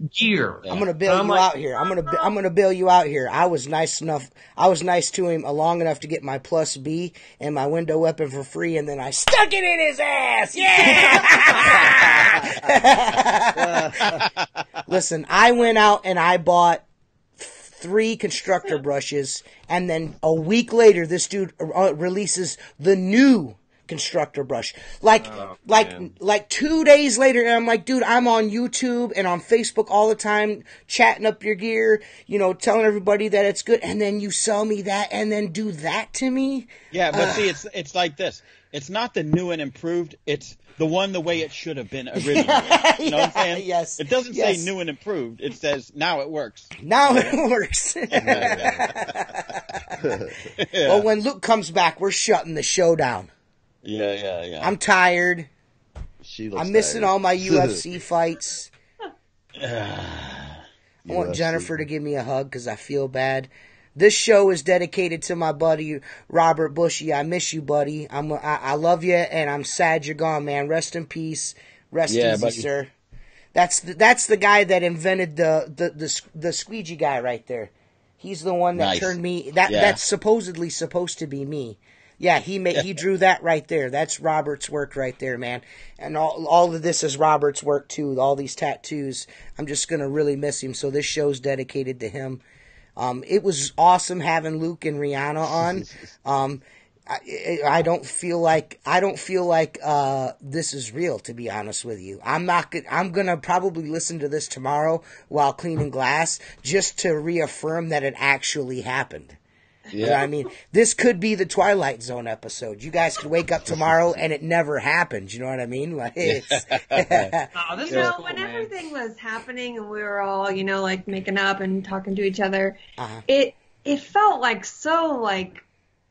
gear. I'm gonna bail you out here. I'm gonna bail you out here. I was nice to him long enough to get my Plus B and my window weapon for free, and then I stuck it in his ass. Listen, I went out and I bought 3 constructor brushes, and then a week later, this dude releases the new constructor brush. Like 2 days later, and I'm like, dude, I'm on YouTube and on Facebook all the time, chatting up your gear, telling everybody that it's good, and then you sell me that, and then do that to me? Yeah, but see, it's like this. It's not the new and improved. It's the one the way it should have been originally. You know what I'm saying? Yes. It doesn't say new and improved. It says now it works. Now it works. Well, when Luke comes back, we're shutting the show down. Yeah. I'm tired. She looks I'm missing tired. all my UFC fights. I want Jennifer to give me a hug because I feel bad. This show is dedicated to my buddy Robert Bushy. I miss you, buddy. I love you, and I'm sad you're gone, man. Rest in peace. Rest easy, buddy. Sir. That's the guy that invented the Squeegee guy right there. He's the one that turned me. That's supposedly supposed to be me. Yeah, he drew that right there. That's Robert's work right there, man. And all of this is Robert's work too. All these tattoos. I'm just gonna really miss him. So this show's dedicated to him. It was awesome having Luke and Reanna on. I don't feel like this is real, to be honest with you. I'm gonna probably listen to this tomorrow while cleaning glass just to reaffirm that it actually happened. Yeah. You know what I mean? This could be the Twilight Zone episode. You guys could wake up tomorrow and it never happened. You know what I mean? Like, it's, cool, when everything was happening and we were all, like making up and talking to each other, it felt like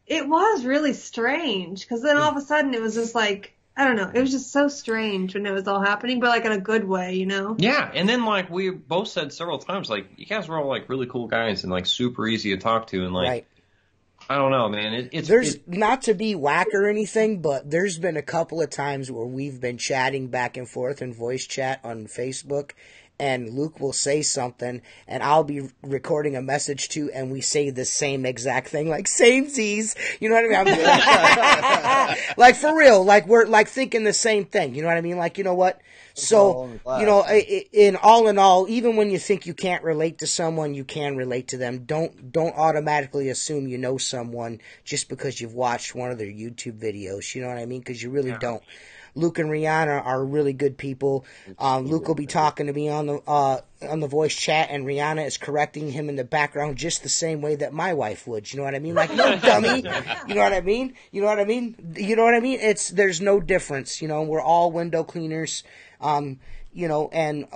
it was really strange. Because then all of a sudden it was just like, I don't know. It was just so strange when it was all happening, but like in a good way, Yeah, and then like we both said several times, like you guys were all like really cool guys and like super easy to talk to, and like. Right. I don't know, man. There's not to be whack or anything, but there's been a couple of times where we've been chatting back and forth in voice chat on Facebook, and Luke will say something, and I'll be recording a message too, and we say the same exact thing, like samesies. You know what I mean? Like for real, like we're like thinking the same thing. You know what I mean? Like, you know what? So, in all, even when you think you can't relate to someone, you can relate to them. Don't automatically assume you know someone just because you've watched one of their YouTube videos. You know what I mean? Because you really don't. Luke and Reanna are really good people. Luke will be talking to me on the voice chat, and Reanna is correcting him in the background just the same way that my wife would. You know what I mean? Like, no dummy. You know what I mean? You know what I mean? You know what I mean? There's no difference. We're all window cleaners. And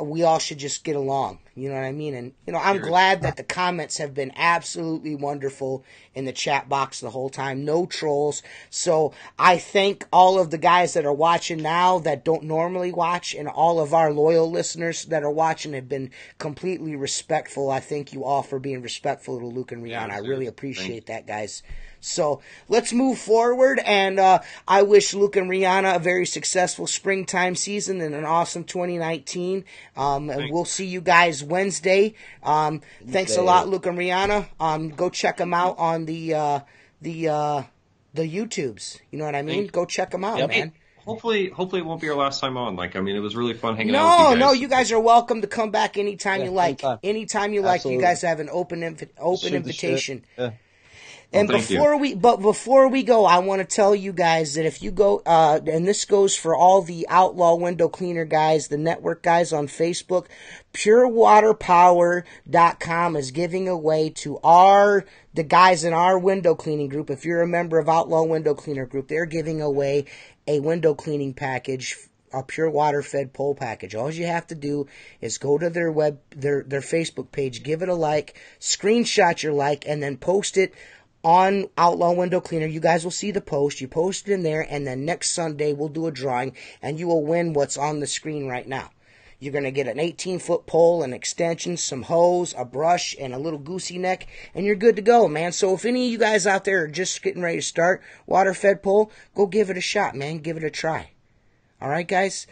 we all should just get along. You know what I mean? And, I'm glad that the comments have been absolutely wonderful in the chat box the whole time. No trolls. So I thank all of the guys that are watching now that don't normally watch, and all of our loyal listeners that are watching have been completely respectful. I thank you all for being respectful to Luke and Reanna. I really appreciate that, guys. So let's move forward, and I wish Luke and Reanna a very successful springtime season and an awesome 2019. And we'll see you guys Wednesday. Thanks a lot, Luke and Reanna. Go check them out on the YouTubes. You know what I mean? Go check them out, man. Hey, hopefully it won't be our last time on. Like, I mean, it was really fun hanging out with you guys. No, you guys are welcome to come back anytime you like. Anytime you like, you guys have an open invitation. Yeah. And before we go, I want to tell you guys that if you go, and this goes for all the Outlaw Window Cleaner guys, the network guys on Facebook, purewaterpower.com is giving away to the guys in our window cleaning group. If you're a member of Outlaw Window Cleaner group, they're giving away a window cleaning package, a pure water fed pole package. All you have to do is go to their Facebook page, give it a like, screenshot your like, and then post it on Outlaw Window Cleaner. You guys will see the post. You post it in there, and then next Sunday we'll do a drawing, and you will win what's on the screen right now. You're going to get an 18-foot pole, an extension, some hose, a brush, and a little goosey neck, and you're good to go, man. So if any of you guys out there are just getting ready to start water-fed pole, go give it a shot, man. Give it a try. All right, guys?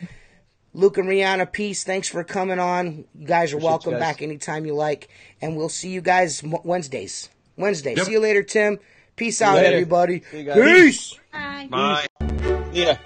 Luke and Reanna, peace. Thanks for coming on. You guys are welcome back anytime you like, and we'll see you guys Wednesday. Yep. See you later, Tim. Peace out, everybody. Peace. Bye. Bye. Yeah.